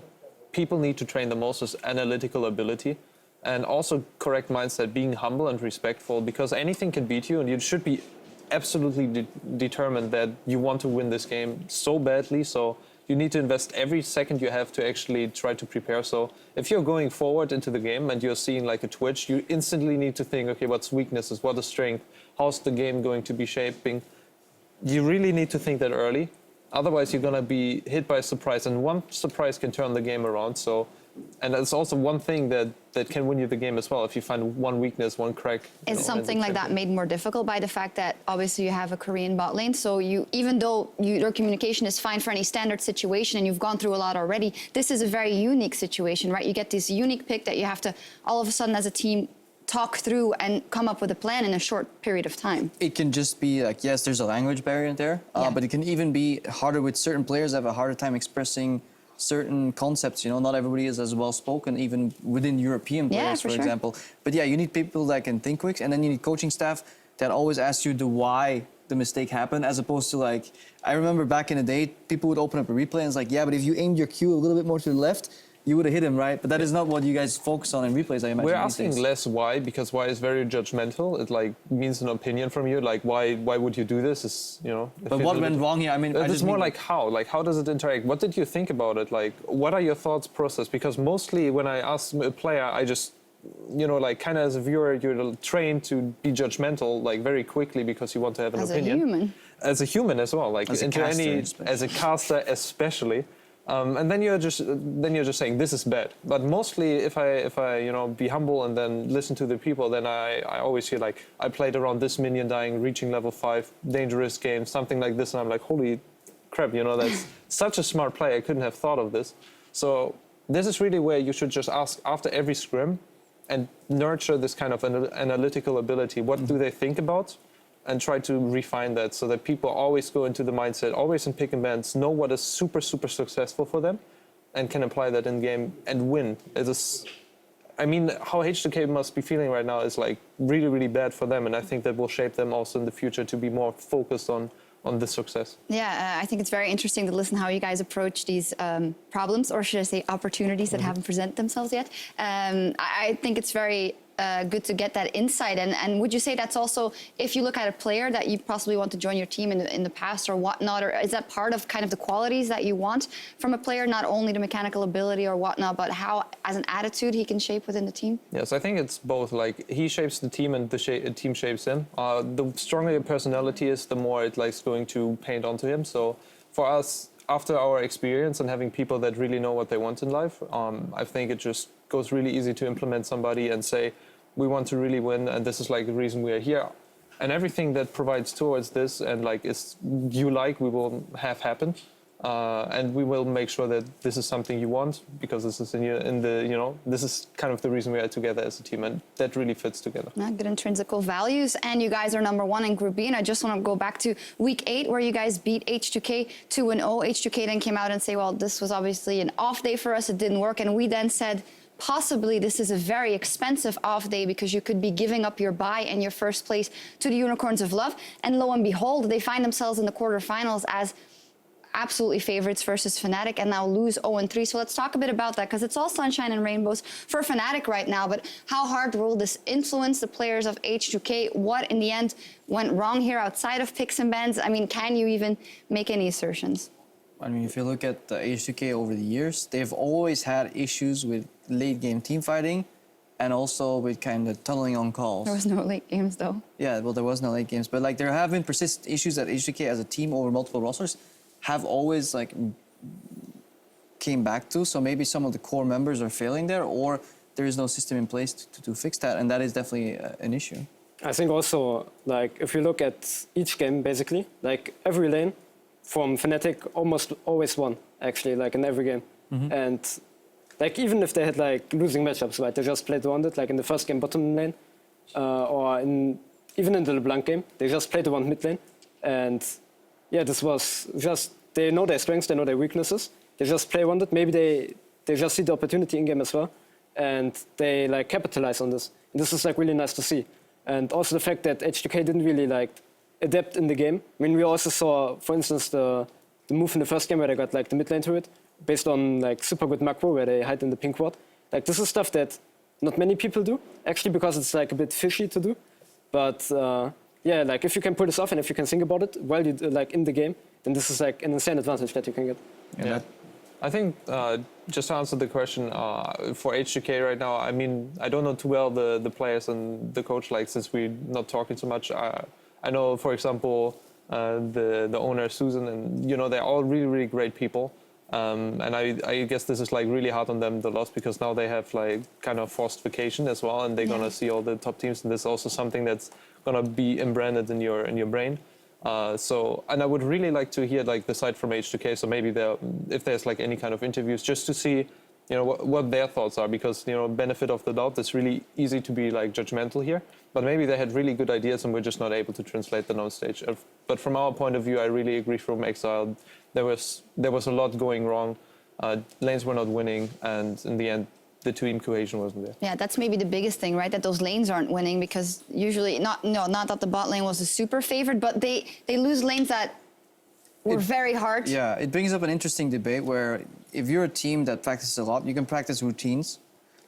people need to train the most is analytical ability, and also correct mindset, being humble and respectful, because anything can beat you, and you should be absolutely determined that you want to win this game so badly, so you need to invest every second you have to actually try to prepare. So if you're going forward into the game and you're seeing like a twitch, you instantly need to think, okay, what's weaknesses, what is strength, how's the game going to be shaping? You really need to think that early. Otherwise, you're going to be hit by a surprise, and one surprise can turn the game around. So, and that's also one thing that can win you the game as well. If you find one weakness, one crack. Is something like that made more difficult by the fact that obviously you have a Korean bot lane? So you, even though your communication is fine for any standard situation and you've gone through a lot already, this is a very unique situation, right? You get this unique pick that you have to all of a sudden as a team talk through and come up with a plan in a short period of time. It can just be like, yes, there's a language barrier there, but it can even be harder with certain players that have a harder time expressing certain concepts. You know, not everybody is as well spoken, even within European players, for example. But yeah, you need people that can think quick, and then you need coaching staff that always ask you the why the mistake happened, as opposed to like, I remember back in the day, people would open up a replay and it's like, yeah, but if you aimed your Q a little bit more to the left, you would have hit him, right? But that is not what you guys focus on in replays, I imagine. We're asking less why, because why is very judgmental. It like means an opinion from you. Like why would you do this? Is, you know. But what went wrong here? I mean, it's more like how. Like how does it interact? What did you think about it? Like what are your thoughts process? Because mostly when I ask a player, I just, you know, like kind of as a viewer, you're trained to be judgmental like very quickly because you want to have an opinion. As a human. As a human as well. Like as a caster especially. And then you're just saying this is bad. But mostly, if I you know be humble and then listen to the people, then I always hear like I played around this minion dying, reaching level 5, dangerous game, something like this, and I'm like, holy crap, you know, that's such a smart play. I couldn't have thought of this. So this is really where you should just ask after every scrim and nurture this kind of analytical ability. What do they think about? And try to refine that so that people always go into the mindset, always in pick and bans, know what is super, super successful for them and can apply that in game and win. I mean, how H2K must be feeling right now is like really, really bad for them. And I think that will shape them also in the future to be more focused on this success. Yeah, I think it's very interesting to listen how you guys approach these problems, or should I say opportunities that haven't presented themselves yet. I think it's very good to get that insight. And would you say that's also, if you look at a player that you possibly want to join your team in the past or whatnot, or is that part of kind of the qualities that you want from a player, not only the mechanical ability or whatnot, but how, as an attitude, he can shape within the team? Yes, I think it's both. Like, he shapes the team and the team shapes him. The stronger your personality is, the more it likes going to paint onto him. So for us, after our experience and having people that really know what they want in life, I think it just goes really easy to implement somebody and say, we want to really win, and this is like the reason we are here. And everything that provides towards this and like is we will have happen. And we will make sure that this is something you want, because this is this is kind of the reason we are together as a team, and that really fits together. Good intrinsical values, and you guys are #1 in Group B, and I just want to go back to Week 8, where you guys beat H2K 2-0. H2K then came out and say, well, this was obviously an off day for us, it didn't work, and we then said, possibly this is a very expensive off day because you could be giving up your bye and your first place to the Unicorns of Love, and lo and behold, they find themselves in the quarterfinals as absolutely favorites versus Fnatic, and now lose 0-3. So let's talk a bit about that, because it's all sunshine and rainbows for Fnatic right now. But how hard will this influence the players of H2K? What in the end went wrong here outside of picks and bans? I mean, can you even make any assertions? I mean, if you look at the H2K over the years, they've always had issues with late game team fighting and also with kind of tunneling on calls. There was no late games though. Yeah, well, there was no late games, but like there have been persistent issues that H2K as a team over multiple rosters have always like came back to. So maybe some of the core members are failing there, or there is no system in place to fix that, and that is definitely an issue. I think also, like, if you look at each game, basically, like every lane from Fnatic almost always won, actually, like in every game. And like even if they had like losing matchups, right, they just played around it, like in the first game bottom lane, or even in the LeBlanc game, they just played around mid lane. And yeah, this was just, they know their strengths, they know their weaknesses. They just play around it. Maybe they just see the opportunity in game as well, and they like capitalize on this. And this is like really nice to see. And also the fact that H2K didn't really like adapt in the game. I mean, we also saw, for instance, the move in the first game where they got like the mid lane turret based on like super good macro where they hide in the pink ward. Like this is stuff that not many people do, actually, because it's like a bit fishy to do. But yeah, like if you can pull this off and if you can think about it while you like in the game, then this is like an insane advantage that you can get. Yeah. I think just to answer the question for H2K right now, I mean, I don't know too well the players and the coach, like, since we're not talking so much. I know, for example, the owner Susan, and you know, they're all really, really great people. And I guess this is like really hard on them, the loss, because now they have like kind of forced vacation as well, and they're gonna see all the top teams, and this is also something that's gonna be embedded in your brain. So, and I would really like to hear like the side from H2K. So maybe if there's like any kind of interviews, just to see, you know, what their thoughts are, because, you know, benefit of the doubt, it's really easy to be like judgmental here. But maybe they had really good ideas and we're just not able to translate them on stage. But from our point of view, I really agree from Exile. There was a lot going wrong. Lanes were not winning, and in the end, the team cohesion wasn't there. Yeah, that's maybe the biggest thing, right? That those lanes aren't winning, because usually, not that the bot lane was a super favorite, but they lose lanes that were very hard. Yeah, it brings up an interesting debate where if you're a team that practices a lot, you can practice routines.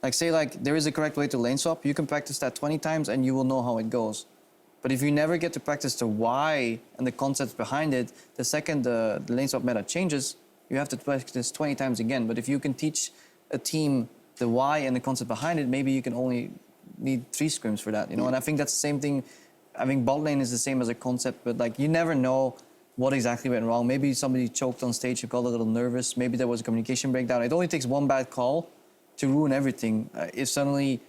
Like say like there is a correct way to lane swap, you can practice that 20 times and you will know how it goes. But if you never get to practice the why and the concepts behind it, the second the lane swap meta changes, you have to practice 20 times again. But if you can teach a team the why and the concept behind it, maybe you can only need 3 scrims for that, you know? And I think that's the same thing. I think bot lane is the same as a concept, but like you never know what exactly went wrong. Maybe somebody choked on stage, you got a little nervous. Maybe there was a communication breakdown. It only takes one bad call to ruin everything. If suddenly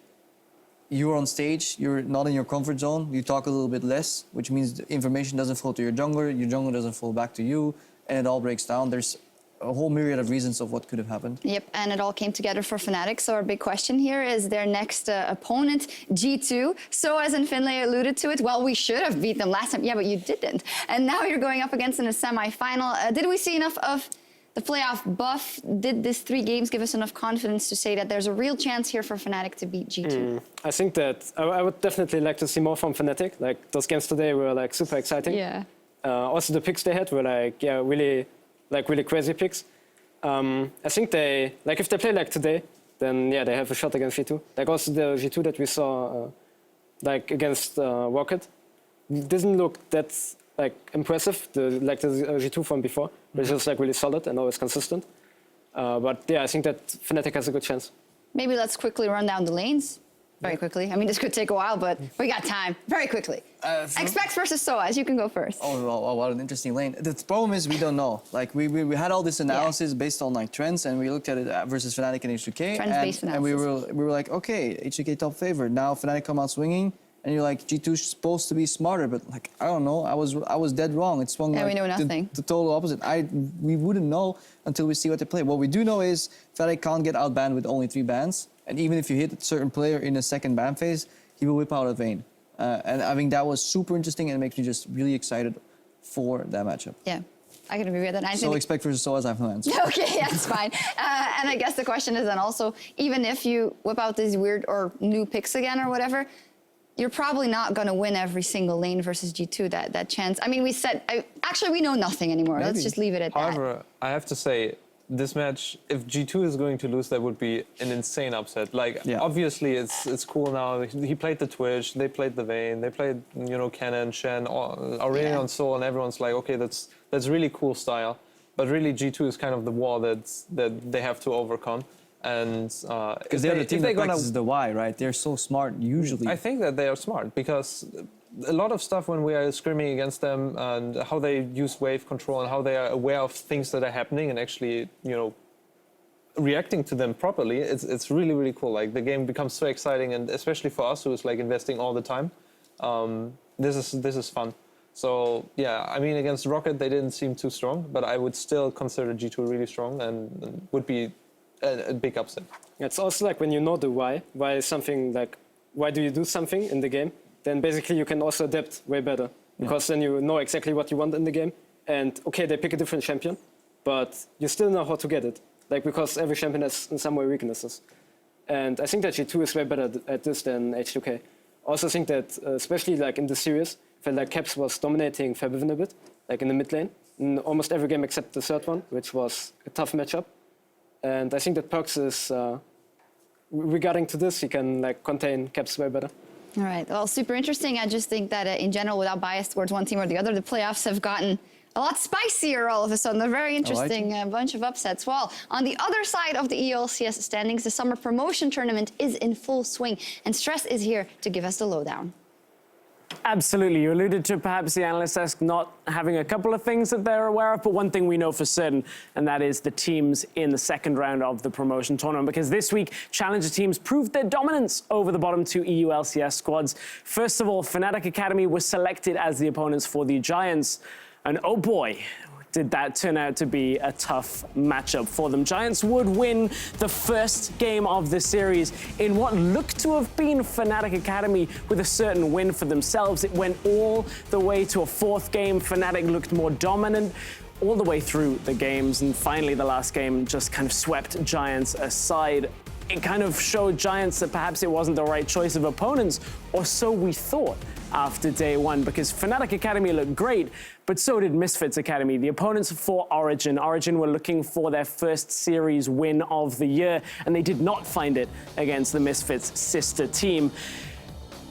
you're on stage, you're not in your comfort zone, you talk a little bit less, which means the information doesn't flow to your jungler doesn't flow back to you, and it all breaks down. There's a whole myriad of reasons of what could have happened. Yep, and it all came together for Fnatic. So our big question here is their next opponent, G2. So as in Finlay alluded to it, well, we should have beat them last time. Yeah, but you didn't. And now you're going up against in a semi-final. Did we see enough of the playoff buff? Did this 3 games give us enough confidence to say that there's a real chance here for Fnatic to beat G2? I think that I would definitely like to see more from Fnatic. Like those games today were like super exciting. Yeah. Also the picks they had were like, yeah, really crazy picks. I think they, like if they play like today, then yeah, they have a shot against G2. Like also the G2 that we saw like against Rocket didn't look that like impressive, the G2 from before, but it's just like really solid and always consistent. But yeah, I think that Fnatic has a good chance. Maybe let's quickly run down the lanes. Very quickly. I mean, this could take a while, but we got time. Very quickly. Xpex versus SOAS. You can go first. Oh, what an interesting lane. The problem is we don't know. Like we had all this analysis based on like trends, and we looked at it versus Fnatic and H2K. Trends-based analysis. And we were like, okay, H2K top favorite. Now Fnatic come out swinging, and you're like, G2's supposed to be smarter, but like I don't know. I was dead wrong. It swung like we know nothing. The total opposite. We wouldn't know until we see what they play. What we do know is Fnatic can't get outbanned with only 3 bans. And even if you hit a certain player in the second ban phase, he will whip out a Vayne. And I think that was super interesting, and it makes me just really excited for that matchup. Yeah, I can agree with that. So Xpex versus SOAS, I have no answer. Okay, that's fine. And I guess the question is then also, even if you whip out these weird or new picks again or whatever, you're probably not going to win every single lane versus G2, that chance. I mean, actually, we know nothing anymore. Maybe. Let's just leave it at that. However, I have to say, this match, if G2 is going to lose, that would be an insane upset. Like, obviously, it's cool now. He played the Twitch, they played the Vayne, they played, you know, Kennen, Shen, Aurelion, Soul, and everyone's like, okay, that's really cool style. But really, G2 is kind of the wall that they have to overcome. And because they're the team that practices the why, right? They're so smart usually. I think that they are smart because a lot of stuff when we are scrimming against them and how they use wave control and how they are aware of things that are happening and actually, you know, reacting to them properly, it's really, really cool. Like the game becomes so exciting, and especially for us who's like investing all the time, this is fun. So yeah, I mean, against Rocket they didn't seem too strong, but I would still consider G2 really strong and would be a big upset. It's also like when you know the why is something like, why do you do something in the game? Then basically you can also adapt way better because then you know exactly what you want in the game. And okay, they pick a different champion, but you still know how to get it. Like because every champion has in some way weaknesses. And I think that G2 is way better at this than H2K. I also think that, especially like in the series, I felt like Caps was dominating Fabian a bit, like in the mid lane, in almost every game except the third one, which was a tough matchup. And I think that Perks is, regarding to this, he can like contain Caps way better. All right, well, super interesting. I just think that in general, without bias towards one team or the other, the playoffs have gotten a lot spicier all of a sudden. A very interesting bunch of upsets. Well, on the other side of the ELCS standings, the summer promotion tournament is in full swing, and Stress is here to give us the lowdown. Absolutely. You alluded to perhaps the analyst desk not having a couple of things that they're aware of, but one thing we know for certain, and that is the teams in the second round of the promotion tournament, because this week, challenger teams proved their dominance over the bottom two EU LCS squads. First of all, Fnatic Academy was selected as the opponents for the Giants, and oh boy, did that turn out to be a tough matchup for them. Giants would win the first game of the series in what looked to have been Fnatic Academy with a certain win for themselves. It went all the way to a fourth game. Fnatic looked more dominant all the way through the games, and finally the last game just kind of swept Giants aside. It kind of showed Giants that perhaps it wasn't the right choice of opponents, or so we thought after day one, because Fnatic Academy looked great, but so did Misfits Academy, the opponents for Origin. Origin were looking for their first series win of the year, and they did not find it against the Misfits sister team.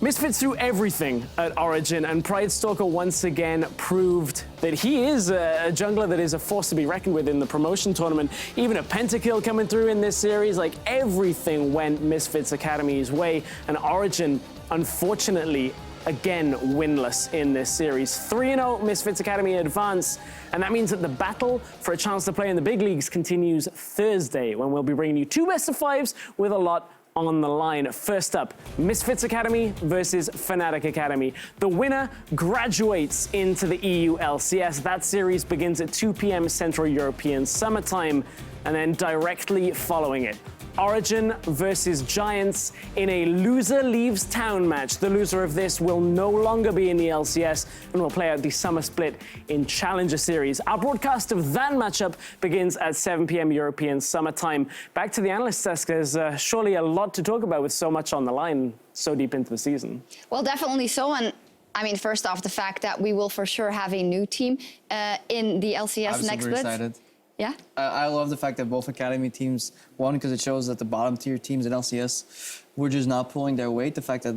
Misfits threw everything at Origin, and Pridestalker once again proved that he is a jungler that is a force to be reckoned with in the promotion tournament. Even a pentakill coming through in this series, like everything went Misfits Academy's way, and Origin, unfortunately, again winless in this series. 3-0 Misfits Academy advance, and that means that the battle for a chance to play in the big leagues continues Thursday, when we'll be bringing you two best-of-5s with a lot on the line. First up, Misfits Academy versus Fnatic Academy. The winner graduates into the EU LCS. That series begins at 2 p.m. Central European Summertime, and then directly following it, Origin versus Giants in a loser leaves town match. The loser of this will no longer be in the LCS and will play out the summer split in Challenger Series. Our broadcast of that matchup begins at 7 p.m. European summertime. Back to the analyst desk. There's surely a lot to talk about with so much on the line so deep into the season. Well, definitely so. And I mean, first off, the fact that we will for sure have a new team in the LCS next split. Excited. Yeah? I love the fact that both Academy teams won, because it shows that the bottom tier teams in LCS were just not pulling their weight. The fact that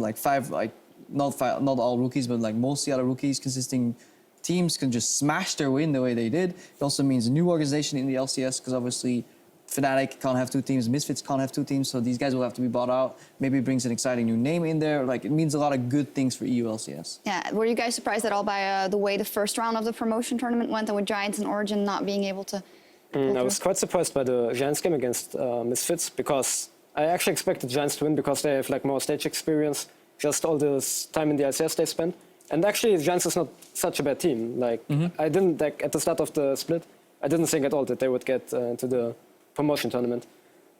not all rookies, but like most of the other rookies consisting teams can just smash their win the way they did. It also means a new organization in the LCS, because obviously Fnatic can't have two teams, Misfits can't have two teams, so these guys will have to be bought out. Maybe it brings an exciting new name in there. Like, it means a lot of good things for EU LCS. Yeah, were you guys surprised at all by the way the first round of the promotion tournament went, and with Giants and Origin not being able to... I was quite surprised by the Giants game against Misfits, because I actually expected Giants to win because they have like more stage experience, just all this time in the LCS they spent. And actually, Giants is not such a bad team. Like, I didn't, like, at the start of the split, I didn't think at all that they would get into the promotion tournament.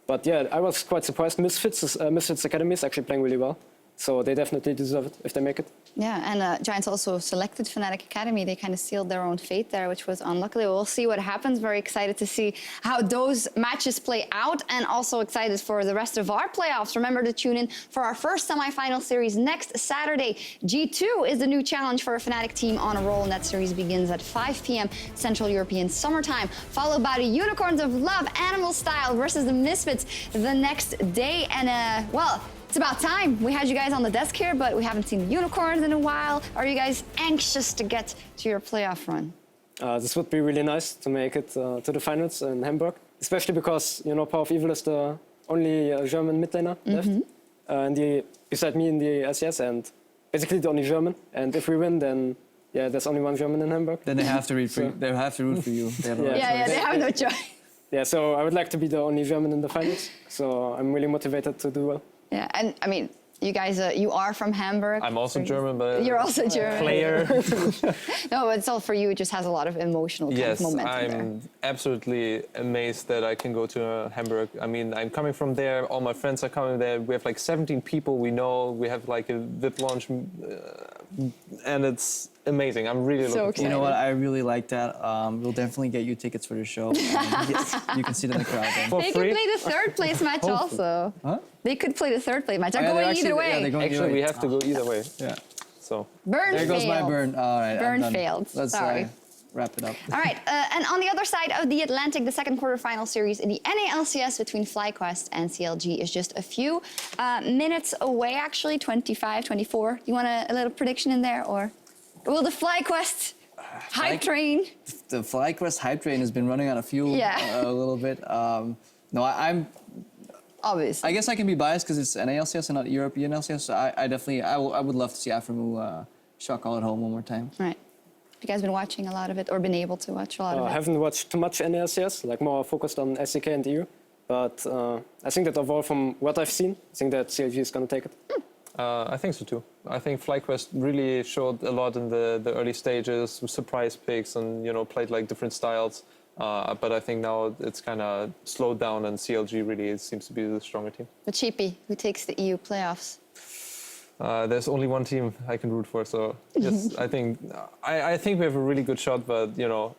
But yeah, I was quite surprised. Misfits Academy is actually playing really well, so they definitely deserve it if they make it. Yeah, and Giants also selected Fnatic Academy. They kind of sealed their own fate there, which was unlucky. We'll see what happens. Very excited to see how those matches play out, and also excited for the rest of our playoffs. Remember to tune in for our first semifinal series next Saturday. G2 is the new challenge for a Fnatic team on a roll, and that series begins at 5 p.m. Central European Summertime, followed by the Unicorns of Love Animal Style versus the Misfits the next day. And, well, it's about time. We had you guys on the desk here, but we haven't seen the Unicorns in a while. Are you guys anxious to get to your playoff run? This would be really nice to make it to the finals in Hamburg, especially because, you know, Power of Evil is the only German mid laner left, beside me in the LCS, and basically the only German. And if we win, then yeah, there's only one German in Hamburg. Then they have to root for you. They have to root for you. They have they have no choice. Yeah, so I would like to be the only German in the finals. So I'm really motivated to do well. Yeah, and I mean, you guys, you are from Hamburg. I'm also German, but you're also German. Player. No, but it's all for you. It just has a lot of emotional kind of momentum I'm there. Absolutely amazed that I can go to Hamburg. I mean, I'm coming from there. All my friends are coming there. We have like 17 people we know. We have like a VIP launch, and it's amazing. I'm really looking forward. You know what? I really like that. We'll definitely get you tickets for the show. You can sit in the crowd. They could play the third place match also. Huh? They could play the third place match. They're going either way. Actually, we have to go either way. Yeah. So. Burn there goes my burn. All right. Burn failed. Let's wrap it up. All right. And on the other side of the Atlantic, the second quarterfinal series in the NALCS between FlyQuest and CLG is just a few minutes away, actually, 25, 24. You want a little prediction in there, or will the FlyQuest Hype train. The FLICKR hype train has been running out of fuel a little bit. No, I'm obviously. I guess I can be biased because it's NALCS and not European LCS. So I definitely would love to see Aframu shock all at home one more time. Right. Have you guys been watching a lot of it or been able to watch a lot of it? I haven't watched too much NALCS, like more focused on SCK and EU. But I think that overall, from what I've seen, I think that CLG is going to take it. I think so too. I think FlyQuest really showed a lot in the early stages, with surprise picks, and played like different styles. But I think now it's kind of slowed down, and CLG really seems to be the stronger team. But Cheapy, who takes the EU playoffs? There's only one team I can root for, so yes, I think we have a really good shot. But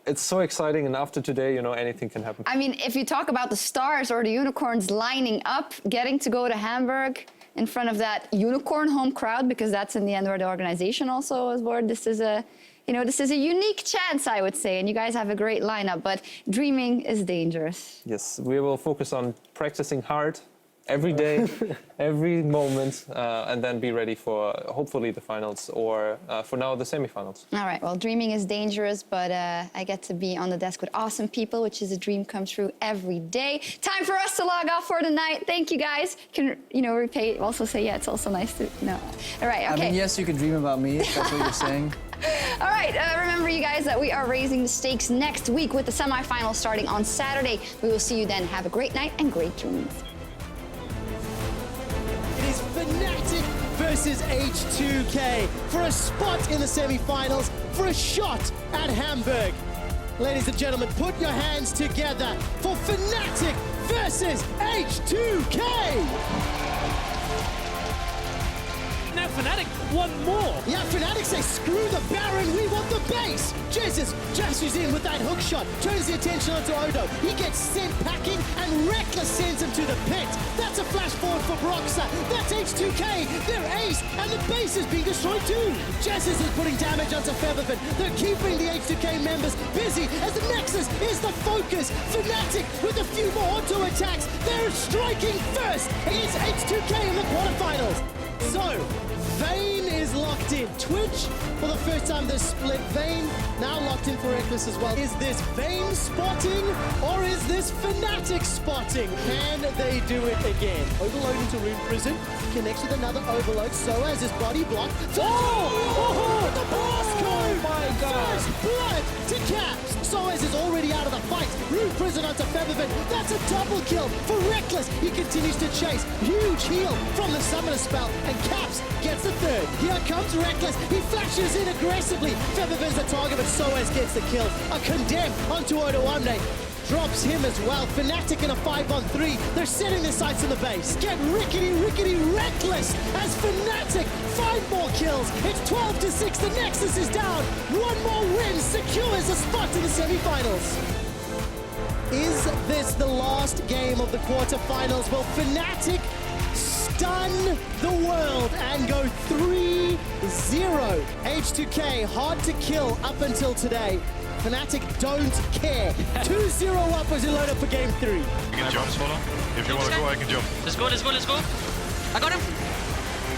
it's so exciting, and after today, anything can happen. I mean, if you talk about the stars or the unicorns lining up, getting to go to Hamburg in front of that unicorn home crowd, because that's in the end where the organization also is bored. This is a, this is a unique chance, I would say, and you guys have a great lineup. But dreaming is dangerous. Yes, we will focus on practicing hard every day, every moment, and then be ready for hopefully the finals, or for now the semifinals. All right, well, dreaming is dangerous, but I get to be on the desk with awesome people, which is a dream come true every day. Time for us to log off for tonight. Thank you, guys. Can, repay, also say, yeah, it's also nice to know. All right, okay. I mean, yes, you can dream about me, if that's what you're saying. All right, remember, you guys, that we are raising the stakes next week with the semifinals starting on Saturday. We will see you then. Have a great night and great dreams. It is Fnatic versus H2K for a spot in the semi-finals, for a shot at Hamburg. Ladies and gentlemen, put your hands together for Fnatic versus H2K. Now Fnatic want more. Yeah, Fnatic say, screw the Baron, we want the base. Jesus dashes in with that hook shot, turns the attention onto Odo. He gets sent packing, and Reckless sends him to the pit. That's a flash forward for Broxah. That's H2K, their ace, and the base is being destroyed too. Jesus is putting damage onto Featherford. They're keeping the H2K members busy as the Nexus is the focus. Fnatic with a few more auto attacks. They're striking first against H2K in the quarterfinals. So, Vayne is locked in. Twitch, for the first time this split. Vayne now locked in for Reckless as well. Is this Vayne spotting, or is this Fnatic spotting? Can they do it again? Overload into Rune Prison, connects with another overload. Soaz is body blocked. Oh, the boss code! Oh my God! First blood to Caps. Soaz is already out of the fight. Rune Prison onto Featherford. That's a double kill for Reckless. He continues to chase. Huge heal from the Summoner spell, and Caps gets the third. Here comes Reckless. He flashes in aggressively. Featherford's the target, but Soaz gets the kill. A condemn onto Odoamne. Drops him as well. Fnatic in a 5-on-3. They're setting their sights in the base. Get rickety Reckless as Fnatic 5 more kills. It's 12-6. The Nexus is down. One more win secures a spot in the semifinals. Is this the last game of the quarterfinals? Will Fnatic stun the world and go 3-0? H2K hard to kill up until today. Fnatic don't care. 2-0 up as we load up for game 3. You can jump, Swallow. If you want to go, I can jump. Let's go. I got him.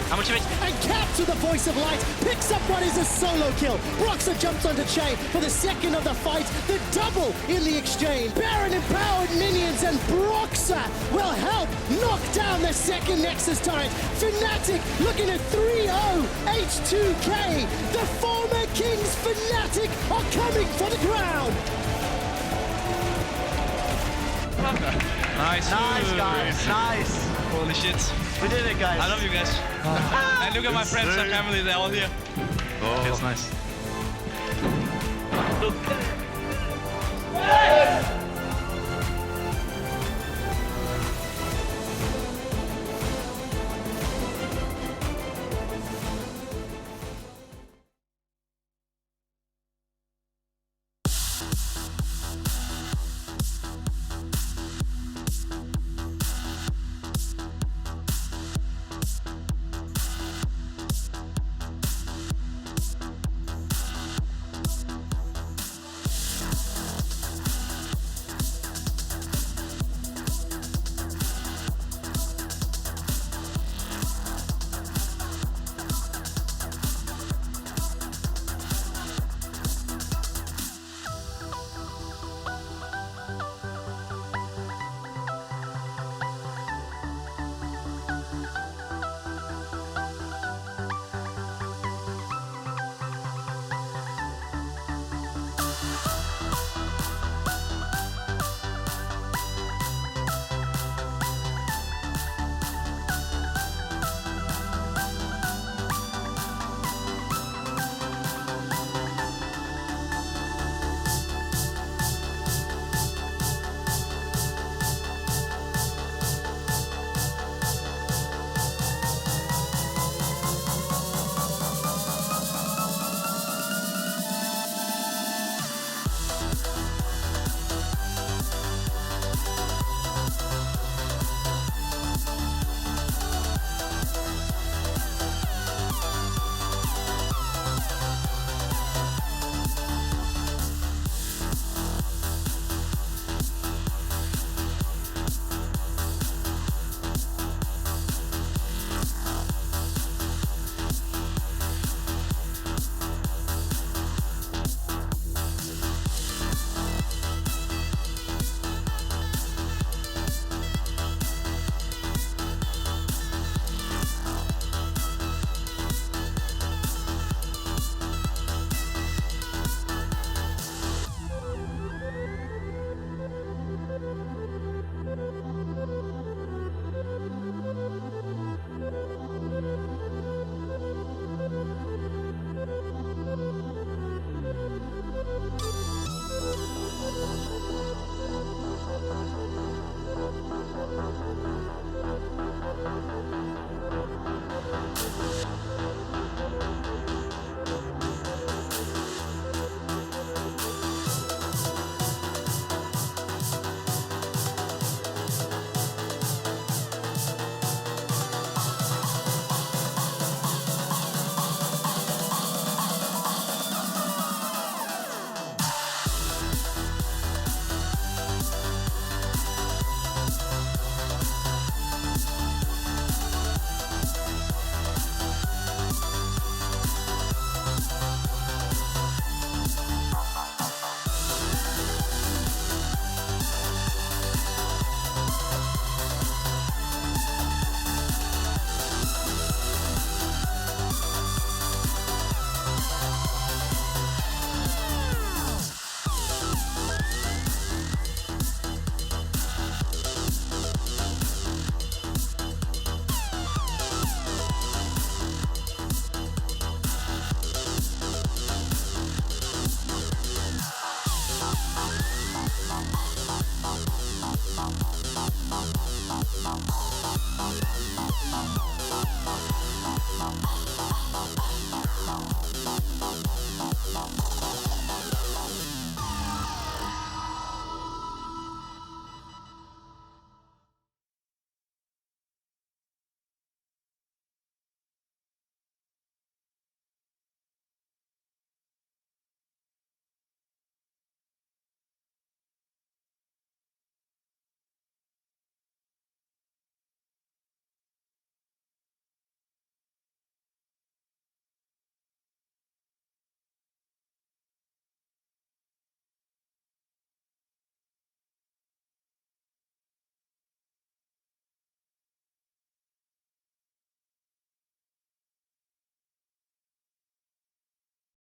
How much damage? And Caps with the voice of light picks up what is a solo kill. Broxah jumps onto Chain for the second of the fight. The double in the exchange. Baron empowered minions, and Broxah will help knock down the second Nexus turret. Fnatic looking at 3-0. H2K, the former Kings Fnatic, are coming for the crown. Nice, guys. Nice. Holy shit. We did it, guys. I love you guys. And look at my friends and family, they're all here. Oh. Feels nice.